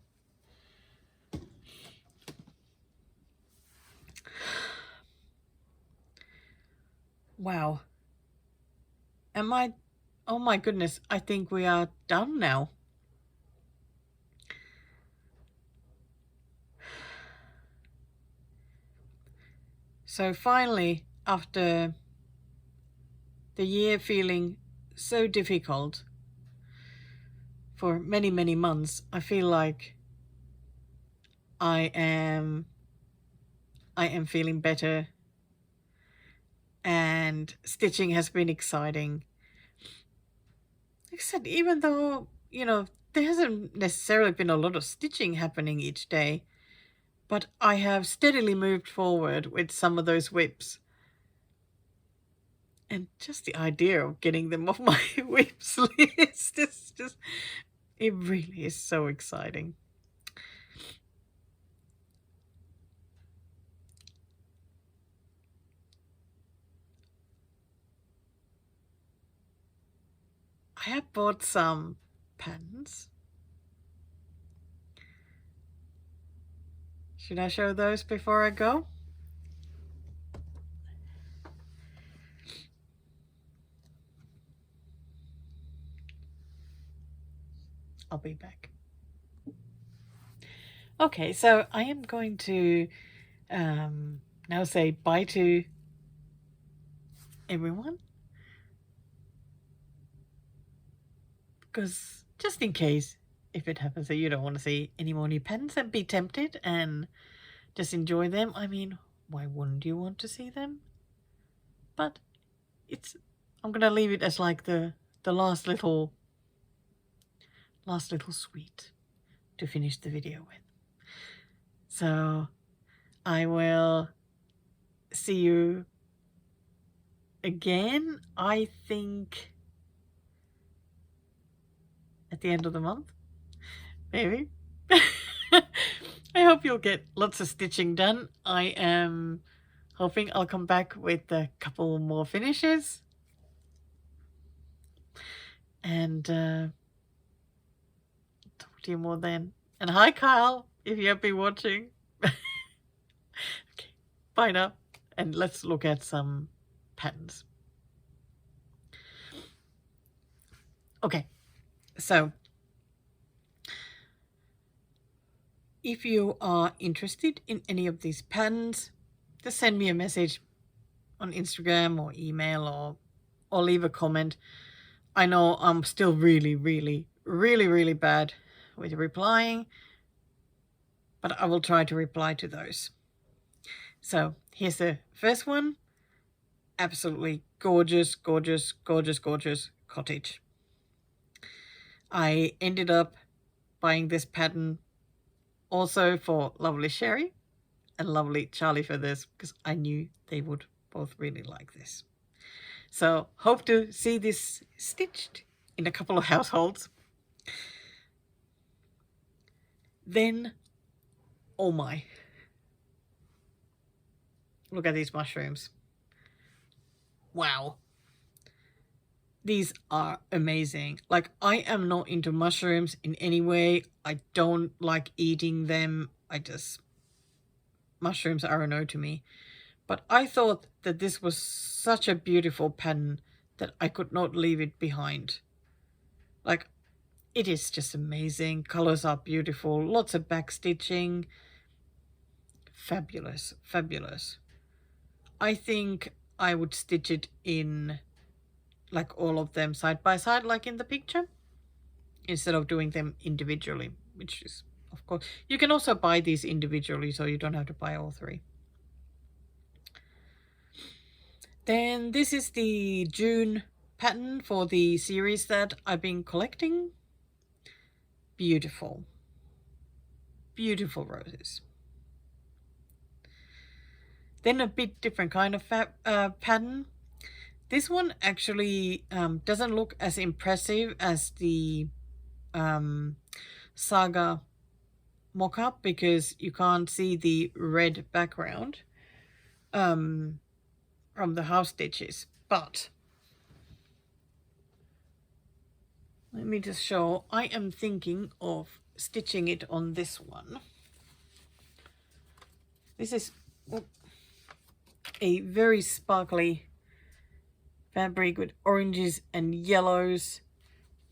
Speaker 1: Wow. Oh my goodness, I think we are done now. So finally, after the year feeling so difficult for many months, I feel like I am feeling better, and stitching has been exciting. Like I said, even though, there hasn't necessarily been a lot of stitching happening each day, but I have steadily moved forward with some of those whips. And just the idea of getting them off my whips list is just, it really is so exciting. I have bought some patterns. Should I show those before I go? I'll be back. Okay, so I am going to now say bye to everyone, because just in case, if it happens that you don't want to see any more new patterns and be tempted and just enjoy them, I mean, why wouldn't you want to see them? But I'm gonna leave it as like the last little last little sweet to finish the video with. So I will see you again, I think, at the end of the month, maybe. I hope you'll get lots of stitching done. I am hoping I'll come back with a couple more finishes. And talk to you more then. And hi, Kyle, if you have been watching. Okay, bye now. And let's look at some patterns. Okay, so if you are interested in any of these patterns, just send me a message on Instagram or email or leave a comment. I know I'm still really bad with replying, but I will try to reply to those. So here's the first one. Absolutely gorgeous cottage. I ended up buying this pattern also for lovely Sherry and lovely Charlie for this, because I knew they would both really like this. So hope to see this stitched in a couple of households. Then, oh my, look at these mushrooms. Wow. These are amazing. Like, I am not into mushrooms in any way. I don't like eating them. Mushrooms are a no to me. But I thought that this was such a beautiful pattern that I could not leave it behind. Like, it is just amazing. Colors are beautiful. Lots of back stitching. Fabulous. I think I would stitch it in, like, all of them side by side, like in the picture, instead of doing them individually, which is, of course, you can also buy these individually, so you don't have to buy all three. Then this is the June pattern for the series that I've been collecting. Beautiful roses. Then a bit different kind of pattern. This one actually doesn't look as impressive as the Saga mock-up, because you can't see the red background from the house stitches. But let me just show. I am thinking of stitching it on this one. This is a very sparkly fabric with oranges and yellows,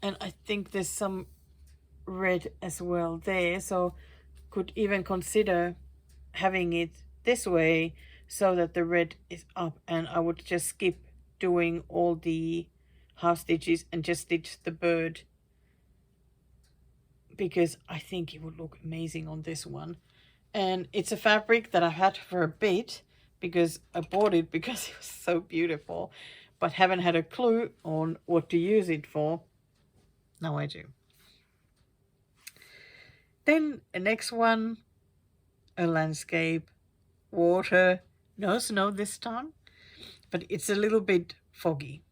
Speaker 1: and I think there's some red as well there, so could even consider having it this way so that the red is up, and I would just skip doing all the half stitches and just stitch the bird, because I think it would look amazing on this one. And it's a fabric that I've had for a bit, because I bought it because it was so beautiful, but haven't had a clue on what to use it for. Now I do. Then the next one, a landscape, water, no snow this time, but it's a little bit foggy.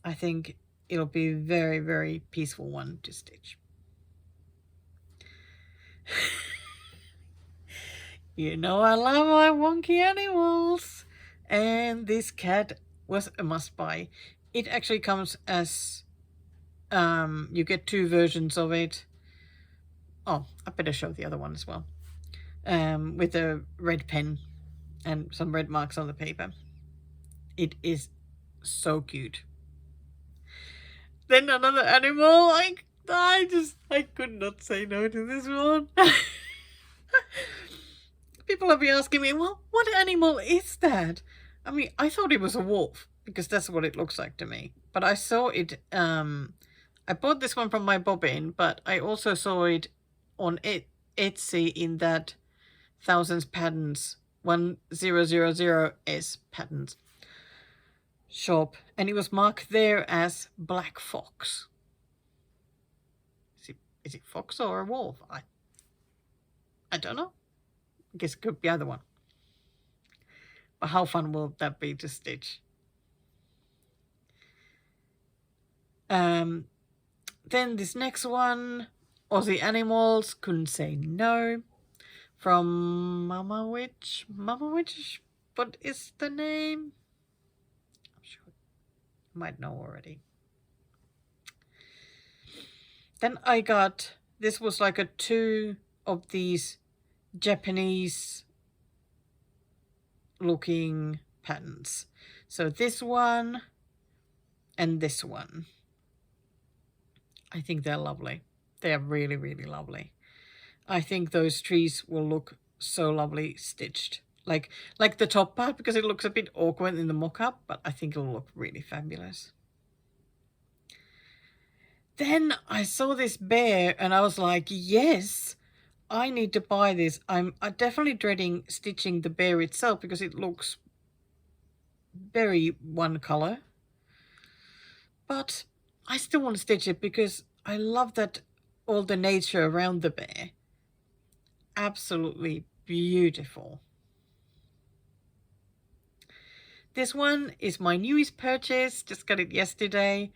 Speaker 1: I think it'll be a very peaceful one to stitch. You know I love my wonky animals, and this cat was a must-buy. It actually comes as you get two versions of it. Oh, I better show the other one as well, with a red pen and some red marks on the paper. It is so cute. Then another animal. I could not say no to this one. People have been asking me, well, what animal is that? I mean, I thought it was a wolf, because that's what it looks like to me. But I saw it, I bought this one from my bobbin, but I also saw it on Etsy in that Thousands Patterns 1000S Patterns shop, and it was marked there as black fox. Is it fox or a wolf? I don't know. I guess it could be either one. But how fun will that be to stitch? Then this next one, Aussie Animals, Couldn't Say No, from Mama Witch. Mama Witch, what is the name? I'm sure you might know already. Then I got, this was like a 2 of these Japanese looking patterns. So this one and this one. I think they're lovely. They're really, really lovely. I think those trees will look so lovely stitched. Like the top part, because it looks a bit awkward in the mock-up, but I think it'll look really fabulous. Then I saw this bear and I was like, yes, I need to buy this. I'm definitely dreading stitching the bear itself because it looks very one color. But I still want to stitch it because I love that all the nature around the bear. Absolutely beautiful. This one is my newest purchase. Just got it yesterday.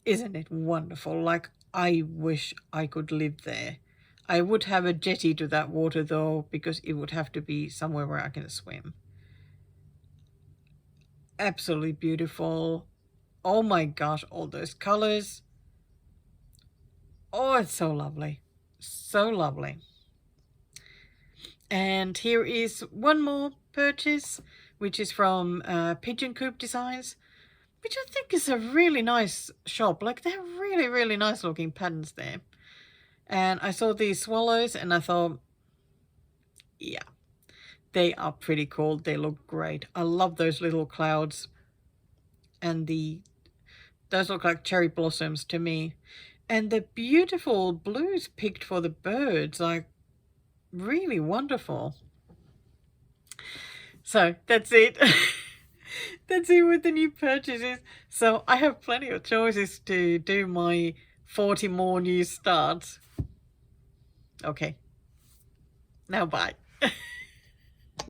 Speaker 1: Isn't it wonderful? Like, I wish I could live there. I would have a jetty to that water though, because it would have to be somewhere where I can swim. Absolutely beautiful. Oh my gosh, all those colors. Oh, it's so lovely. So lovely. And here is one more purchase, which is from Pigeon Coop Designs, which I think is a really nice shop. Like, they're really, really nice looking patterns there. And I saw these swallows and I thought, yeah, they are pretty cool. They look great. I love those little clouds. And those look like cherry blossoms to me. And the beautiful blues picked for the birds, like, really wonderful. So that's it. That's it with the new purchases. So I have plenty of choices to do my 40 more new starts. Okay. Now bye.